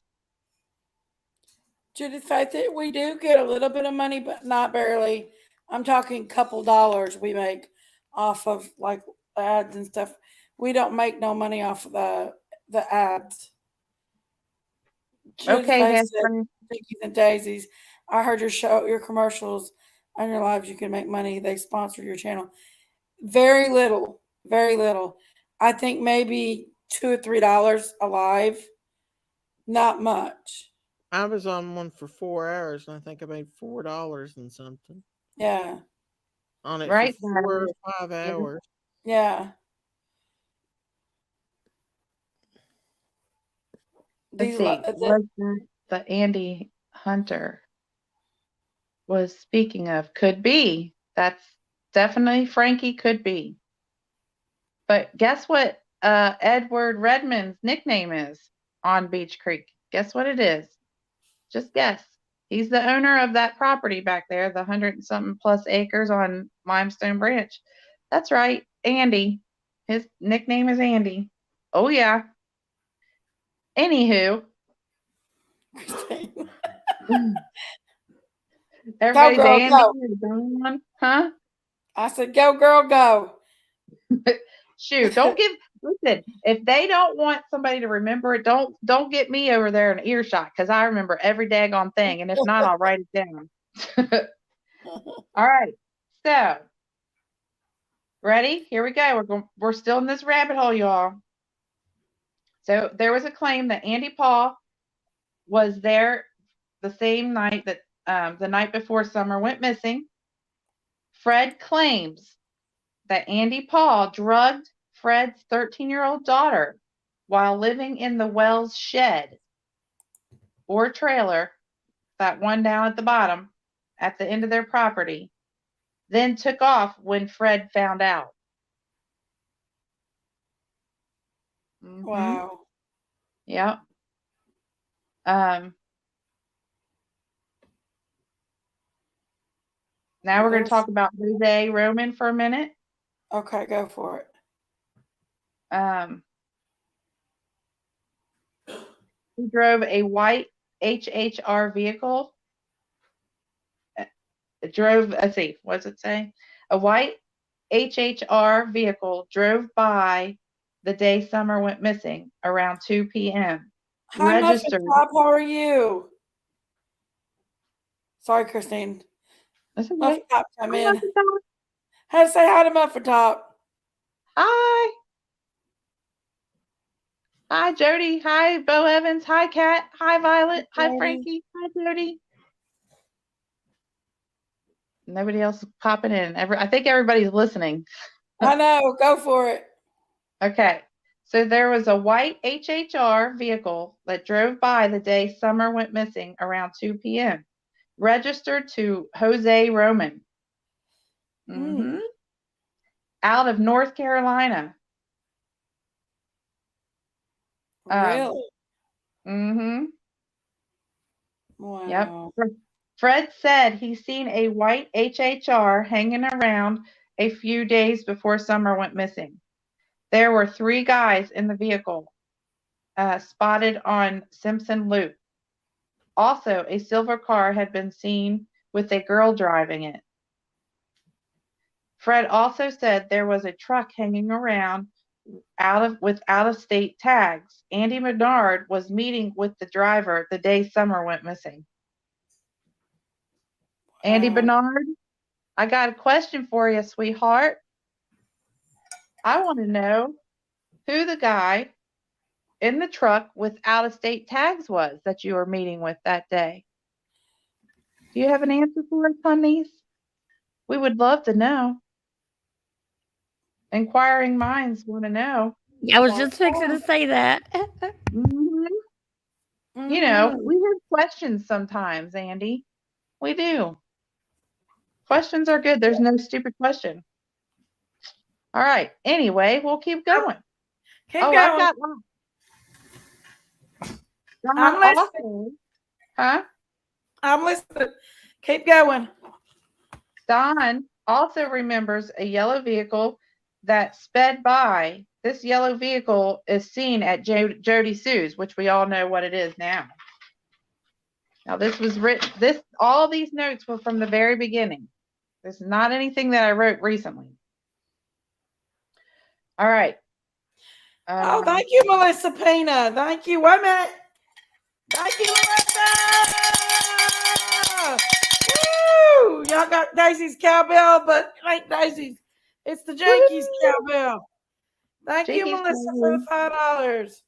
A: To the fact that we do get a little bit of money, but not barely. I'm talking couple dollars we make off of like ads and stuff. We don't make no money off of the ads.
J: Okay,
A: Jinkies and Daisies. I heard your commercials on your lives. You can make money. They sponsor your channel. Very little. Very little. I think maybe $2 or $3 alive. Not much.
B: I was on one for 4 hours, and I think I made $4 and something
A: Yeah.
B: on it
J: Right.
B: for 4 or 5 hours.
A: Yeah.
J: Let's see. Was the Andy Hunter was speaking of? Could be. That's definitely Frankie. Could be. But guess what? Edward Redmond's nickname is on Beach Creek. Guess what it is? Just guess. He's the owner of that property back there, the 100-something plus acres on Limestone Branch. That's right, Andy. His nickname is Andy. Oh yeah. Anywho, everybody's
A: girl,
J: Andy
A: go.
J: Dawn, huh?
A: I said, go, girl, go.
J: Shoot, listen, if they don't want somebody to remember it, don't get me over there in earshot, because I remember every daggone thing, and if not, I'll write it down. All right, so ready? Here we go. We're still in this rabbit hole, y'all. So there was a claim that Andy Paul was there the same night that the night before Summer went missing. Fred claims that Andy Paul drugged Fred's 13-year-old daughter while living in the Wells shed or trailer, that one down at the bottom at the end of their property, then took off when Fred found out. Mm-hmm.
A: Wow.
J: Yep. Now we're going to talk about Jose Roman for a minute.
A: Okay, go for it.
J: He drove a white HHR vehicle. Let's see, what does it say? A white HHR vehicle drove by the day Summer went missing around 2 p.m.
A: Hi,
J: Registered.
A: Muffin Top, how are you? Sorry, Christine.
J: That's okay.
A: Muffin Top, come
J: Hi,
A: in.
J: Muffin Top.
A: How to say hi to Muffin Top?
J: Hi. Hi, Jody. Hi, Bo Evans. Hi, Kat. Hi, Violet. Hi, Frankie. Hi, Jody. Nobody else is popping in. I think everybody's listening.
A: I know. Go for it.
J: Okay. So there was a white HHR vehicle that drove by the day Summer went missing around 2 p.m. Registered to Jose Roman. Mm-hmm. Out of North Carolina.
A: Really?
J: Mm-hmm.
A: Wow.
J: Yep. Fred said he's seen a white HHR hanging around a few days before Summer went missing. There were 3 guys in the vehicle, spotted on Simpson Loop. Also, a silver car had been seen with a girl driving it. Fred also said there was a truck hanging around with out-of-state tags. Andy Menard was meeting with the driver the day Summer went missing. Andy Bernard, I got a question for you, sweetheart. I want to know who the guy in the truck with out-of-state tags was that you were meeting with that day. Do you have an answer for us, honeys? We would love to know. Inquiring minds want to know.
I: I was just fixing to say that.
J: Mm-hmm. You know, we have questions sometimes, Andy. We do. Questions are good. There's no stupid question. All right. Anyway, we'll keep going.
A: Keep going.
J: I've got one.
A: I'm listening.
J: Huh?
A: I'm listening. Keep going.
J: Don also remembers a yellow vehicle that sped by. This yellow vehicle is seen at Jody Sue's, which we all know what it is now. Now, this was written. All these notes were from the very beginning. This is not anything that I wrote recently. All right.
A: Oh, thank you, Melissa Pena. Thank you. Wait a minute. Thank you, Melissa. Woo! Y'all got Daisy's cowbell, but it ain't Daisy's It's the Yankees cowbell. Thank you,
J: Yankees
A: Melissa, for the $5.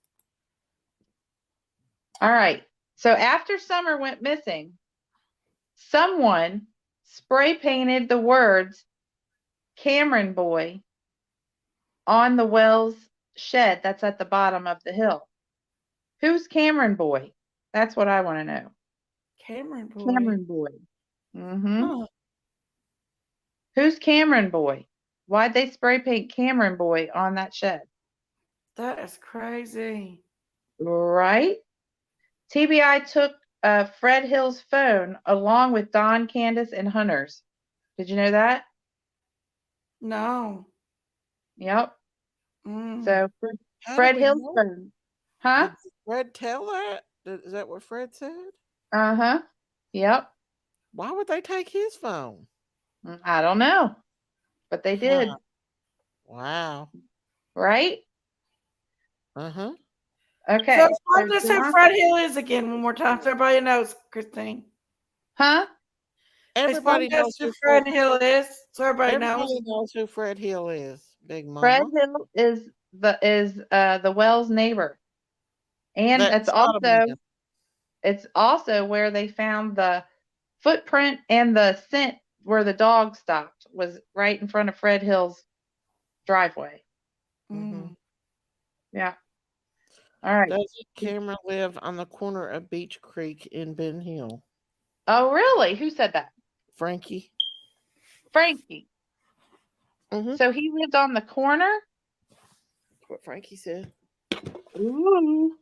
J: All right. So after Summer went missing, someone spray painted the words Cameron Boy on the Wells shed that's at the bottom of the hill. Who's Cameron Boy? That's what I want to know.
A: Cameron Boy.
J: Cameron Boy. Mm-hmm.
A: Huh.
J: Who's Cameron Boy? Why'd they spray paint Cameron Boy on that shed?
A: That is crazy.
J: Right? TBI took Fred Hill's phone along with Don, Candace, and Hunter's. Did you know that?
A: No.
J: Yep.
A: Mm.
J: So
B: How
J: Fred
B: do we
J: Hill's
B: know?
J: phone. Huh?
B: Did Fred tell that? Is that what Fred said?
J: Uh-huh. Yep.
B: Why would they take his phone?
J: I don't know. But they did.
B: Wow.
J: Right?
B: Uh-huh.
J: Okay.
A: So explain this who Fred Hill is again one more time so everybody knows, Christine.
J: Huh?
B: Everybody
A: Explain
B: knows
A: who Fred Hill is so everybody knows.
B: Everybody knows who Fred Hill is. Big Mama.
J: Fred Hill is the Wells neighbor. And
B: That's not a man.
J: it's also where they found the footprint and the scent where the dog stopped was right in front of Fred Hill's driveway.
A: Mm.
J: Yeah. All right.
B: Does Cameron live on the corner of Beach Creek in Ben Hill?
J: Oh, really? Who said that?
B: Frankie.
J: Frankie.
B: Mm-hmm.
J: So he lived on the corner?
B: What Frankie said.
J: Ooh.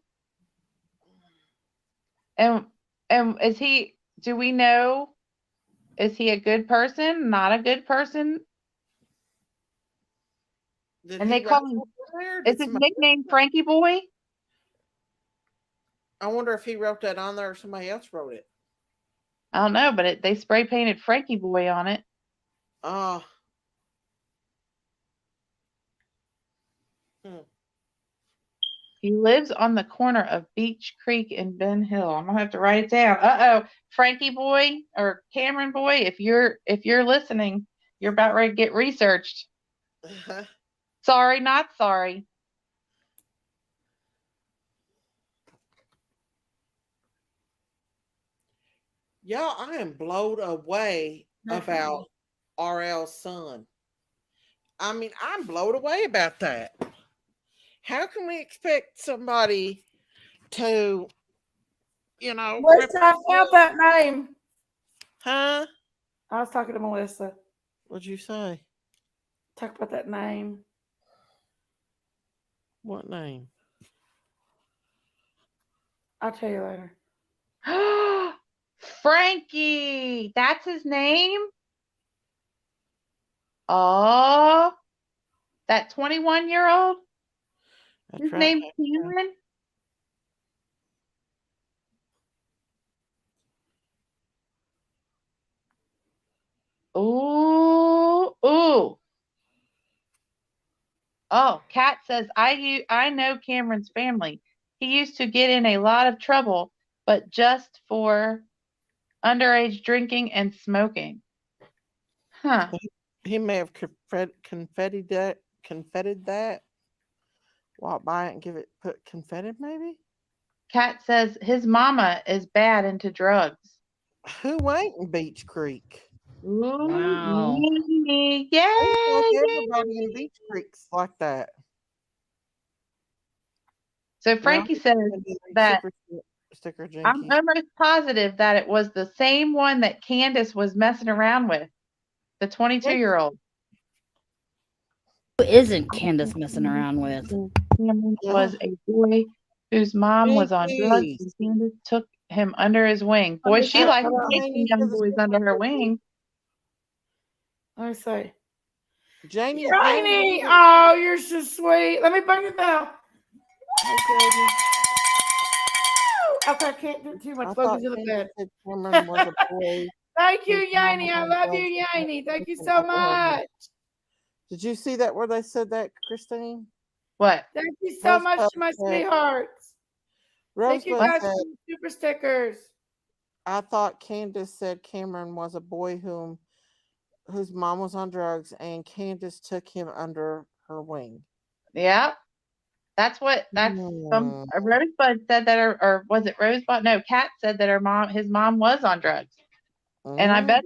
J: And is he, do we know, is he a good person? Not a good person? And they call him, is his nickname Frankie Boy?
B: I wonder if he wrote that on there or somebody else wrote it.
J: I don't know, but they spray painted Frankie Boy on it. He lives on the corner of Beach Creek and Ben Hill. I'm gonna have to write it down. Uh-oh, Frankie Boy or Cameron Boy, if you're listening, you're about ready to get researched. Sorry, not sorry.
B: Y'all, I am blown away about RL's son. I mean, I'm blown away about that. How can we expect somebody to,
A: Melissa, I found that name.
B: Huh?
A: I was talking to Melissa.
B: What'd you say?
A: Talk about that name.
B: What name?
A: I'll tell you later.
J: Frankie, that's his name? Oh, that 21-year-old? His name's Cameron? Ooh. Oh, Kat says, I know Cameron's family. He used to get in a lot of trouble, but just for underage drinking and smoking. Huh.
B: He may have confetted that. Walk by it and put confetti maybe?
J: Kat says his mama is bad into drugs.
B: Who ain't in Beach Creek?
J: Ooh,
I: Wow.
J: yay!
B: Everybody in Beach Creek's like that.
J: So Frankie says that
B: sticker
J: I'm almost positive that it was the same one that Candace was messing around with, the 22-year-old.
I: Who isn't Candace messing around with?
J: Cameron was a boy whose mom was on drugs, and Candace took him under his wing. Boy, she likes to take the young boys under her wing.
A: Let me see.
B: Jamie.
A: Rainy. Oh, you're so sweet. Let me bring it down. Okay, I can't do too much. Focus in the bed. Thank you, Yanni. I love you, Yanni. Thank you so much.
B: Did you see that where they said that, Christine?
J: What?
A: Thank you so much to my sweethearts. Thank you guys for the super stickers.
B: I thought Candace said Cameron was a boy whom whose mom was on drugs, and Candace took him under her wing.
J: Yeah. That's some Rosebud said that, or was it Rosebud? No, Kat said that his mom was on drugs. And I bet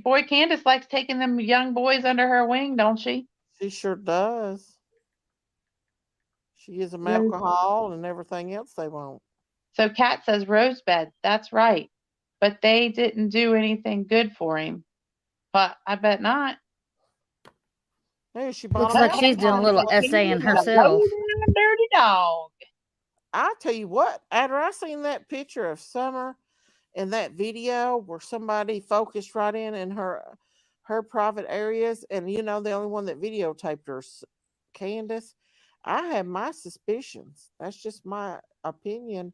J: boy, Candace likes taking them young boys under her wing, don't she?
B: She sure does. She gives them alcohol and everything else they want.
J: So Kat says Rosebud. That's right. But they didn't do anything good for him. But I bet not.
B: Hey, she
I: Looks like she's doing a little essaying herself.
J: Dirty dog.
B: I tell you what, after I seen that picture of Summer in that video where somebody focused right in her private areas, and the only one that videotaped her, Candace, I have my suspicions. That's just my opinion,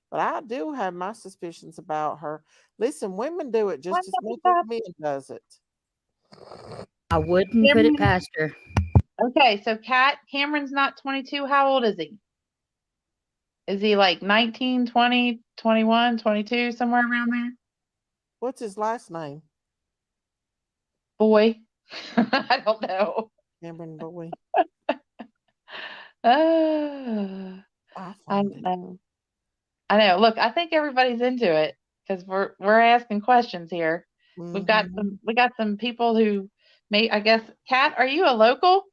B: but I do have my suspicions about her. Listen, women do it just as much as men does it.
I: I wouldn't put it past her.
J: Okay, so Cameron's not 22. How old is he? Is he like 19, 20, 21, 22, somewhere around there?
B: What's his last name?
J: Boy. I don't know.
B: Cameron Boy.
J: I know. Look, I think everybody's into it because we're asking questions here.
B: Mm-hmm.
J: We got some people who I guess. Kat, are you a local?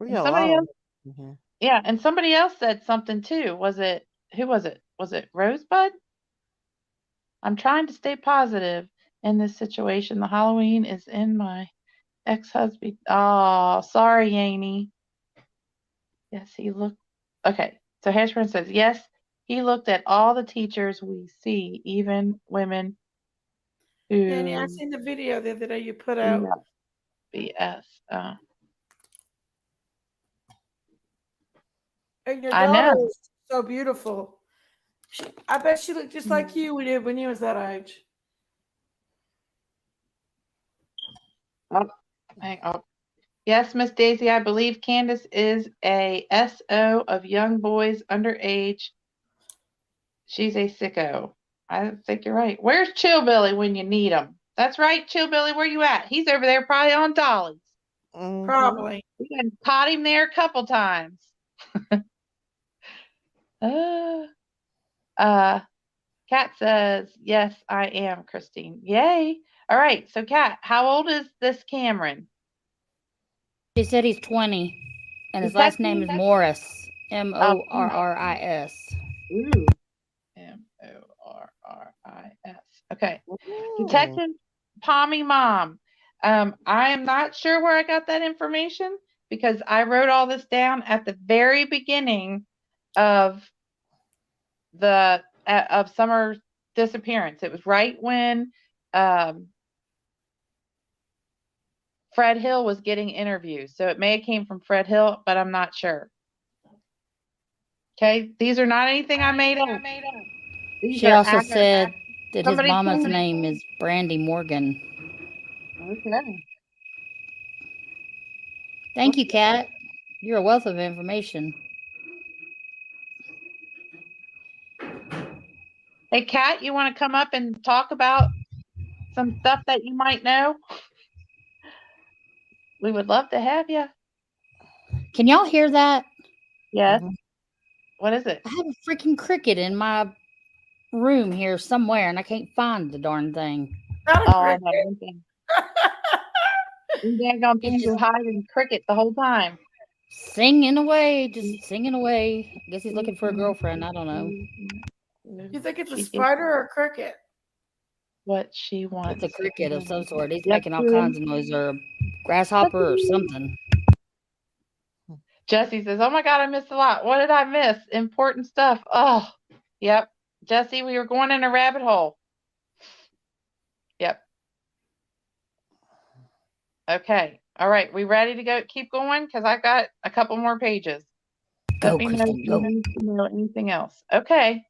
J: Somebody else.
B: Mm-hmm.
J: Yeah, and somebody else said something too. Who was it? Was it Rosebud? I'm trying to stay positive in this situation. The Halloween is in my ex-husband. Oh, sorry, Amy. Yes, he looked. Okay, so Hashburn says, yes, he looked at all the teachers we see, even women who.
A: Annie, I seen the video the other day you put out.
J: BS.
A: And your daughter is so beautiful. I bet she looked just like you did when you was that age.
J: Hang on. Yes, Miss Daisy, I believe Candace is a SO of young boys underage. She's a sicko. I think you're right. Where's Chillbilly when you need him? That's right, Chillbilly, where you at? He's over there probably on dollies.
B: Mm-hmm.
A: Probably.
J: We caught him there a couple times. Kat says, yes, I am, Christine. Yay. All right. So, Kat, how old is this Cameron?
I: She said he's 20, and his last name is Morris. Morris.
J: Ooh. Morris. Okay. Detective Pommy Mom. I am not sure where I got that information because I wrote all this down at the very beginning of Summer's disappearance. It was right when Fred Hill was getting interviewed. So it may have came from Fred Hill, but I'm not sure. Okay, these are not anything I made up.
I: She also said that his mama's name is Brandy Morgan.
J: Okay.
I: Thank you, Kat. You're a wealth of information.
J: Hey, Kat, you want to come up and talk about some stuff that you might know? We would love to have you.
I: Can y'all hear that?
J: Yes. What is it?
I: I have a freaking cricket in my room here somewhere, and I can't find the darn thing.
J: I know. You're gonna be hiding cricket the whole time.
I: Singing away, just singing away. I guess he's looking for a girlfriend. I don't know.
A: You think it's a spider or a cricket?
J: What she wants.
I: It's a cricket of some sort. He's making all kinds of noise, or a grasshopper or something.
J: Jesse says, oh my God, I missed a lot. What did I miss? Important stuff. Oh, yep. Jesse, we were going in a rabbit hole. Yep. Okay. All right. We ready to go? Keep going? Because I got a couple more pages.
I: Go,
J: Let me know if
I: Kristen, go.
J: you need to know anything else. Okay.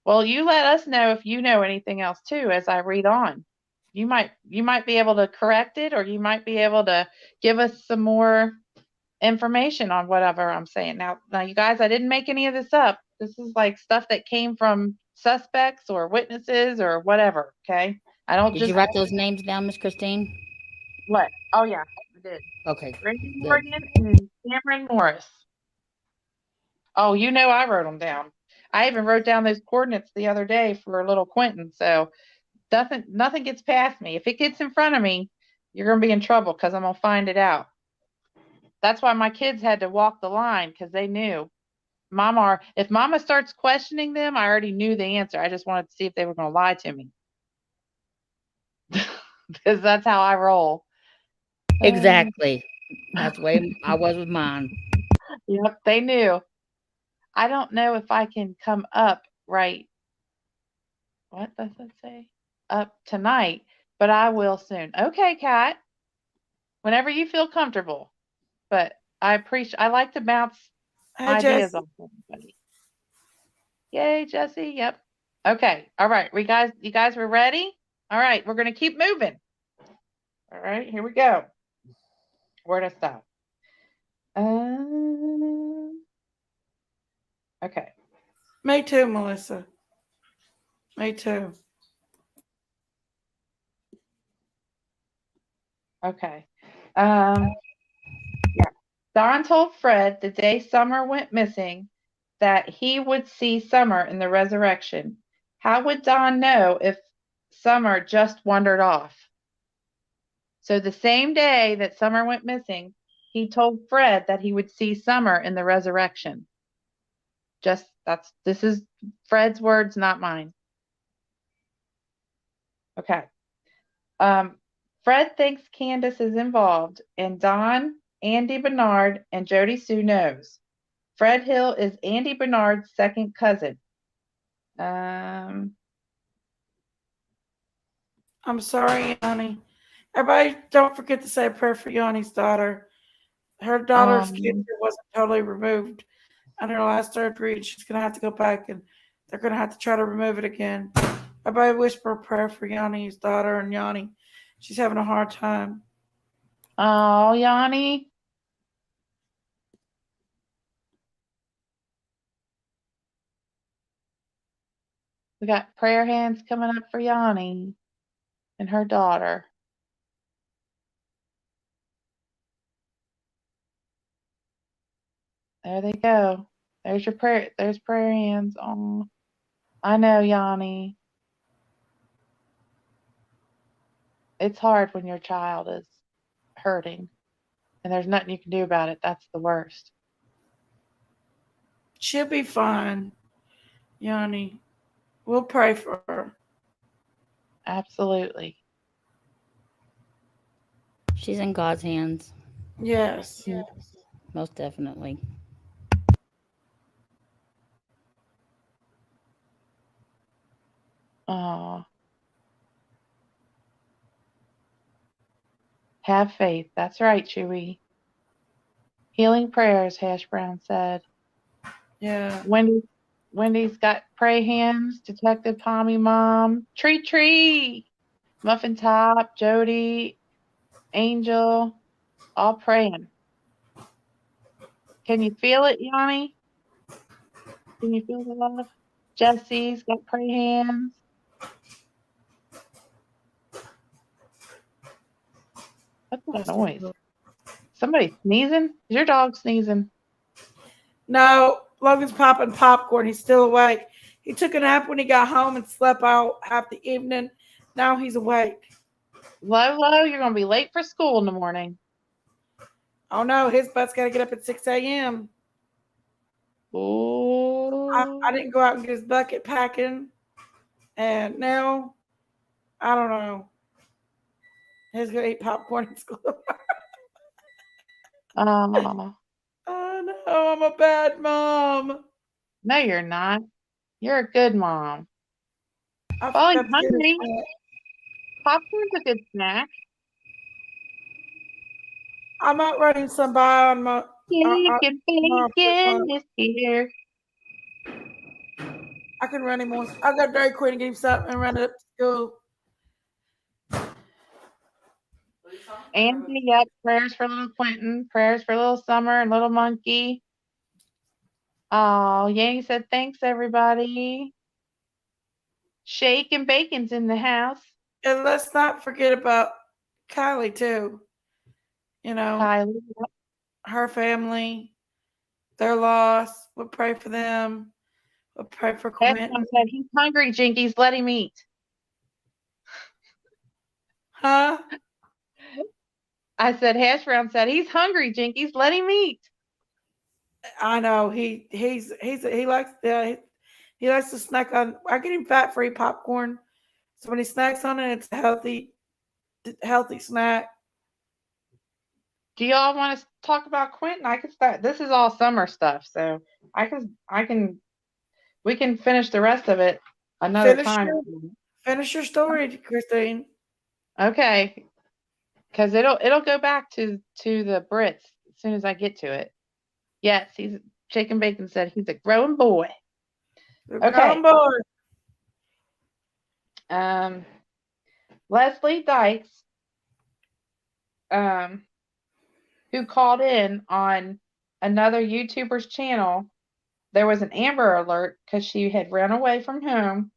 J: Well, you let us know if you know anything else too as I read on. You might be able to correct it, or you might be able to give us some more information on whatever I'm saying. Now, you guys, I didn't make any of this up. This is like stuff that came from suspects or witnesses or whatever. Okay. I don't
I: Did
J: just
I: you write those names down, Miss Christine?
J: what? Oh yeah, I did.
I: Okay,
J: Randy
I: good.
J: Morgan and Cameron Morris. Oh, I wrote them down. I even wrote down those coordinates the other day for little Quentin. So nothing gets past me. If it gets in front of me, you're gonna be in trouble because I'm gonna find it out. That's why my kids had to walk the line because they knew. If Mama starts questioning them, I already knew the answer. I just wanted to see if they were gonna lie to me. Because that's how I roll.
I: Exactly. That's the way I was with mine.
J: Yep, they knew. I don't know if I can come up right. What does it say? Up tonight, but I will soon. Okay, Kat. Whenever you feel comfortable. But I like to bounce
A: Hey,
J: ideas
A: Jesse.
J: off everybody. Yay, Jesse. Yep. Okay. All right. You guys were ready? All right. We're going to keep moving. All right. Here we go. Where to stop? Okay.
A: Me too, Melissa. Me too.
J: Okay. Yeah. Don told Fred the day Summer went missing that he would see Summer in the resurrection. How would Don know if Summer just wandered off? So the same day that Summer went missing, he told Fred that he would see Summer in the resurrection. This is Fred's words, not mine. Okay. Fred thinks Candace is involved, and Don, Andy Bernard, and Jody Sue knows. Fred Hill is Andy Bernard's second cousin.
A: I'm sorry, Yanni. Everybody, don't forget to say a prayer for Yanni's daughter. Her daughter's cancer wasn't totally removed under her last surgery. She's going to have to go back and they're going to have to try to remove it again. Everybody whisper a prayer for Yanni's daughter and Yanni. She's having a hard time.
J: Oh, Yanni. We got prayer hands coming up for Yanni and her daughter. There they go. There's prayer hands. Oh, I know, Yanni. It's hard when your child is hurting and there's nothing you can do about it. That's the worst.
A: She'll be fine, Yanni. We'll pray for her.
J: Absolutely.
I: She's in God's hands.
A: Yes.
I: Most definitely.
J: Oh. Have faith. That's right, Chewy. Healing prayers, Hash Brown said.
A: Yeah.
J: Wendy's got pray hands, Detective Pommy Mom, Tree, Muffin Top, Jody, Angel, all praying. Can you feel it, Yanni? Can you feel the love? Jesse's got pray hands. What's that noise? Somebody sneezing? Is your dog sneezing?
A: No, Logan's popping popcorn. He's still awake. He took a nap when he got home and slept out half the evening. Now he's awake.
J: Lolo, you're going to be late for school in the morning.
A: Oh no, his butt's got to get up at 6 a.m.
J: Oh.
A: I didn't go out and get his bucket packing. And now, I don't know. He's going to eat popcorn in school.
J: Oh.
A: Oh no, I'm a bad mom.
J: No, you're not. You're a good mom. Oh, you're hungry. Popcorn's a good snack.
A: I'm not running some by on my.
J: Bacon is here.
A: I can run him more. I'll go to Dairy Queen and get him something and run it up to school.
J: Andy, yep. Prayers for little Quentin. Prayers for little Summer and little Monkey. Oh, Yang said thanks, everybody. Shake and Bacon's in the house.
A: And let's not forget about Kylie too. You know,
J: Kylie.
A: her family, their loss. We'll pray for them. We'll pray for Quentin.
J: Everyone said he's hungry, Jinkies. Let him eat.
A: Huh?
J: I said Hash Brown said he's hungry, Jinkies. Let him eat.
A: I know he likes he likes to snack on. I get him fat free popcorn, so when he snacks on it, it's a healthy snack.
J: Do y'all want to talk about Quentin? I can start. This is all summer stuff, so we can finish the rest of it another time.
A: Finish your story, Christine.
J: Okay, because it'll go back to the Brits as soon as I get to it. Yes, he's Chicken Bacon said he's a growing boy. Okay. Leslie Dykes, who called in on another YouTuber's channel, there was an Amber Alert because she had run away from home.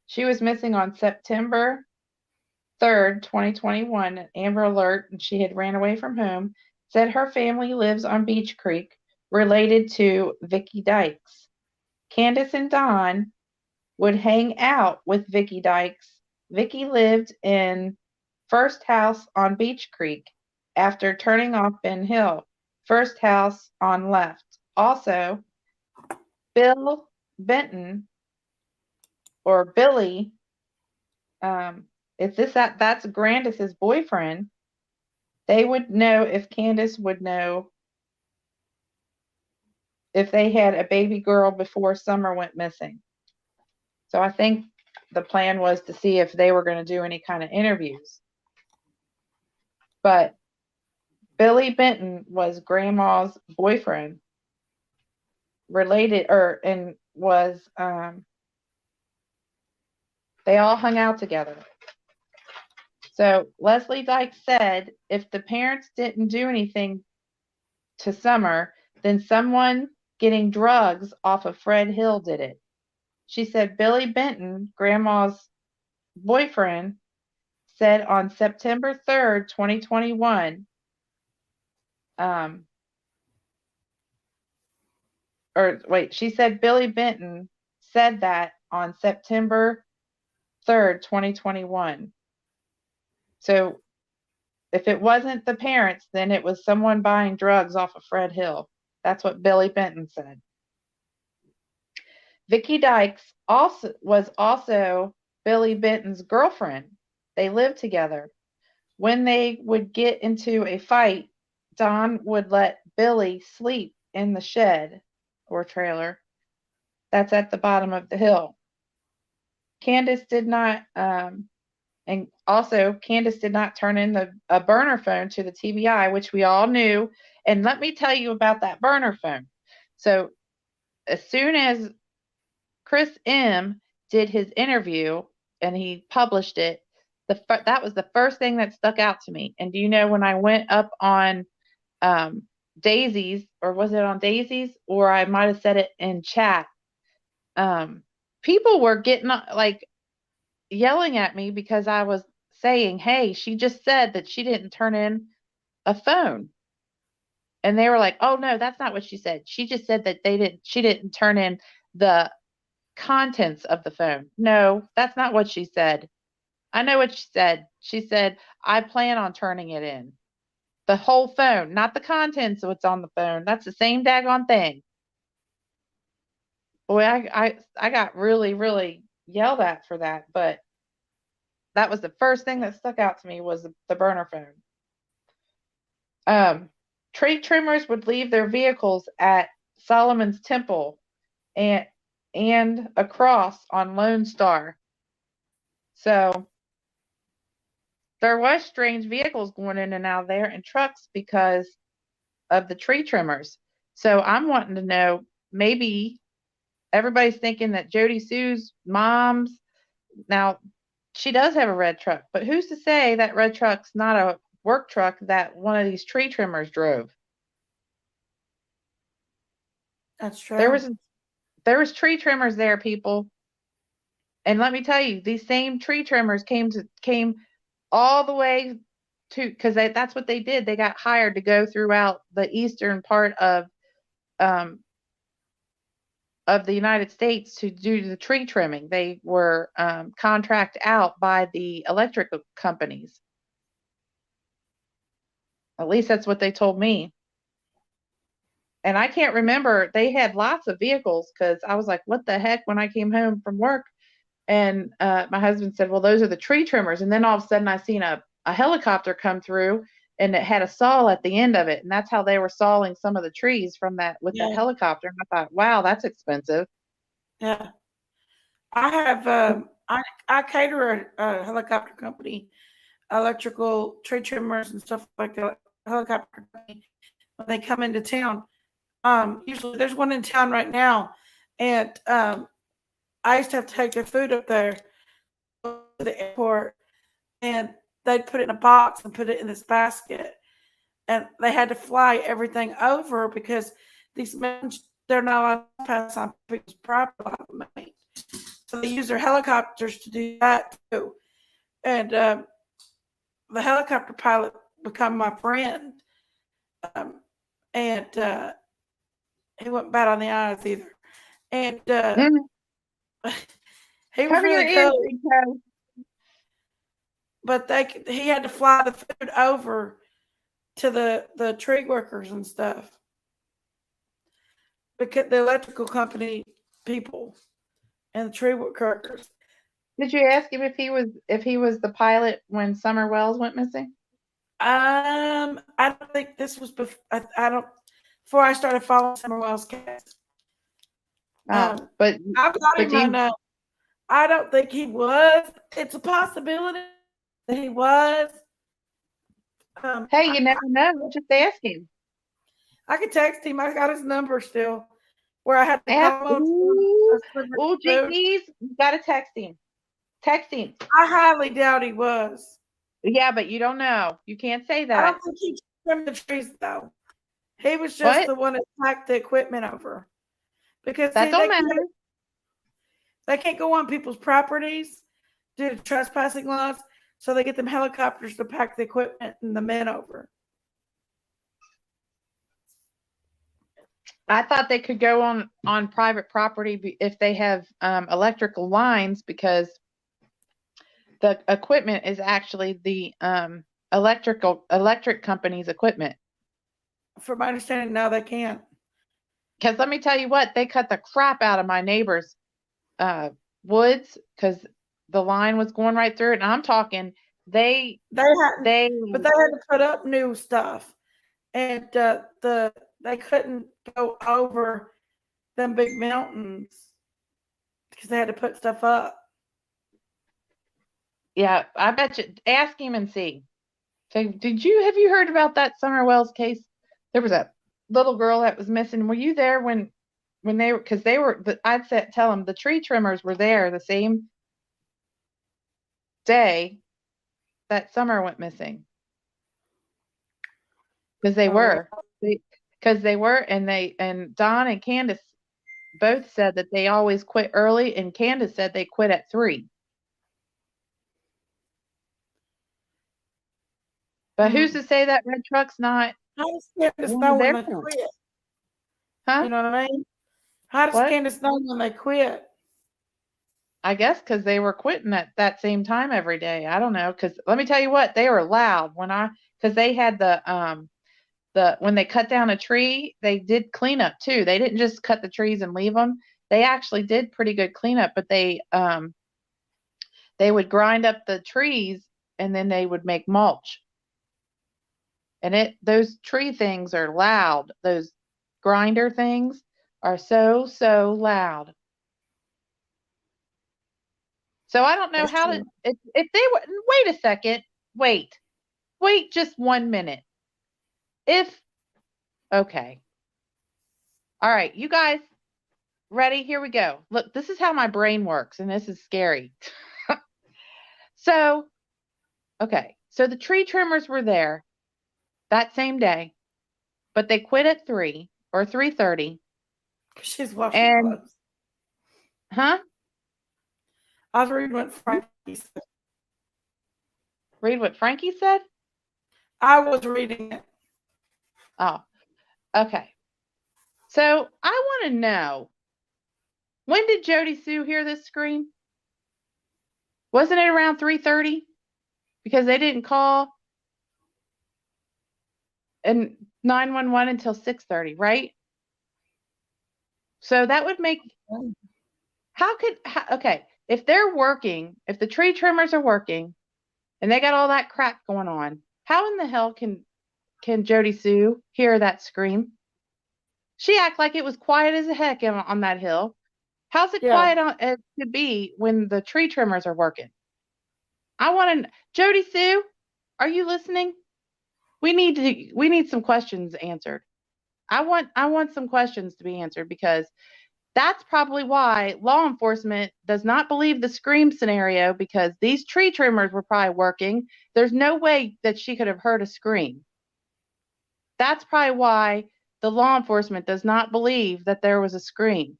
J: She was missing on September 3rd, 2021, an Amber Alert, and she had ran away from home. Said her family lives on Beach Creek, related to Vicky Dykes. Candace and Don would hang out with Vicky Dykes. Vicky lived in first house on Beach Creek after turning off Ben Hill. First house on left. Also, Bill Benton or Billy, that's Grandis's boyfriend. They would know if Candace would know if they had a baby girl before Summer went missing. So I think the plan was to see if they were going to do any kind of interviews. But Billy Benton was Grandma's boyfriend, related, and was, they all hung out together. So Leslie Dykes said if the parents didn't do anything to Summer, then someone getting drugs off of Fred Hill did it. She said Billy Benton, Grandma's boyfriend, said on September 3rd, 2021, she said Billy Benton said that on September 3rd, 2021. So if it wasn't the parents, then it was someone buying drugs off of Fred Hill. That's what Billy Benton said. Vicky Dykes was also Billy Benton's girlfriend. They lived together. When they would get into a fight, Don would let Billy sleep in the shed or trailer that's at the bottom of the hill. Candace did not, Candace did not turn in a burner phone to the TBI, which we all knew. And let me tell you about that burner phone. So as soon as Chris M did his interview and he published it, that was the first thing that stuck out to me. And do you know, when I went up on Daisy's, or was it on Daisy's, or I might have said it in chat, people were getting yelling at me because I was saying, hey, she just said that she didn't turn in a phone. And they were like, oh no, that's not what she said. She just said that she didn't turn in the contents of the phone. No, that's not what she said. I know what she said. She said, I plan on turning it in. The whole phone, not the contents of what's on the phone. That's the same daggone thing. Boy, I got really, really yelled at for that, but that was the first thing that stuck out to me was the burner phone. Tree trimmers would leave their vehicles at Solomon's Temple and across on Lone Star. So there was strange vehicles going in and out of there, and trucks, because of the tree trimmers. So I'm wanting to know, maybe everybody's thinking that Jody Sue's mom's, now she does have a red truck, but who's to say that red truck's not a work truck that one of these tree trimmers drove?
A: That's true.
J: There was tree trimmers there, people. And let me tell you, these same tree trimmers came all the way to, because that's what they did. They got hired to go throughout the eastern part of the United States to do the tree trimming. They were contract out by the electrical companies. At least that's what they told me. And I can't remember. They had lots of vehicles, because I was like, what the heck, when I came home from work. And my husband said, well, those are the tree trimmers. And then all of a sudden I seen a helicopter come through, and it had a saw at the end of it. And that's how they were sawing some of the trees from that with that helicopter. And I thought, wow, that's expensive.
A: Yeah. I have, I cater a helicopter company, electrical tree trimmers and stuff like that. Helicopter company, when they come into town. Usually there's one in town right now. And I used to have to take their food up there to the airport, and they'd put it in a box and put it in this basket. And they had to fly everything over because these men, they're not allowed to pass on people's property. So they use their helicopters to do that too. And the helicopter pilot became my friend. And he wasn't bad on the eyes either. And he was really cool. But he had to fly the food over to the tree workers and stuff, because the electrical company people and the tree workers.
J: Did you ask him if he was the pilot when Summer Wells went missing?
A: I don't think this was before. Before I started following Summer Wells' case.
J: But
A: I've got him. I don't think he was. It's a possibility that he was.
J: Hey, you never know. Just ask him.
A: I could text him. I got his number still. Where I had to call him.
J: Oh, GPs, you gotta text him. Text him.
A: I highly doubt he was.
J: Yeah, but you don't know. You can't say that.
A: I don't think he trimmed the trees though. He was just the one that packed the equipment over. Because
J: that don't matter.
A: They can't go on people's properties due to trespassing laws, so they get them helicopters to pack the equipment and the men over.
J: I thought they could go on private property if they have electrical lines, because the equipment is actually the electric company's equipment.
A: From my understanding, no, they can't.
J: Because let me tell you what, they cut the crap out of my neighbor's woods, because the line was going right through it. And I'm talking, they had
A: to put up new stuff, and they couldn't go over them big mountains because they had to put stuff up.
J: Yeah, I bet you. Ask him and see. So, have you heard about that Summer Wells case? There was a little girl that was missing. Were you there when they were? Because they were. I'd tell them the tree trimmers were there the same day that Summer went missing. Because they were. Because they were, and Don and Candace both said that they always quit early, and Candace said they quit at 3. But who's to say that red truck's not?
A: How does Candace know when they quit?
J: Huh?
A: You know what I mean? How does Candace know when they quit?
J: I guess because they were quitting at that same time every day. I don't know. Because let me tell you what, they were loud because they had when they cut down a tree, they did cleanup too. They didn't just cut the trees and leave them. They actually did pretty good cleanup, but they would grind up the trees and then they would make mulch. And those tree things are loud. Those grinder things are so loud. So I don't know if they would wait a second. Wait just 1 minute. Okay. All right, you guys ready? Here we go. Look, this is how my brain works, and this is scary. So the tree trimmers were there that same day, but they quit at 3 or 3:30.
A: She's washing clothes.
J: Huh?
A: I was reading what Frankie said.
J: Read what Frankie said?
A: I was reading it.
J: Oh, okay. So I want to know, when did Jody Sue hear this scream? Wasn't it around 3:30? Because they didn't call and 911 until 6:30, right? So that would make, okay, if they're working, if the tree trimmers are working and they got all that crap going on, how in the hell can Jody Sue hear that scream? She act like it was quiet as a heck on that hill. How's it quiet as it could be when the tree trimmers are working? I want to, Jody Sue, are you listening? We need some questions answered. I want some questions to be answered, because that's probably why law enforcement does not believe the scream scenario, because these tree trimmers were probably working. There's no way that she could have heard a scream. That's probably why the law enforcement does not believe that there was a scream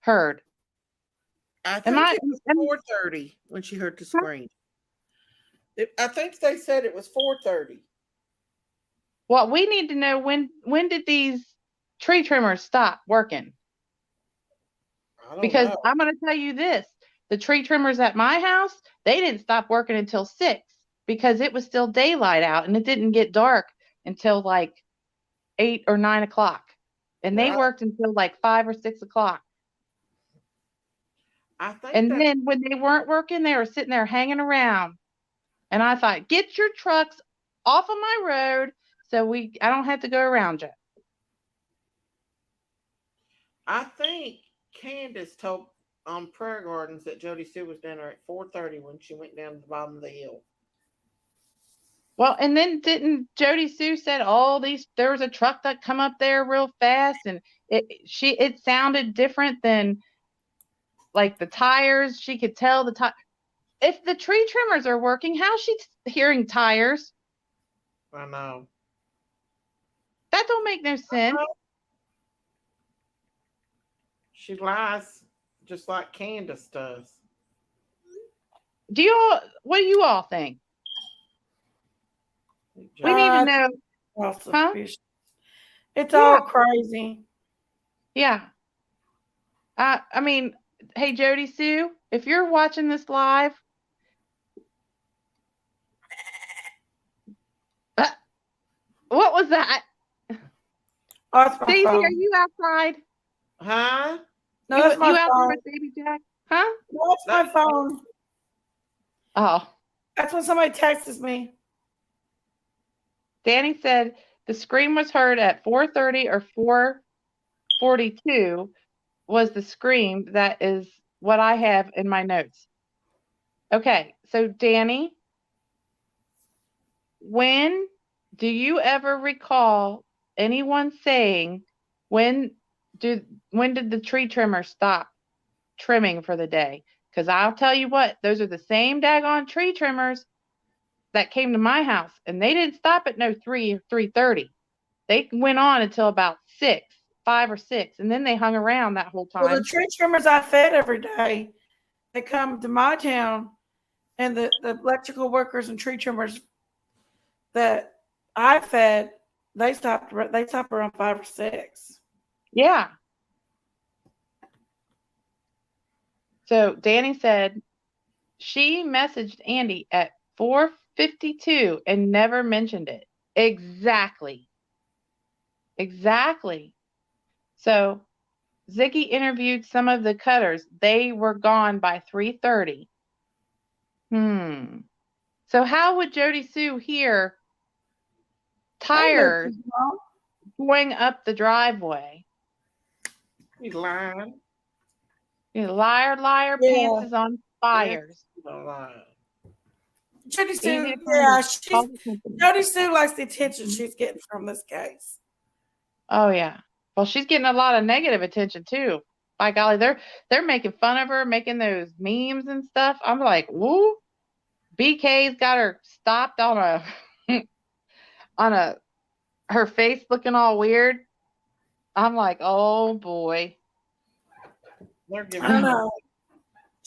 J: heard.
B: I think it was 4:30 when she heard the scream. I think they said it was 4:30.
J: Well, we need to know, when did these tree trimmers stop working? Because I'm going to tell you this, the tree trimmers at my house, they didn't stop working until 6, because it was still daylight out and it didn't get dark until like 8 or 9 o'clock. And they worked until like 5 or 6 o'clock. And then when they weren't working, they were sitting there hanging around. And I thought, get your trucks off of my road so I don't have to go around you.
B: I think Candace told Prayer Gardens that Jody Sue was down there at 4:30 when she went down to the bottom of the hill.
J: Well, and then didn't Jody Sue said there was a truck that come up there real fast, and it sounded different than like the tires. She could tell the tire. If the tree trimmers are working, how's she hearing tires?
B: I know.
J: That don't make no sense.
B: She lies just like Candace does.
J: What do you all think? We need to know.
A: Huh? It's all crazy.
J: Yeah. I mean, hey, Jody Sue, if you're watching this live, what was that? Daisy, are you outside?
B: Huh?
A: No, that's my
J: phone.
A: phone.
J: With Baby Jack? Huh?
A: No, that's my phone.
J: Oh.
A: That's when somebody texts me.
J: Danny said the scream was heard at 4:30 or 4:42 was the scream. That is what I have in my notes. Okay, so Danny, when do you ever recall anyone saying, when did the tree trimmer stop trimming for the day? Because I'll tell you what, those are the same daggone tree trimmers that came to my house, and they didn't stop at 3 or 3:30. They went on until about 5 or 6, and then they hung around that whole time.
A: Well, the tree trimmers I fed every day, they come to my town, and the electrical workers and tree trimmers that I fed, they stopped around 5 or 6.
J: Yeah. So Danny said she messaged Andy at 4:52 and never mentioned it. Exactly. So Ziggy interviewed some of the cutters. They were gone by 3:30. So how would Jody Sue hear tires going up the driveway?
B: You lying.
J: You liar, pants is on fires.
A: Jody Sue, Jody Sue likes the attention she's getting from this case.
J: Oh yeah. Well, she's getting a lot of negative attention too. By golly, they're making fun of her, making those memes and stuff. I'm like, woo. BK's got her stopped on her face looking all weird. I'm like, oh boy.
A: I know.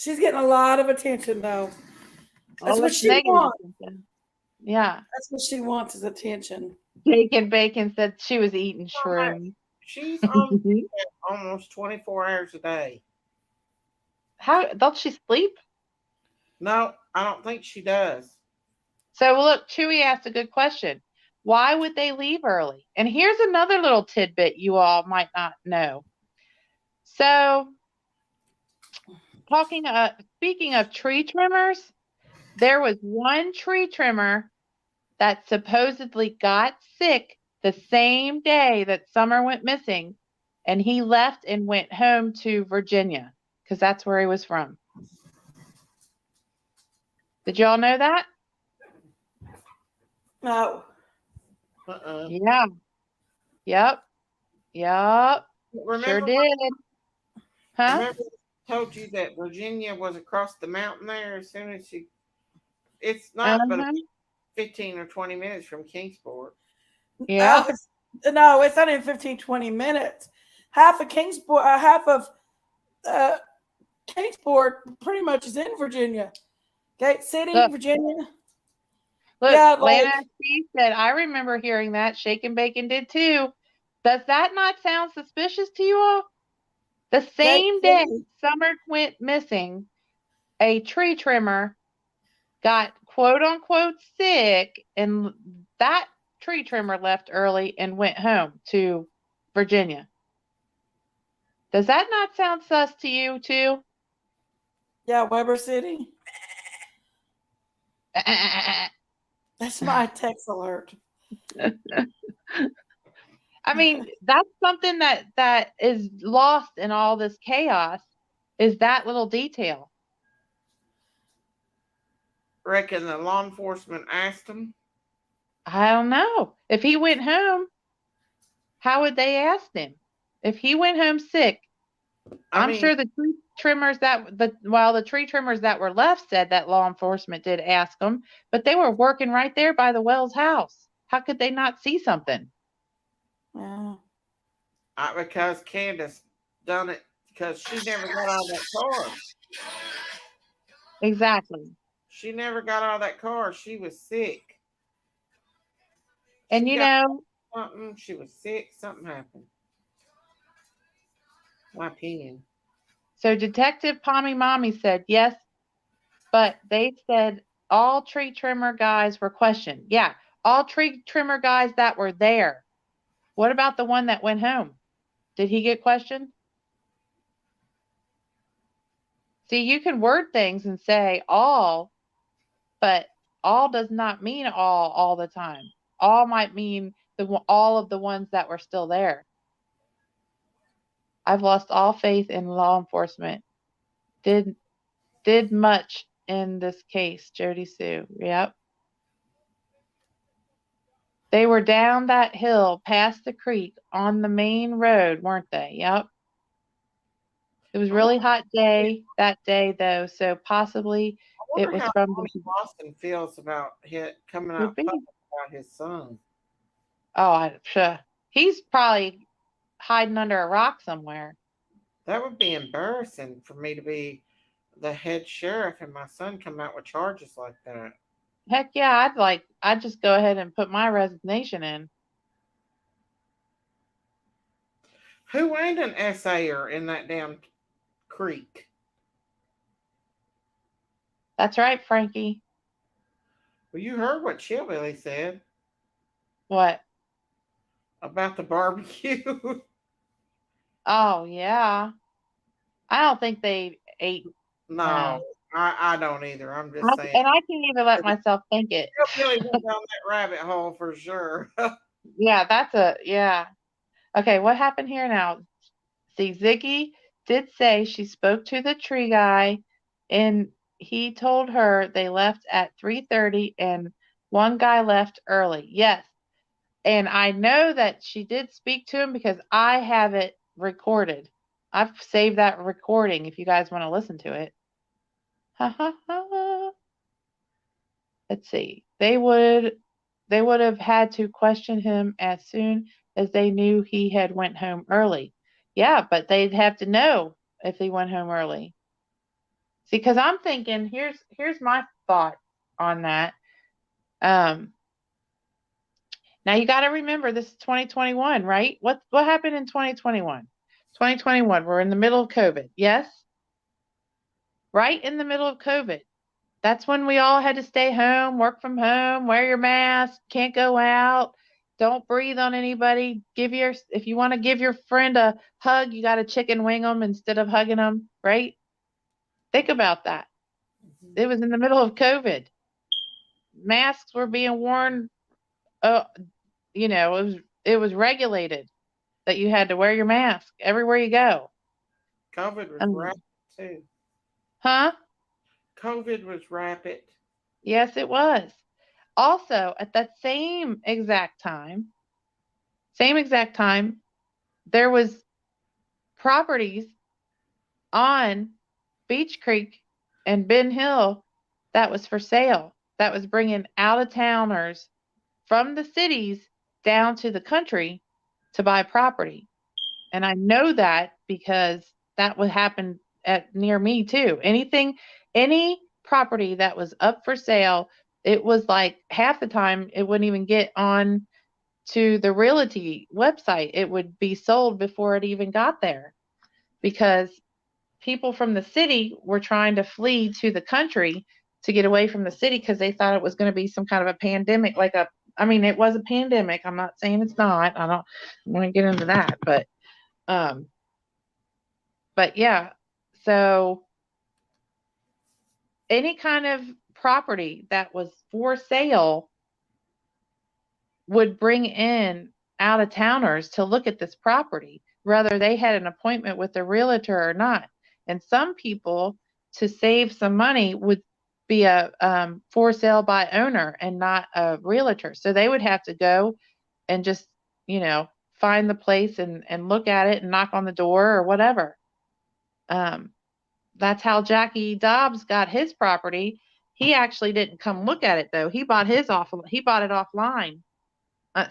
A: She's getting a lot of attention, though. That's
J: All
A: what
J: this
A: she
J: negative
A: wants.
J: attention. Yeah.
A: That's what she wants is attention.
J: Bacon said she was eating shrooms.
B: She's on almost 24 hours a day.
J: How don't she sleep?
B: No, I don't think she does.
J: So look, Chewy asked a good question. Why would they leave early? And here's another little tidbit you all might not know. So speaking of tree trimmers, there was one tree trimmer that supposedly got sick the same day that Summer went missing, and he left and went home to Virginia because that's where he was from. Did y'all know that?
A: No.
J: Yeah. Yep.
B: Remember
J: Sure did. Huh?
B: Remember I told you that Virginia was across the mountain there as soon as it's not but 15 or 20 minutes from Kingsport.
J: Yeah.
A: No, it's not even 15, 20 minutes. Half of Kingsport pretty much is in Virginia. Gate City, Virginia.
J: Look,
A: Yeah,
J: Lana Steve said, I remember hearing that. Shake and Bacon did too. Does that not sound suspicious to you all? The same day Summer went missing, a tree trimmer got quote unquote sick, and that tree trimmer left early and went home to Virginia. Does that not sound sus to you too?
A: Yeah, Weber City. That's my text alert.
J: I mean, that's something that is lost in all this chaos, is that little detail.
B: Reckon the law enforcement asked him?
J: I don't know. If he went home, how would they ask him? If he went home sick, I'm sure the tree trimmers the tree trimmers that were left said that law enforcement did ask them, but they were working right there by the Wells house. How could they not see something?
B: Because Candace done it because she never got out of that car.
J: Exactly.
B: She never got out of that car. She was sick.
J: And
B: something. She was sick. Something happened. My opinion.
J: So Detective Pommy Mommy said yes, but they said all tree trimmer guys were questioned. Yeah, all tree trimmer guys that were there. What about the one that went home? Did he get questioned? See, you can word things and say all, but all does not mean all the time. All might mean all of the ones that were still there. I've lost all faith in law enforcement. Did much in this case, Jody Sue. Yep. They were down that hill past the creek on the main road, weren't they? Yep. It was a really hot day that day, though, so possibly it was from
B: Ronnie Lawson feels about coming out public about his son.
J: Oh, I'm sure. He's probably hiding under a rock somewhere.
B: That would be embarrassing for me to be the head sheriff and my son come out with charges like that.
J: Heck yeah, I'd just go ahead and put my resignation in.
B: Who ain't an SAer in that damn creek?
J: That's right, Frankie.
B: Well, you heard what Chillbilly said.
J: What?
B: About the barbecue.
J: Oh, yeah. I don't think they ate.
B: No, I don't either. I'm just saying.
J: And I can't even let myself think it.
B: Chillbilly went down that rabbit hole for sure.
J: Yeah, yeah. Okay, what happened here now? See, Ziggy did say she spoke to the tree guy, and he told her they left at 3:30 and one guy left early. Yes. And I know that she did speak to him because I have it recorded. I've saved that recording if you guys want to listen to it. Let's see. They would have had to question him as soon as they knew he had went home early. Yeah, but they'd have to know if he went home early. See, because I'm thinking, here's my thought on that. Now you got to remember this is 2021, right? What happened in 2021? 2021, we're in the middle of COVID. Yes? Right in the middle of COVID. That's when we all had to stay home, work from home, wear your mask, can't go out, don't breathe on anybody. If you want to give your friend a hug, you got to chicken wing them instead of hugging them, right? Think about that. It was in the middle of COVID. Masks were being worn. It was regulated that you had to wear your mask everywhere you go.
B: COVID was rapid too.
J: Huh?
B: COVID was rapid.
J: Yes, it was. Also, at that same exact time, there was properties on Beach Creek and Ben Hill that was for sale. That was bringing out-of-towners from the cities down to the country to buy property. And I know that because that would happen near me too. Any property that was up for sale, it was like half the time it wouldn't even get on to the realty website. It would be sold before it even got there because people from the city were trying to flee to the country to get away from the city because they thought it was going to be some kind of a pandemic. It was a pandemic. I'm not saying it's not. I don't want to get into that, but yeah. So any kind of property that was for sale would bring in out-of-towners to look at this property, whether they had an appointment with a realtor or not. And some people, to save some money, would be a for sale by owner and not a realtor. So they would have to go and just, find the place and look at it and knock on the door or whatever. That's how Jackie Dobbs got his property. He actually didn't come look at it though. He bought it offline,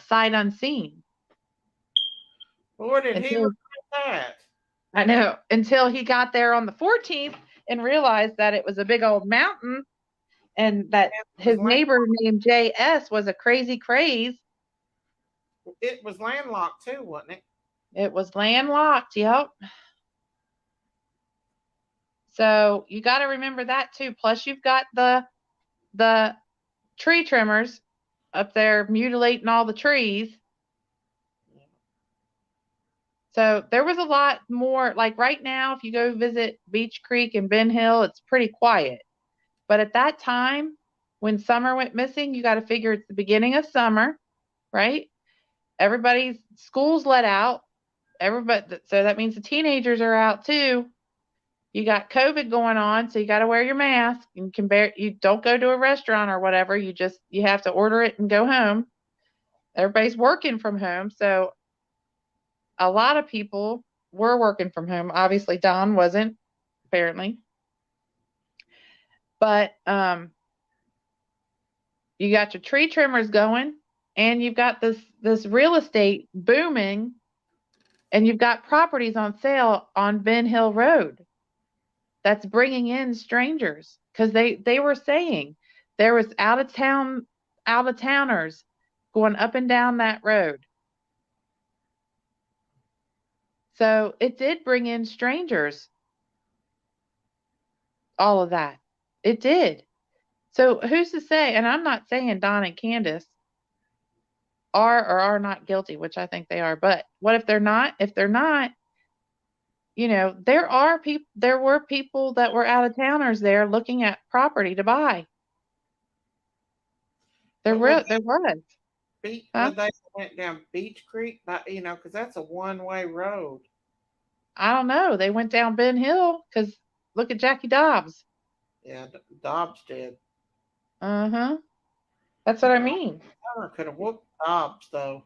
J: sight unseen.
B: Where did he look at that?
J: I know, until he got there on the 14th and realized that it was a big old mountain and that his neighbor named J.S. was a crazy craze.
B: It was landlocked too, wasn't it?
J: It was landlocked, yep. So you got to remember that too. Plus you've got the tree trimmers up there mutilating all the trees. So there was a lot more, like right now, if you go visit Beach Creek and Ben Hill, it's pretty quiet. But at that time, when summer went missing, you got to figure it's the beginning of summer, right? Everybody's school's let out. So that means the teenagers are out too. You got COVID going on, so you got to wear your mask. You don't go to a restaurant or whatever. You have to order it and go home. Everybody's working from home, so a lot of people were working from home. Obviously, Don wasn't, apparently. But you got your tree trimmers going, and you've got this real estate booming, and you've got properties on sale on Ben Hill Road. That's bringing in strangers because they were saying there was out-of-towners going up and down that road. So it did bring in strangers. All of that. It did. So who's to say, and I'm not saying Don and Candace are or are not guilty, which I think they are, but what if they're not? If they're not, there were people that were out-of-towners there looking at property to buy. There was.
B: When they went down Beach Creek, because that's a one-way road.
J: I don't know. They went down Ben Hill because look at Jackie Dobbs.
B: Yeah, Dobbs did.
J: Uh-huh. That's what I mean.
B: Summer could have whooped Dobbs, though.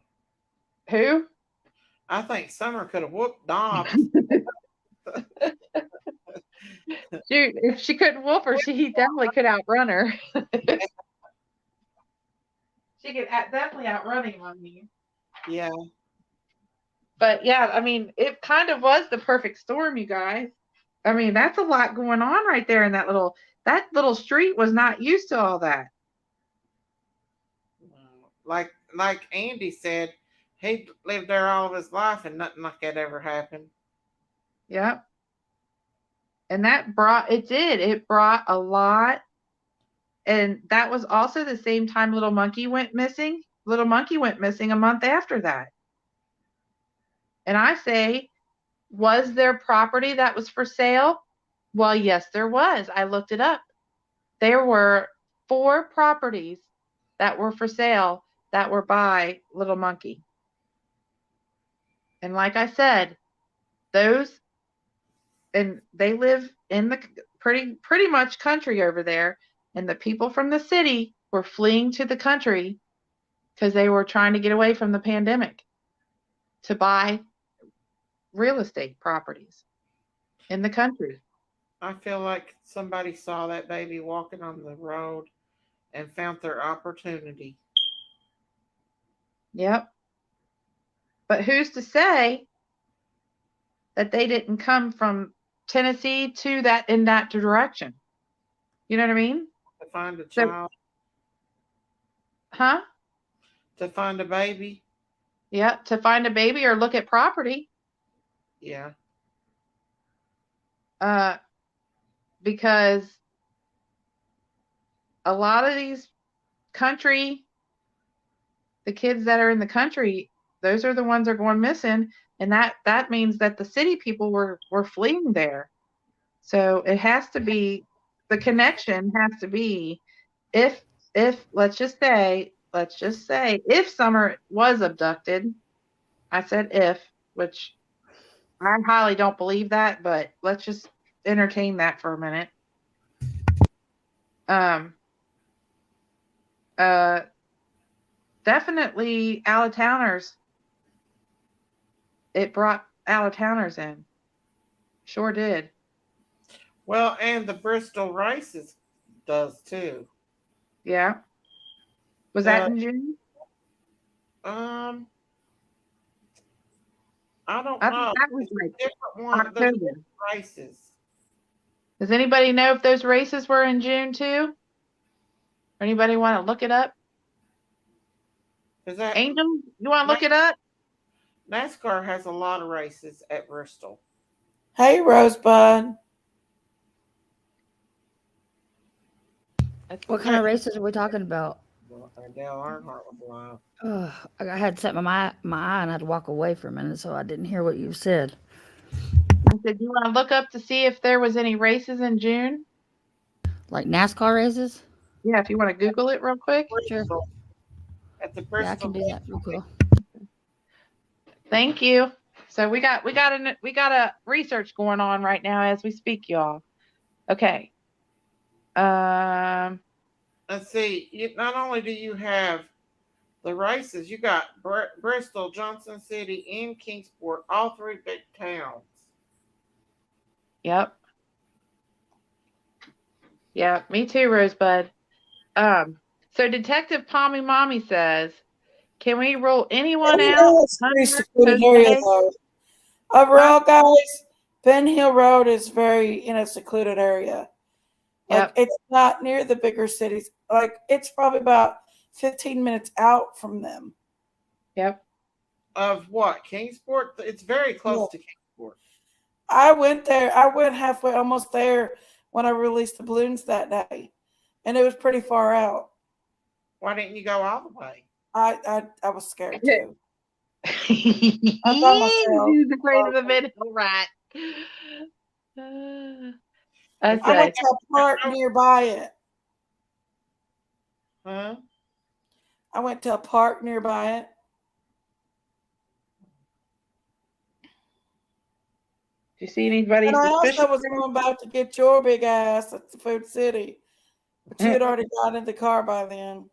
J: Who?
B: I think Summer could have whooped Dobbs.
J: Shoot, if she couldn't whoop her, he definitely could outrun her. She could definitely outrun him on me.
B: Yeah.
J: But yeah, it kind of was the perfect storm, you guys. I mean, that's a lot going on right there in that little street was not used to all that.
B: Like Andy said, he lived there all of his life and nothing like that ever happened.
J: Yep. And it brought a lot. And that was also the same time Little Monkey went missing. Little Monkey went missing a month after that. And I say, was there property that was for sale? Well, yes, there was. I looked it up. There were 4 properties that were for sale that were by Little Monkey. And like I said, and they live in the pretty much country over there, and the people from the city were fleeing to the country because they were trying to get away from the pandemic to buy real estate properties in the country.
B: I feel like somebody saw that baby walking on the road and found their opportunity.
J: Yep. But who's to say that they didn't come from Tennessee to in that direction? You know what I mean?
B: To find a child.
J: Huh?
B: To find a baby.
J: Yeah, to find a baby or look at property.
B: Yeah.
J: Because a lot of these the kids that are in the country, those are the ones that are going missing, and that means that the city people were fleeing there. So it has to be, the connection has to be, if let's just say if Summer was abducted. I said if, which I highly don't believe that, but let's just entertain that for a minute. Definitely out-of-towners. It brought out-of-towners in. Sure did.
B: Well, and the Bristol Races does too.
J: Yeah. Was that in June?
B: I don't
J: I
B: know.
J: think that was like
B: different one.
J: October.
B: Different races.
J: Does anybody know if those races were in June too? Anybody want to look it up?
B: Is that
J: Angel? You want to look it up?
B: NASCAR has a lot of races at Bristol.
A: Hey, Rosebud.
I: What kind of races are we talking about?
B: Dale Earnhardt was alive.
I: I had set my eye and I had to walk away for a minute, so I didn't hear what you said.
J: I said, you want to look up to see if there was any races in June?
I: Like NASCAR races?
J: Yeah, if you want to Google it real quick.
I: Sure.
B: At the Bristol.
I: Yeah, I can do that real quick.
J: Thank you. So we got a research going on right now as we speak, y'all. Okay.
B: Let's see. Not only do you have the races, you got Bristol, Johnson City, and Kingsport, all 3 big towns.
J: Yep. Yeah, me too, Rosebud. So Detective Pommy Mommy says, can we rule anyone out?
A: It's pretty secluded area, though. Overall, guys, Ben Hill Road is very in a secluded area. Like, it's not near the bigger cities. Like, it's probably about 15 minutes out from them.
J: Yep.
B: Of what? Kingsport? It's very close to Kingsport.
A: I went there. I went halfway, almost there, when I released the balloons that day. And it was pretty far out.
B: Why didn't you go all the way?
A: I was scared, too.
J: He's afraid of the middle, right?
A: I went to a park nearby it.
B: Huh?
A: I went to a park nearby it.
J: Do you see anybody?
A: And I also was going back to get your big ass at the Food City. But you had already got in the car by then.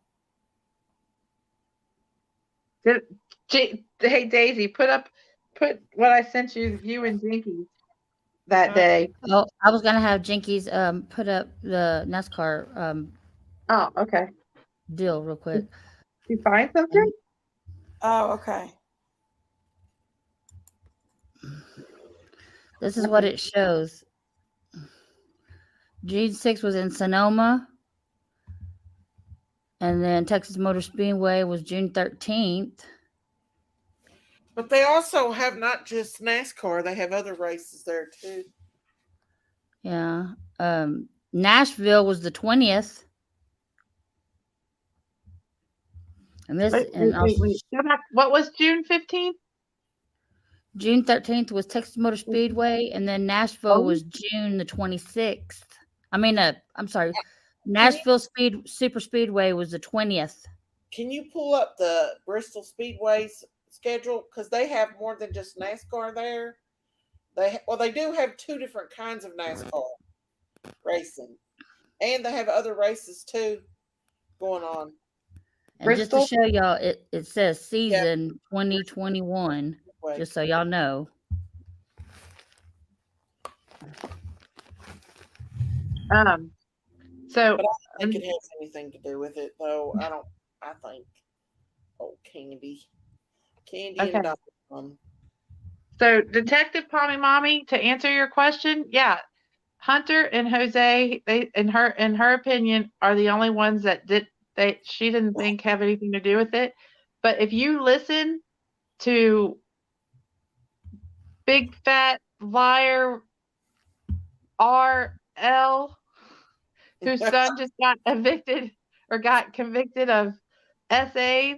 J: Hey, Daisy, put what I sent you and Jinky that day.
I: Oh, I was gonna have Jinkies put up the NASCAR
J: oh, okay.
I: Deal real quick.
J: Did you find something?
A: Oh, okay.
I: This is what it shows. June 6th was in Sonoma. And then Texas Motor Speedway was June 13th.
B: But they also have not just NASCAR, they have other races there too.
I: Yeah. Nashville was the 20th. And this
J: Wait. Go back. What was June 15th?
I: June 13th was Texas Motor Speedway, and then Nashville was June the 26th. I'm sorry. Nashville Super Speedway was the 20th.
B: Can you pull up the Bristol Speedway's schedule? Because they have more than just NASCAR there. They do have two different kinds of NASCAR racing, and they have other races too going on.
I: And
J: Bristol?
I: just to show y'all, it says season 2021, just so y'all know.
J: So
B: but I don't think it has anything to do with it, though. I think. Oh, Candy
J: Okay.
B: and Dr. Mom.
J: So, Detective Pommy Mommy, to answer your question, yeah, Hunter and Jose, they in her opinion, are the only ones that she didn't think have anything to do with it. But if you listen to Big Fat Liar RL, whose son just got evicted or got convicted of SAs,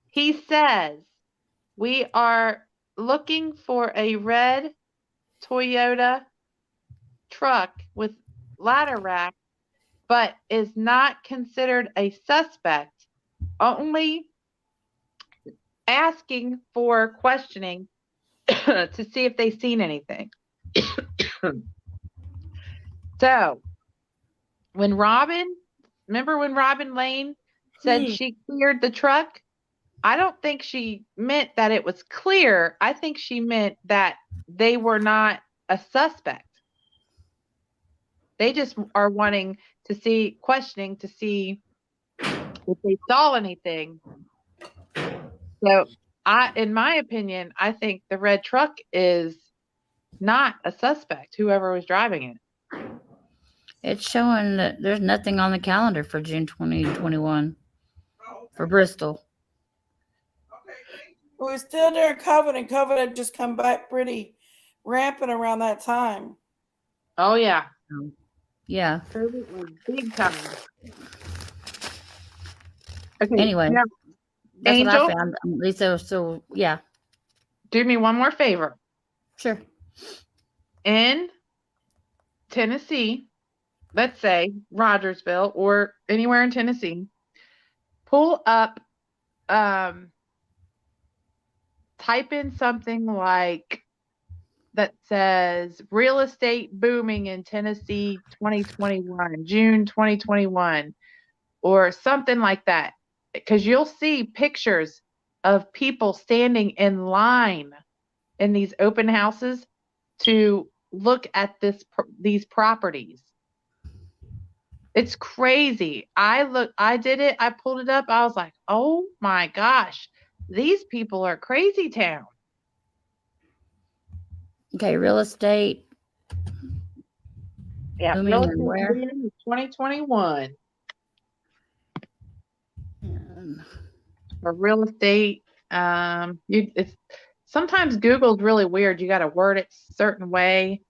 J: he says, we are looking for a red Toyota truck with ladder rack, but is not considered a suspect, only asking for questioning to see if they've seen anything. So remember when Robin Lane said she cleared the truck? I don't think she meant that it was clear. I think she meant that they were not a suspect. They just are wanting to see, questioning to see if they saw anything. So in my opinion, I think the red truck is not a suspect, whoever was driving it.
I: It's showing that there's nothing on the calendar for June 2021 for Bristol.
A: We're still during COVID, and COVID had just come back pretty rampant around that time.
J: Oh, yeah.
I: Yeah.
J: COVID was big time. Okay.
I: Anyway,
J: now,
I: that's
J: Angel,
I: what I found. Lisa, so yeah.
J: Do me one more favor.
I: Sure.
J: In Tennessee, let's say Rogersville or anywhere in Tennessee, pull up, type in something like that says real estate booming in Tennessee 2021, June 2021, or something like that. Because you'll see pictures of people standing in line in these open houses to look at these properties. It's crazy. I did it. I pulled it up. I was like, oh my gosh, these people are crazy town.
I: Okay, real estate.
J: Yeah,
I: booming
J: real
I: and
J: estate
I: where?
J: booming in 2021. For real estate, it's sometimes Google's really weird. You got to word it a certain way,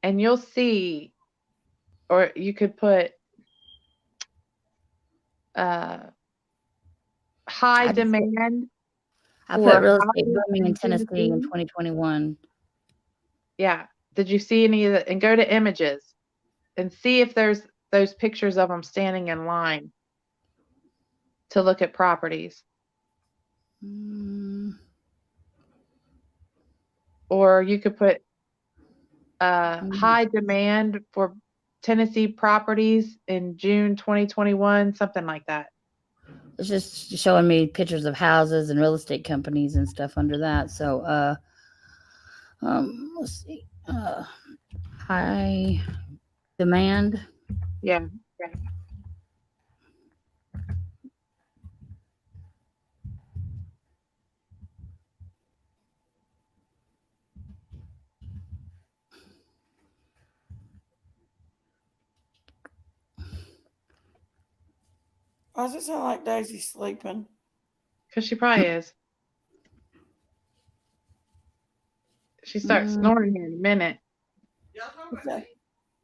J: and you'll see, or you could put high demand.
I: I put real estate booming in Tennessee in 2021.
J: Yeah. Did you see any of that? And go to images and see if there's those pictures of them standing in line to look at properties. Or you could put high demand for Tennessee properties in June 2021, something like that.
I: It's just showing me pictures of houses and real estate companies and stuff under that. So, let's see. High demand.
J: Yeah.
A: Why does it sound like Daisy's sleeping?
J: Because she probably is. She starts snoring here in a minute.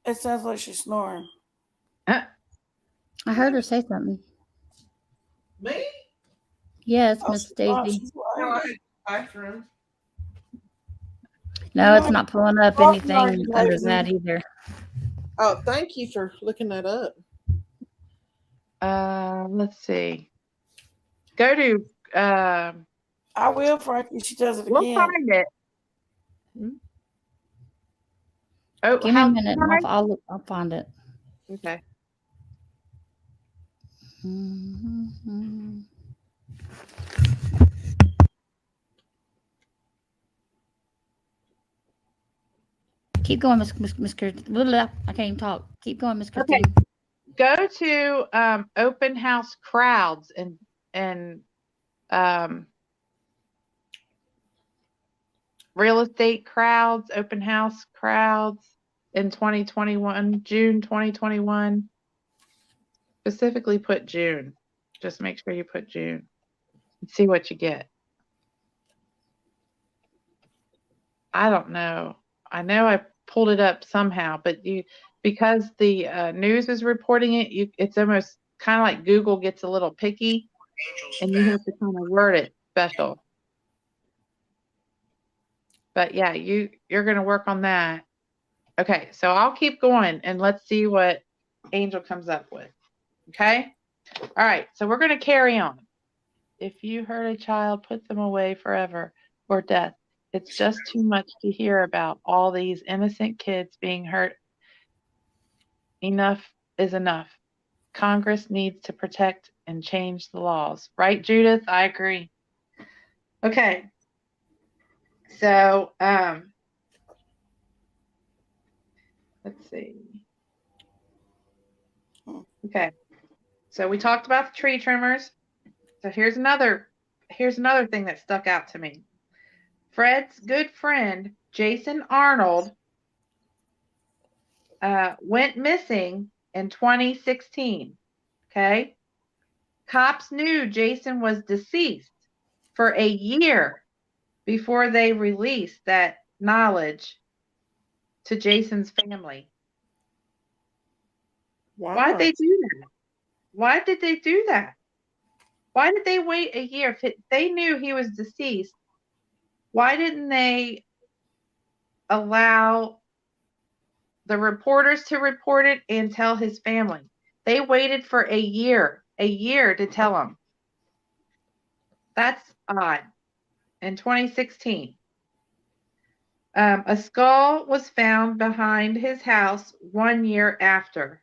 A: It sounds like she's snoring.
I: I heard her say something.
B: Me?
I: Yes,
A: Oh,
I: Miss
A: she's not.
I: Daisy.
A: She's
B: No,
A: lying.
B: I had bathroom.
I: No,
A: You
I: it's
A: know,
I: not pulling up
A: Oh,
I: anything
A: sorry,
I: under
A: Daisy.
I: that either.
B: Oh, thank you for looking that up.
J: Let's see. Go to
A: I will, Frankie. She does it
J: we'll
A: again.
J: find it. Oh,
I: Give me a
J: how
I: minute and I'll find it.
J: okay.
I: Mhm. Keep going, Miss Christine. I can't even talk. Keep going, Miss
J: Okay.
I: Christine.
J: Go to open house crowds and real estate crowds, open house crowds in 2021, June 2021. Specifically put June. Just make sure you put June and see what you get. I don't know. I know I pulled it up somehow, but because the news is reporting it, it's almost kind of like Google gets a little picky, and you have to kind of word it special. But yeah, you're going to work on that. Okay, so I'll keep going and let's see what Angel comes up with. Okay? All right, so we're going to carry on. If you hurt a child, put them away forever or death. It's just too much to hear about all these innocent kids being hurt. Enough is enough. Congress needs to protect and change the laws. Right, Judith? I agree. Okay. So, let's see. Okay. So we talked about the tree trimmers. So here's another thing that stuck out to me. Fred's good friend, Jason Arnold, went missing in 2016. Okay. Cops knew Jason was deceased for a year before they released that knowledge to Jason's family.
B: Wow.
J: Why did they do that? Why did they do that? Why did they wait a year? If they knew he was deceased, why didn't they allow the reporters to report it and tell his family? They waited for a year to tell him. That's odd. In 2016, a skull was found behind his house 1 year after.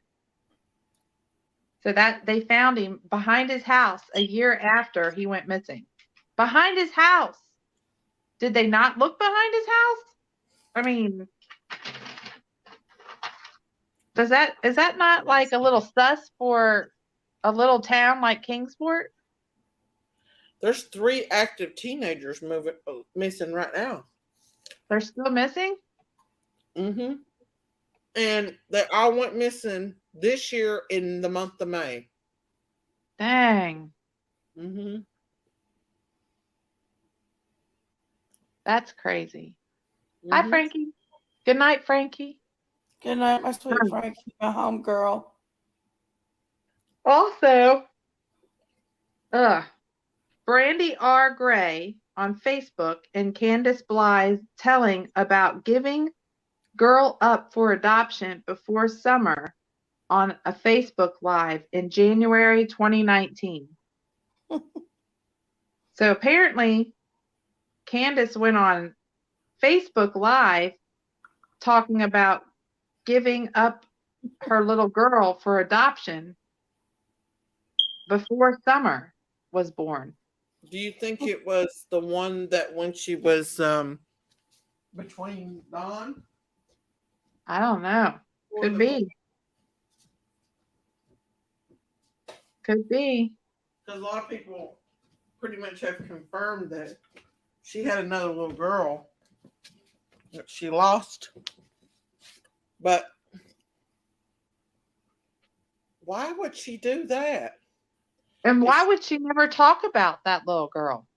J: So that they found him behind his house a year after he went missing. Behind his house. Did they not look behind his house? I mean, is that not like a little sus for a little town like Kingsport?
B: There's 3 active teenagers missing right now.
J: They're still missing?
B: Mm-hmm. And they all went missing this year in the month of May.
J: Dang.
B: Mm-hmm.
J: That's crazy. Hi, Frankie. Good night, Frankie.
A: Good night, my sweet Frankie, my home girl.
J: Also, Brandy R. Gray on Facebook and Candace Blythe telling about giving girl up for adoption before summer on a Facebook Live in January 2019. So apparently, Candace went on Facebook Live talking about giving up her little girl for adoption before Summer was born.
B: Do you think it was the one that when she was between Dawn?
J: I don't know. Could be. Could be.
B: Because a lot of people pretty much have confirmed that she had another little girl that she lost. But why would she do that?
J: And why would she never talk about that little girl?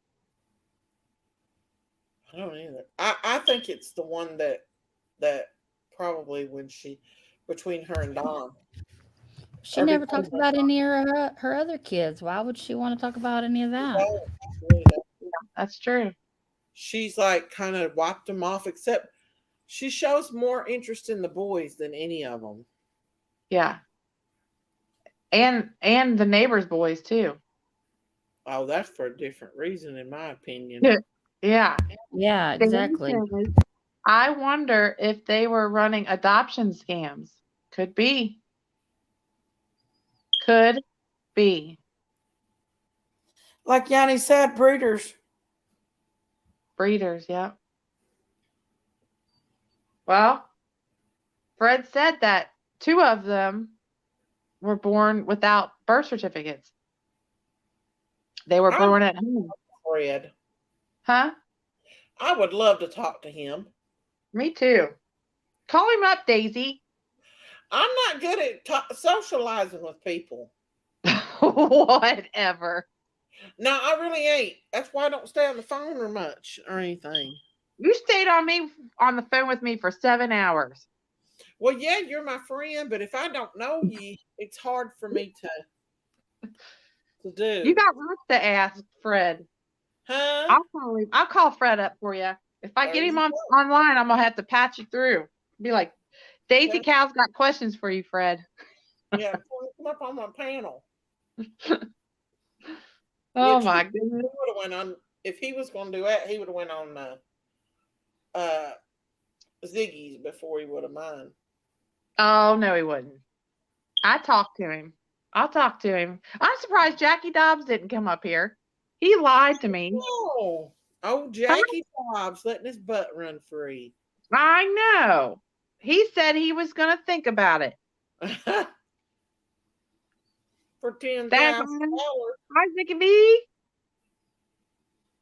B: I don't either. I think it's the one that probably when she between her and Don.
I: She never talks about any of her other kids. Why would she want to talk about any of that?
J: That's true.
B: She's like kind of wiped them off, except she shows more interest in the boys than any of them.
J: Yeah. And the neighbors' boys too.
B: Oh, that's for a different reason, in my opinion.
J: Yeah.
I: Yeah, exactly.
J: I wonder if they were running adoption scams. Could be. Could be.
A: Like Yanni said, breeders.
J: Breeders, yeah. Well, Fred said that 2 of them were born without birth certificates. They were born at home.
B: Fred.
J: Huh?
B: I would love to talk to him.
J: Me too. Call him up, Daisy.
B: I'm not good at socializing with people.
J: Whatever.
B: No, I really ain't. That's why I don't stay on the phone or much or anything.
J: You stayed on the phone with me for 7 hours.
B: Well, yeah, you're my friend, but if I don't know you, it's hard for me to do.
J: You got work to ask Fred.
B: Huh?
J: I'll call Fred up for you. If I get him online, I'm gonna have to patch you through. Be like, Daisy Cal's got questions for you, Fred.
B: Yeah, come up on my panel.
J: Oh my goodness!
B: He would have went on if he was going to do that. He would have went on Ziggy's before he would have mine.
J: Oh no, he wouldn't. I talked to him. I'll talk to him. I'm surprised Jackie Dobbs didn't come up here. He lied to me.
B: Oh, Jackie Dobbs letting his butt run free.
J: I know. He said he was going to think about it.
B: For $10,000.
J: Hi, Zicky B.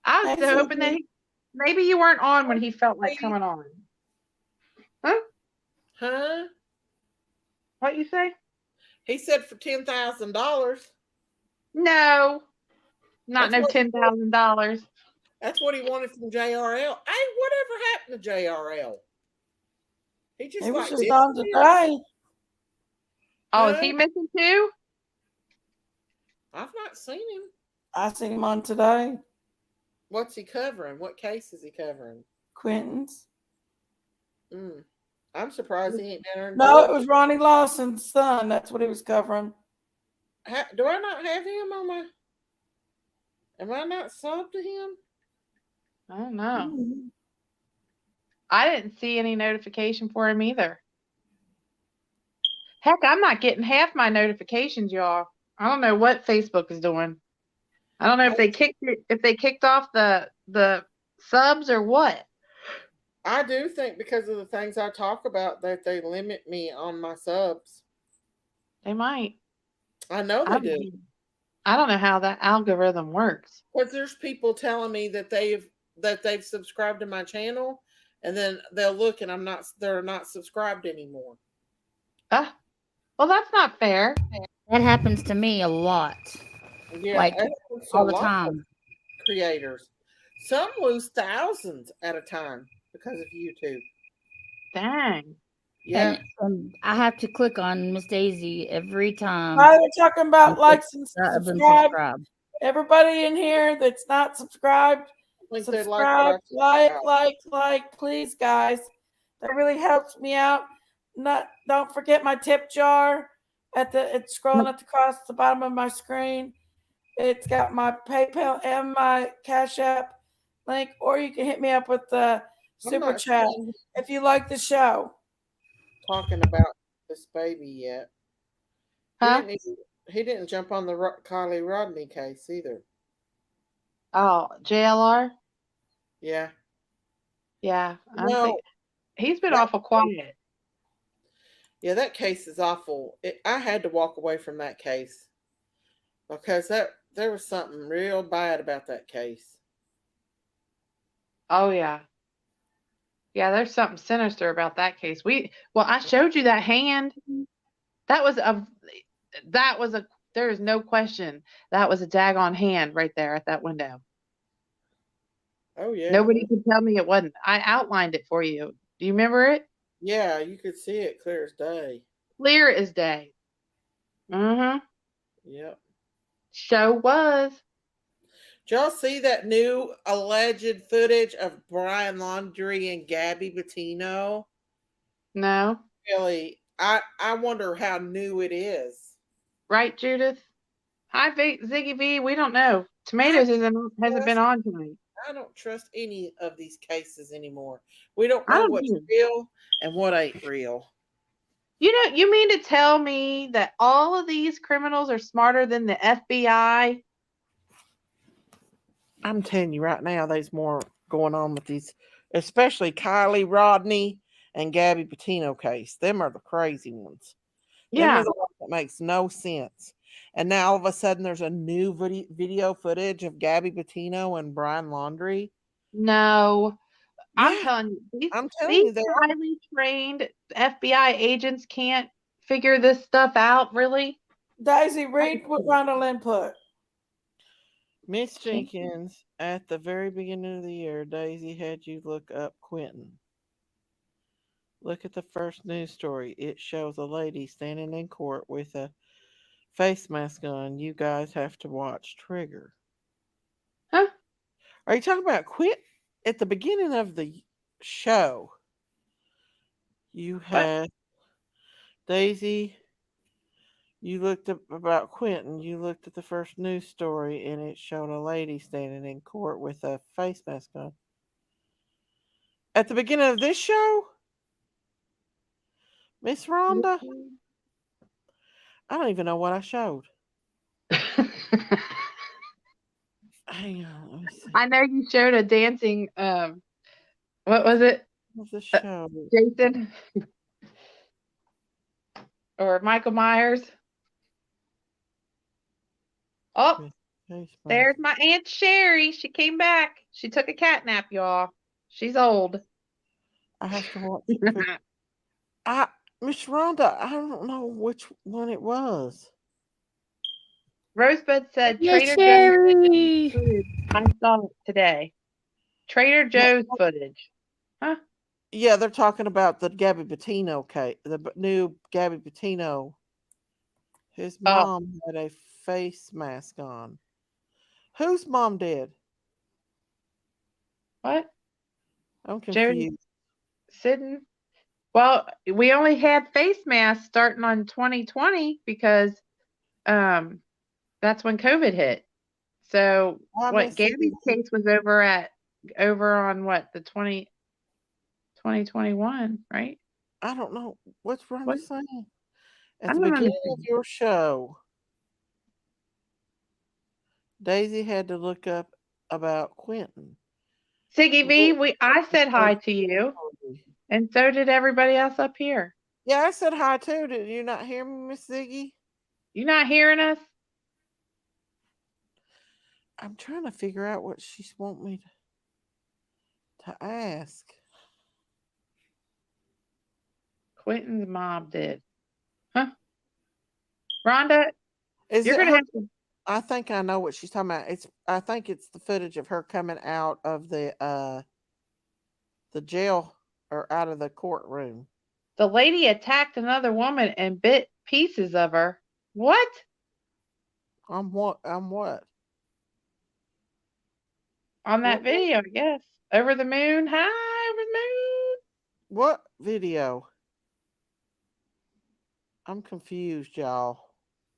J: I was so hoping that maybe you weren't on when he felt like coming on. Huh?
B: Huh?
J: What you say?
B: He said for $10,000.
J: No, not no $10,000.
B: That's what he wanted from JRL. Hey, whatever happened to JRL? He was just
A: on today.
J: Oh, is he missing too?
B: I've not seen him.
A: I seen him on today.
B: What's he covering? What case is he covering?
A: Quentin's.
B: I'm surprised he ain't down there.
A: No, it was Ronnie Lawson's son. That's what he was covering.
B: Do I not have him on my? Am I not subbed to him?
J: I don't know. I didn't see any notification for him either. Heck, I'm not getting half my notifications, y'all. I don't know what Facebook is doing. I don't know if they kicked off the subs or what.
B: I do think because of the things I talk about that they limit me on my subs.
J: They might.
B: I know they do.
J: I don't know how that algorithm works.
B: Because there's people telling me that they've subscribed to my channel, and then they'll look and they're not subscribed anymore.
J: Well, that's not fair.
I: That happens to me a lot.
B: Yeah,
I: like all the time.
B: Creators. Some lose thousands at a time because of YouTube.
J: Dang.
B: Yeah.
I: And I have to click on Miss Daisy every time.
A: We're talking about likes and subscribe. Everybody in here that's not subscribed, subscribe, like, please, guys. That really helps me out. Don't forget my tip jar it's scrolling across the bottom of my screen. It's got my PayPal and my Cash App link, or you can hit me up with the super chat if you like the show.
B: Talking about this baby yet?
J: Huh?
B: He didn't jump on the Kylie Rodney case either.
J: Oh, JLR?
B: Yeah.
J: Yeah. He's been awful quiet.
B: Yeah, that case is awful. I had to walk away from that case because there was something real bad about that case.
J: Oh yeah. Yeah, there's something sinister about that case. I showed you that hand. That was a there is no question that was a daggone hand right there at that window.
B: Oh yeah.
J: Nobody could tell me it wasn't. I outlined it for you. Do you remember it?
B: Yeah, you could see it clear as day.
J: Clear as day. Mm-hmm.
B: Yep.
J: Show was.
B: Did y'all see that new alleged footage of Brian Laundrie and Gabby Bettino?
J: No.
B: Really, I wonder how new it is.
J: Right, Judith? Hi, Ziggy V. We don't know. Tomatoes hasn't been on tonight.
B: I don't trust any of these cases anymore. We don't
J: I
B: know
J: don't
B: what's
J: either.
B: real and what ain't real.
J: You mean to tell me that all of these criminals are smarter than the FBI?
B: I'm telling you right now, there's more going on with these, especially Kylie Rodney and Gabby Bettino case. Them are the crazy ones. Them
J: Yeah.
B: are the ones that makes no sense. And now all of a sudden there's a new video footage of Gabby Bettino and Brian Laundrie.
J: No. I'm
B: Yeah,
J: telling you,
B: I'm telling
J: these
B: you, they are.
J: highly trained FBI agents can't figure this stuff out, really?
A: Daisy, read what Ronnie Lynn put.
B: Miss Jenkins, at the very beginning of the year, Daisy had you look up Quentin. Look at the first news story. It shows a lady standing in court with a face mask on. You guys have to watch Trigger.
J: Huh?
B: Are you talking about Quentin? At the beginning of the show, you had Daisy. You looked up about Quentin. You looked at the first news story, and it showed a lady standing in court with a face mask on. At the beginning of this show, Miss Rhonda, I don't even know what I showed. Hang on, let me see.
J: I know you showed a dancing, what was it?
B: What's the show?
J: Jason? Or Michael Myers? Oh, there's my Aunt Sherry. She came back. She took a cat nap, y'all. She's old.
B: I have to watch. Miss Rhonda, I don't know which one it was.
J: Rosebud said
I: Yes,
J: Trader
I: Sherry.
J: Joe's. I saw it today. Trader Joe's footage. Huh?
B: Yeah, they're talking about the Gabby Bettino case, the new Gabby Bettino. His mom had a face mask on. Whose mom did?
J: What?
B: I'm confused.
J: Sidden? Well, we only had face masks starting on 2020 because that's when COVID hit. So Gabby's case was over on what, the 2021, right?
B: I don't know. What's Rhonda saying? At
J: I
B: the
J: don't
B: beginning
J: understand.
B: of your show, Daisy had to look up about Quentin.
J: Siggy V, I said hi to you, and so did everybody else up here.
B: Yeah, I said hi too. Did you not hear me, Miss Ziggy?
J: You not hearing us?
B: I'm trying to figure out what she's want me to ask.
J: Quentin's mom did. Huh? Rhonda,
B: You're
J: gonna have to.
B: I think I know what she's talking about. I think it's the footage of her coming out of the jail or out of the courtroom.
J: The lady attacked another woman and bit pieces of her. What?
B: On what? On what?
J: On that video, I guess. Over the moon. Hi, over the moon.
B: What video? I'm confused, y'all.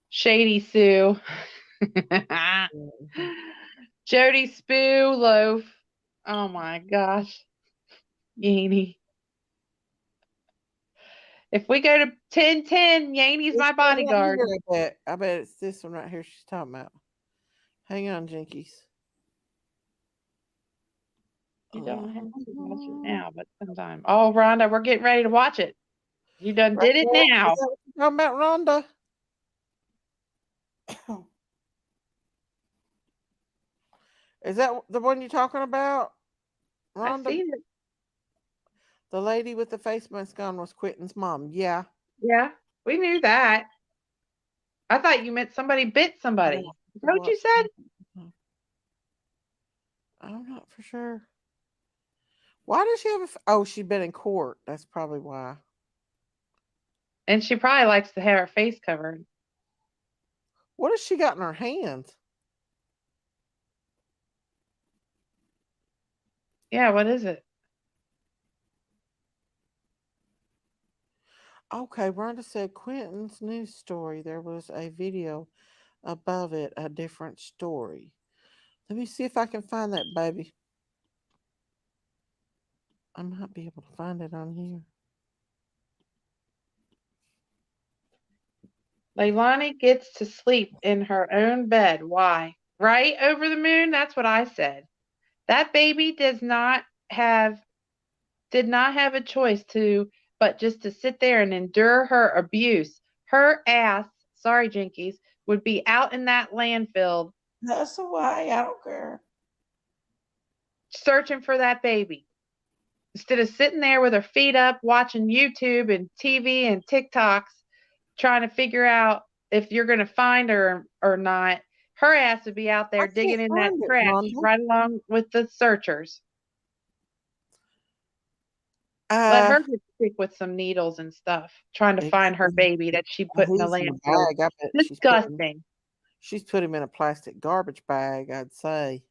J: Shady Sue. Jody Spoo Loaf. Oh my gosh. Yaney. If we go to 1010, Yaney's my bodyguard.
B: I bet it's this one right here she's talking about. Hang on, Jinkies.
J: You don't have to watch it now, but sometime. Oh, Rhonda, we're getting ready to watch it. You done did it now.
B: Is that what you're talking about, Rhonda? Is that the one you're talking about, Rhonda?
J: I seen it.
B: The lady with the face mask on was Quentin's mom. Yeah.
J: Yeah, we knew that. I thought you meant somebody bit somebody. Is that what you said?
B: I'm not for sure. Why does she have oh, she's been in court. That's probably why.
J: And she probably likes to have her face covered.
B: What has she got in her hands?
J: Yeah, what is it?
B: Okay, Rhonda said Quentin's news story. There was a video above it, a different story. Let me see if I can find that, baby. I might be able to find it on here.
J: Leilani gets to sleep in her own bed. Why? Right over the moon? That's what I said. That baby did not have a choice but just to sit there and endure her abuse. Her ass, sorry, Jinkies, would be out in that landfill.
A: That's why I don't care.
J: Searching for that baby. Instead of sitting there with her feet up, watching YouTube and TV and TikToks, trying to figure out if you're going to find her or not, her ass would be out there digging in that trash right along with the searchers. Let her get sick with some needles and stuff, trying to find her baby that she put in the landfill. Disgusting.
B: She's put him in a plastic garbage bag, I'd say.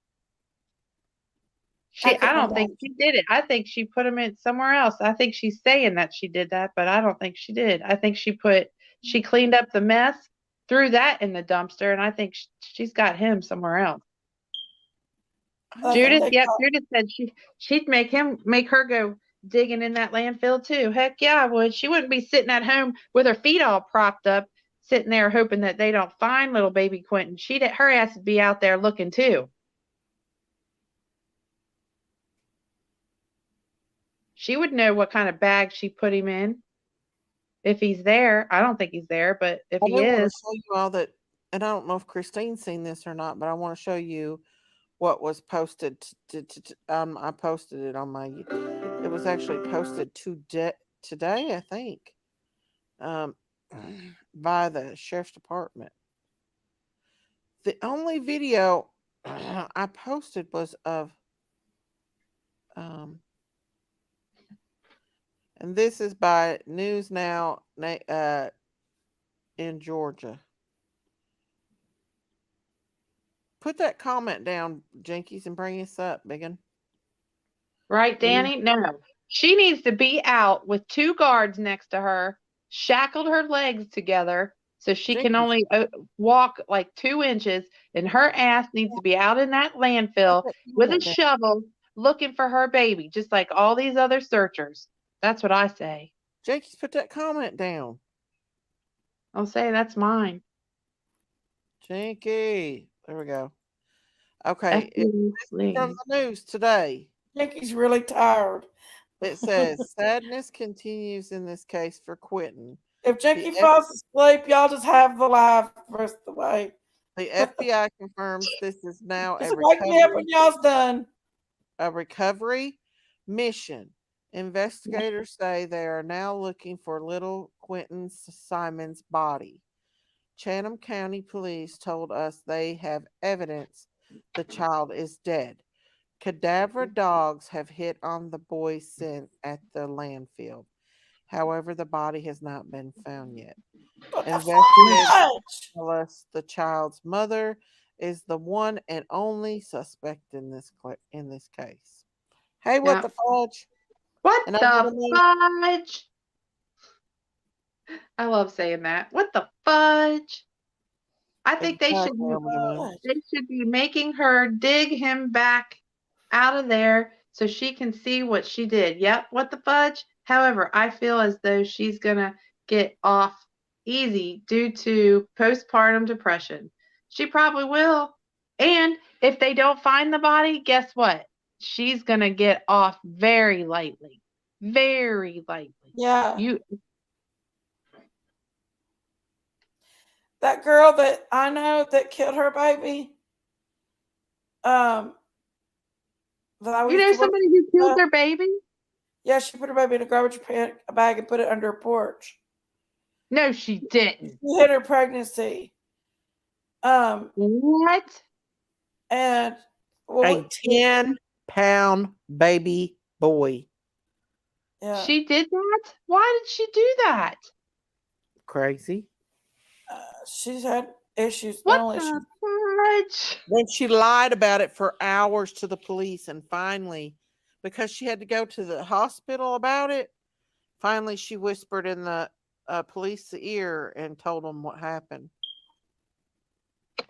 J: I don't think she did it. I think she put him in somewhere else. I think she's saying that she did that, but I don't think she did. I think she cleaned up the mess, threw that in the dumpster, and I think she's got him somewhere else. Judith said she'd make her go digging in that landfill too. Heck yeah, I would. She wouldn't be sitting at home with her feet all propped up, sitting there hoping that they don't find little baby Quentin. Her ass would be out there looking too. She would know what kind of bag she put him in. If he's there, I don't think he's there, but if he is.
B: I want to show you all that, and I don't know if Christine's seen this or not, but I want to show you what was posted. I posted it on my. It was actually posted today, I think, by the sheriff's department. The only video I posted was of, and this is by News Now in Georgia. Put that comment down, Jinkies, and bring us up, Biggin.
J: Right, Danny? No. She needs to be out with 2 guards next to her, shackled her legs together so she can only walk like 2 inches, and her ass needs to be out in that landfill with a shovel looking for her baby, just like all these other searchers. That's what I say.
B: Jinkies, put that comment down.
J: I'll say that's mine.
B: Jinky. There we go. Okay. From the news today.
A: Jinky's really tired.
B: It says, sadness continues in this case for Quentin.
A: If Jinky falls asleep, y'all just have the live the rest of the way.
B: The FBI confirms this is now
A: just wake me up when y'all's done.
B: A recovery mission. Investigators say they are now looking for little Quentin Simon's body. Chatham County Police told us they have evidence the child is dead. Cadaver dogs have hit on the boy's scent at the landfill. However, the body has not been found yet. Investigators tell us the child's mother is the one and only suspect in this case. Hey, what the fudge?
J: What the fudge? I love saying that. What the fudge? I think they should be making her dig him back out of there so she can see what she did. Yep, what the fudge? However, I feel as though she's going to get off easy due to postpartum depression. She probably will. And if they don't find the body, guess what? She's going to get off very lightly. Very lightly.
A: Yeah. That girl that I know that killed her baby.
J: Somebody who killed their baby?
A: Yeah, she put her baby in a garbage bag and put it under her porch.
J: No, she didn't.
A: She hid her pregnancy.
J: What?
A: And
B: A
A: well,
B: 10-pound baby boy.
A: yeah,
J: She did that? Why did she do that?
B: Crazy.
A: she's had issues,
J: What
A: mental
J: the
A: issues.
J: fudge?
B: Then she lied about it for hours to the police, and finally, because she had to go to the hospital about it, finally she whispered in the police's ear and told them what happened. That's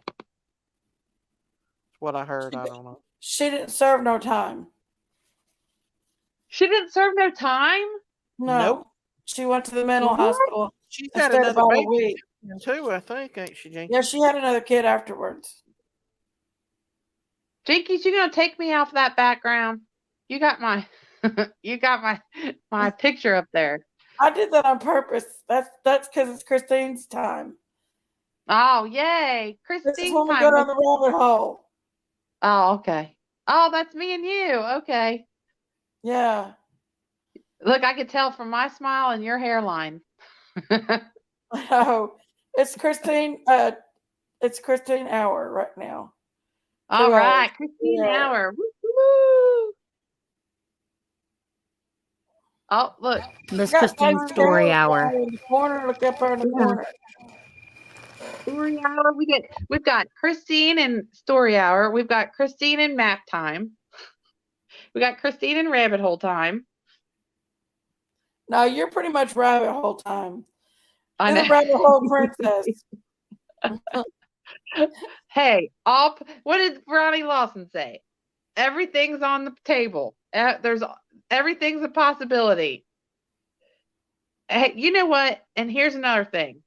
B: what I heard. I don't know.
A: She didn't serve no time.
J: She didn't serve no time?
A: No.
B: Nope.
A: She went to the mental
J: What?
A: hospital.
B: She's
A: and
B: had
A: stayed
B: another
A: about a
B: baby
A: week.
B: too, I think, ain't she, Jinky?
A: Yeah, she had another kid afterwards.
J: Jinkies, you gonna take me off that background? You got my you got my picture up there.
A: I did that on purpose. That's because it's Christine's time.
J: Oh, yay.
A: This is
J: Christine's
A: when we
J: time.
A: go down the rabbit hole.
J: Oh, okay. Oh, that's me and you. Okay.
A: Yeah.
J: Look, I could tell from my smile and your hairline.
A: Oh, it's Christine. It's Christine Hour right now.
J: All
A: 2
J: right,
A: hours.
J: Christine
A: Yeah.
J: Hour. Woo-hoo. Oh, look.
I: This
A: Got
I: Christine
A: my
I: story
A: girl
I: hour.
A: down in the corner. Look up there in the
J: Yeah.
A: corner.
J: Story Hour. We've got Christine and Story Hour. We've got Christine and Map Time. We got Christine and Rabbit Hole Time.
A: No, you're pretty much rabbit hole time.
J: I
A: You're the
J: know.
A: rabbit hole princess.
J: Hey, what did Ronnie Lawson say? Everything's on the table. Everything's a possibility. Hey, you know what? And here's another thing.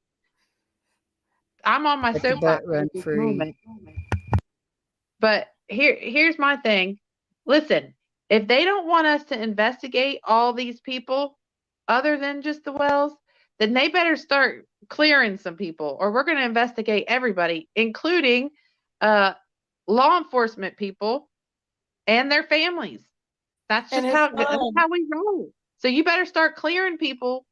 J: I'm on my
I: Let the
J: soapbox
I: butt run
J: at this
I: free.
J: moment. But here's my thing. Listen, if they don't want us to investigate all these people other than just the Wells, then they better start clearing some people, or we're going to investigate everybody, including law enforcement people and their families. That's
A: And
J: just
A: it's
J: that's how we roll. So you better start clearing people.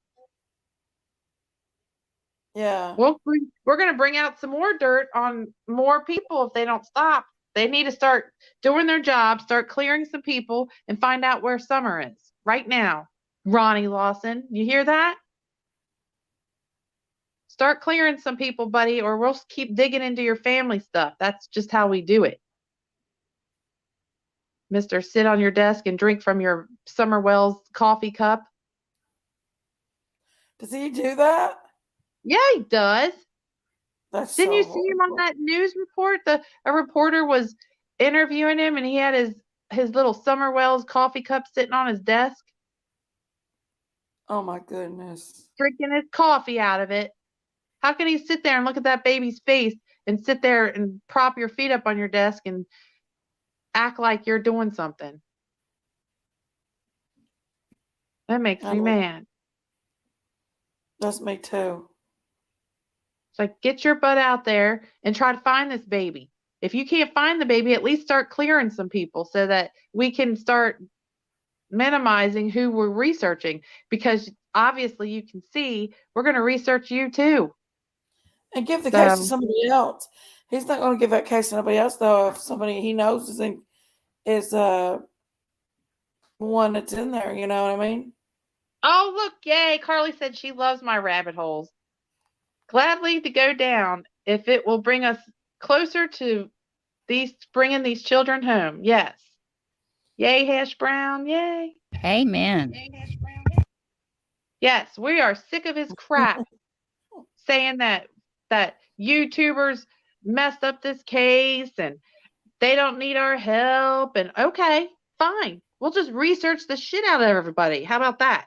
A: Yeah.
J: We're going to bring out some more dirt on more people if they don't stop. They need to start doing their job, start clearing some people, and find out where Summer is right now. Ronnie Lawson, you hear that? Start clearing some people, buddy, or we'll keep digging into your family stuff. That's just how we do it. Mr. Sit on your desk and drink from your Summer Wells coffee cup.
A: Does he do that?
J: Yeah, he does. Didn't you see him on
A: horrible.
J: that news report? A reporter was interviewing him, and he had his little Summer Wells coffee cup sitting on his desk,
A: Oh my goodness.
J: drinking his coffee out of it. How can he sit there and look at that baby's face and sit there and prop your feet up on your desk and act like you're doing something? That makes me mad.
A: That's me too.
J: It's like, get your butt out there and try to find this baby. If you can't find the baby, at least start clearing some people so that we can start minimizing who we're researching, because obviously you can see we're going to research you too.
A: And give the case to somebody else. He's not going to give that case to nobody else, though, if somebody he knows is one that's in there, you know what I mean?
J: Oh, look, yay. Carly said she loves my rabbit holes. Gladly to go down if it will bring us closer to bringing these children home. Yes. Yay, Hash Brown. Yay.
I: Amen.
J: Yes, we are sick of his crap saying that YouTubers messed up this case and they don't need our help. And okay, fine. We'll just research the shit out of everybody. How about that?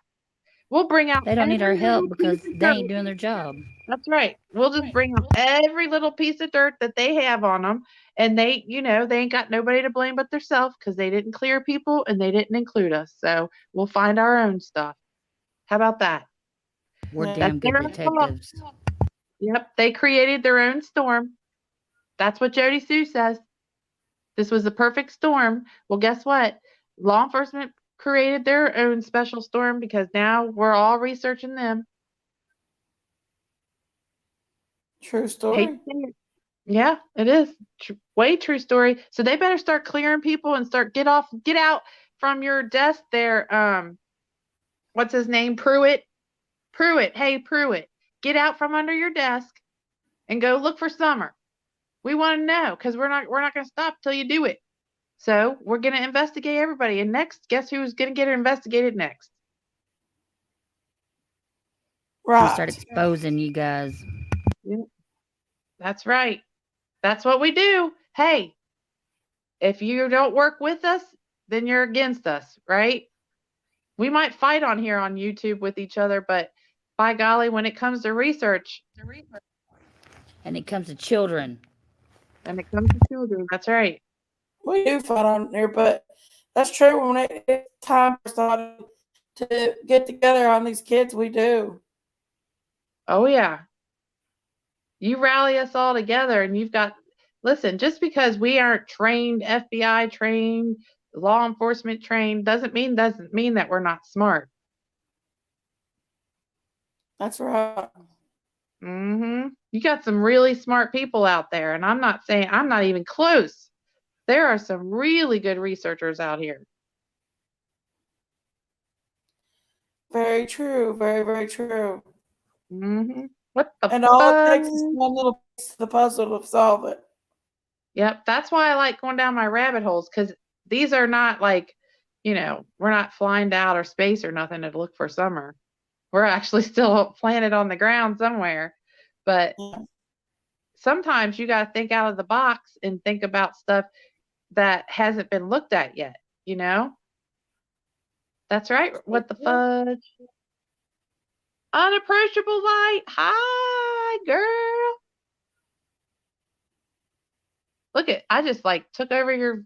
J: We'll bring out.
I: They don't need our
J: every
I: help
J: little
I: because
J: piece of
I: they
J: dirt.
I: ain't doing their job.
J: That's right. We'll just bring out every little piece of dirt that they have on them, and they ain't got nobody to blame but themselves because they didn't clear people and they didn't include us. So we'll find our own stuff. How about that?
I: We're damn good detectives.
J: Yep, they created their own storm. That's what Jody Sue says. This was the perfect storm. Well, guess what? Law enforcement created their own special storm because now we're all researching them.
A: True
J: Hate
A: story.
J: to say it. Yeah, it is. Way true story. So they better start clearing people and get out from your desk there. What's his name? Pruitt. Hey, Pruitt, get out from under your desk and go look for Summer. We want to know because we're not going to stop till you do it. So we're going to investigate everybody. And next, guess who's going to get investigated next?
I: We start
A: Right.
I: exposing you guys.
J: Yeah, that's right. That's what we do. Hey, if you don't work with us, then you're against us, right? We might fight on here on YouTube with each other, but by golly, when it comes to research,
I: And it comes to children.
J: and it comes to children, that's right.
A: We do fight on there, but that's true. When it's time for us to get together on these kids, we do.
J: Oh, yeah. You rally us all together and you've got, listen, just because we aren't trained, FBI trained, law enforcement trained, doesn't mean that we're not smart.
A: That's right.
J: You got some really smart people out there, and I'm not even close. There are some really good researchers out here.
A: Very true. Very, very true.
J: What the
A: And all it
J: fuck?
A: takes is one little piece of the puzzle to solve it.
J: Yep, that's why I like going down my rabbit holes, because these are not like, we're not flying to outer space or nothing to look for Summer. We're actually still planted on the ground somewhere. But sometimes you got to think out of the box and think about stuff that hasn't been looked at yet, That's right. What the fudge? Unapproachable light. Hi, girl. Look I just took over your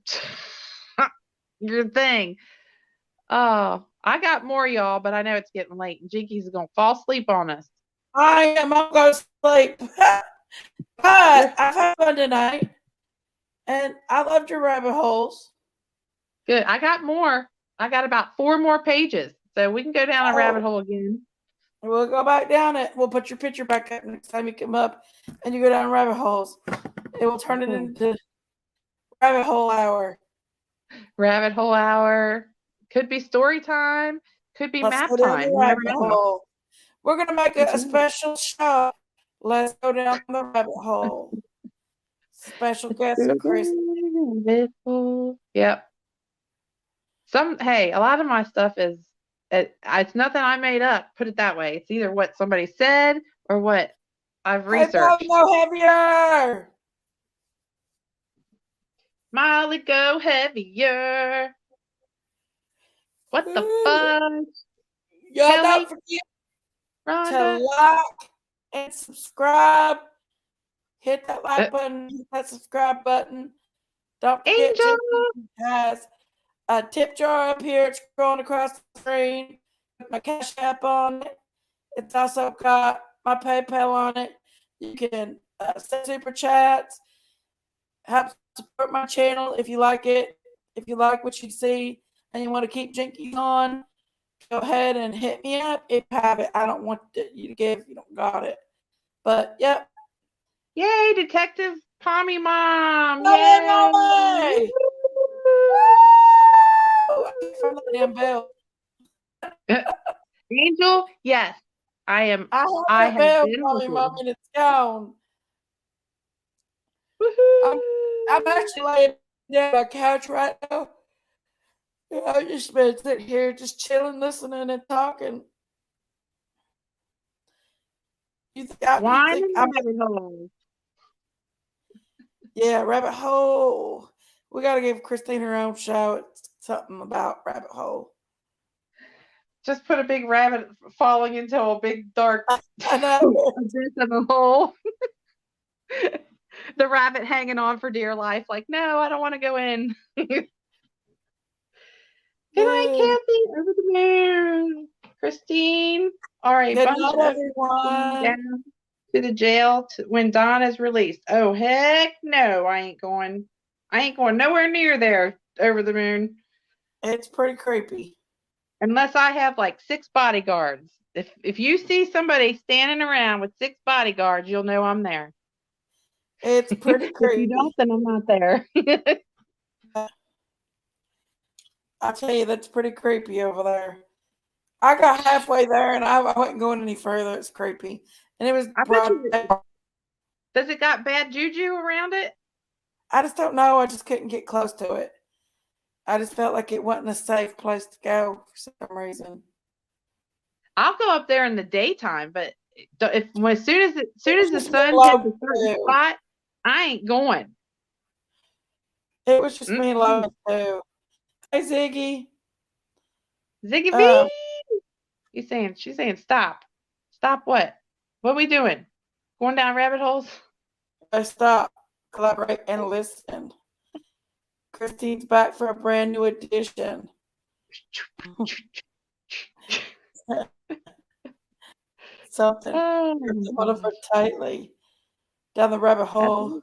J: your thing. Oh, I got more, y'all, but I know it's getting late and Jinkies is gonna fall asleep on us.
A: I am. I'll go to sleep. But I've had fun tonight. And I loved your rabbit holes.
J: Good. I got more. I got about 4 more pages. So we can go down a rabbit hole again.
A: We'll go back down it. We'll put your picture back up next time you come up and you go down rabbit holes. It will turn it into rabbit hole hour.
J: Rabbit hole hour. Could be story time. Could be
A: Let's
J: map
A: go down
J: time.
A: the rabbit hole. We're going to make a special show. Let's go down the rabbit hole. Special guest Chris.
J: Yep. A lot of my stuff is it's nothing I made up. Put it that way. It's either what somebody said or what I've researched.
A: Go heavier.
J: Molly, go heavier. What the fudge?
A: Y'all don't forget to like and subscribe. Hit that like button, hit that subscribe button. Don't forget Jesse has a tip jar up here. It's scrolling across the screen with my Cash App on it. It's also got my PayPal on it. You can send super chats. Help support my channel if you like it. If you like what you see and you want to keep Jinkies on, go ahead and hit me up if you have it. I don't want you to give if you don't got it. But, yep.
J: Yay, Detective Pommy Mom.
A: Yay! From the damn bell.
J: Angel, yes. I am.
A: I have bell, Pommy Mom, and it's gone. I'm actually laying down on my couch right now. I've just been sitting here just chilling, listening, and talking.
J: Rabbit hole.
A: Yeah, rabbit hole. We got to give Christine her own show. It's something about rabbit hole.
J: Just put a big rabbit falling into a big dark
A: abyss
J: of a hole. The rabbit hanging on for dear life, like, no, I don't want to go in. Good night, Kathy. Over the moon. Christine. All right,
A: good
J: bunch
A: night,
J: of
A: everyone.
J: down to the jail when Dawn is released. Oh, heck no, I ain't going. I ain't going nowhere near there, over the moon.
A: It's pretty creepy.
J: Unless I have like 6 bodyguards. If you see somebody standing around with 6 bodyguards, you'll know I'm there.
A: It's pretty
J: If
A: creepy.
J: you don't, then I'm not there.
A: I tell you, that's pretty creepy over there. I got halfway there and I wasn't going any further. It's creepy. And it was
J: I bet
A: broad day.
J: Does it got bad juju around it?
A: I just don't know. I just couldn't get close to it. I just felt like it wasn't a safe place to go for some reason.
J: I'll go up there in the daytime, but as soon as the sun hits a certain spot, I ain't going.
A: It was just me and Logan too. Hey Ziggy.
J: Ziggy B. She's saying stop. Stop what? What are we doing? Going down rabbit holes?
A: I stop, collaborate, and listen. Christine's back for a brand new edition. Something. Hold of her tightly. Down the rabbit hole.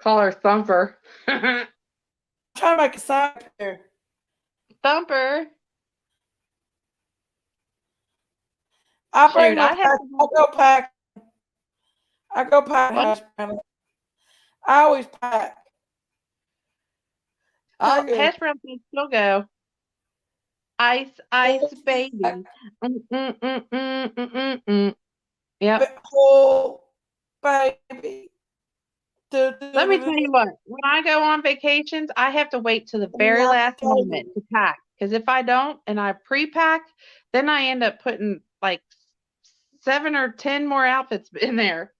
J: Call her Thumper.
A: I'm trying to make a sound here.
J: Thumper.
A: I bring my pack. I go pack. I go pack hash browns. I always pack.
J: Hash browns can still go. Ice, baby. Yep.
A: Oh, baby.
J: Let me tell you what. When I go on vacations, I have to wait to the very last moment to pack. Because if I don't and I pre-pack, then I end up putting like 7 or 10 more outfits in there.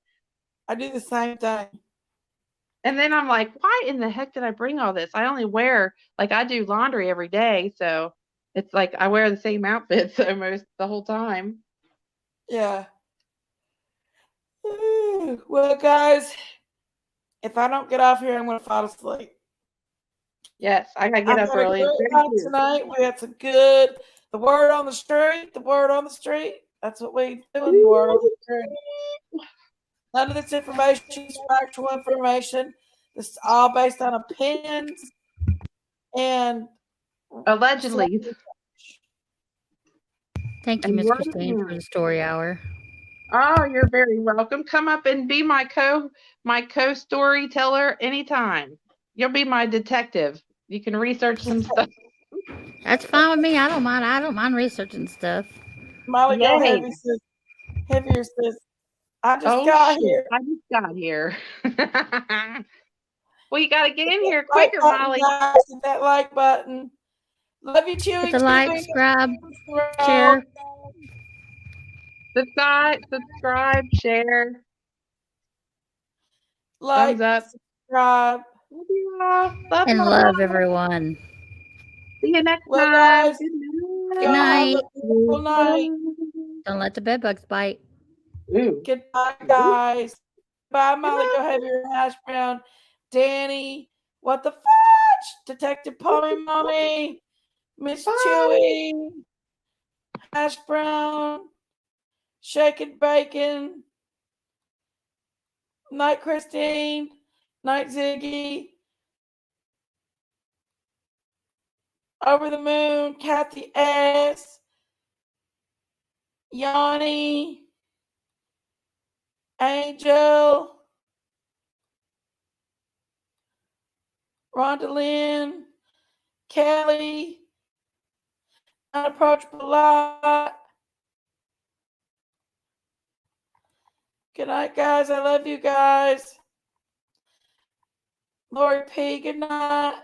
A: I do the same thing.
J: And then I'm like, why in the heck did I bring all this? I only wear, like, I do laundry every day. So it's like I wear the same outfits almost the whole time.
A: Yeah. Ooh, well, guys, if I don't get off here, I'm going to fall asleep.
J: Yes, I got to get up early.
A: Tonight we had some good. The word on the street. The word on the street. That's what we do. The word on the street. None of this information is factual information. This is all based on opinions and
J: allegedly.
I: Thank you, Miss Christine, for the story hour.
J: Oh, you're very welcome. Come up and be my co-storyteller anytime. You'll be my detective. You can research some stuff.
I: That's fine with me. I don't mind researching stuff.
A: Molly go heavy says, heavier says, I just got here.
J: I just got here. Well, you got to get in here quicker, Molly.
A: Guys, hit that like button. Love you, Chewy.
I: Hit the like, subscribe, share.
J: Subscribe, share.
A: Like,
J: thumbs up.
A: Subscribe.
J: Love you all.
I: Love everyone.
J: See you next
A: time.
J: Guys,
I: good night.
A: Good night.
I: Don't let the bed bugs bite.
J: Ooh.
A: Goodbye, guys. Bye, Molly. Go have your hash brown. Danny, what the fudge? Detective Pommy Mommy. Miss Chewy. Hash brown. Shaken bacon. Night, Christine. Night, Ziggy. Over the moon, Kathy S. Yanni. Angel. Rhonda Lynn. Kelly. Unapproachable Lot. Good night, guys. I love you guys. Lori P. Good night.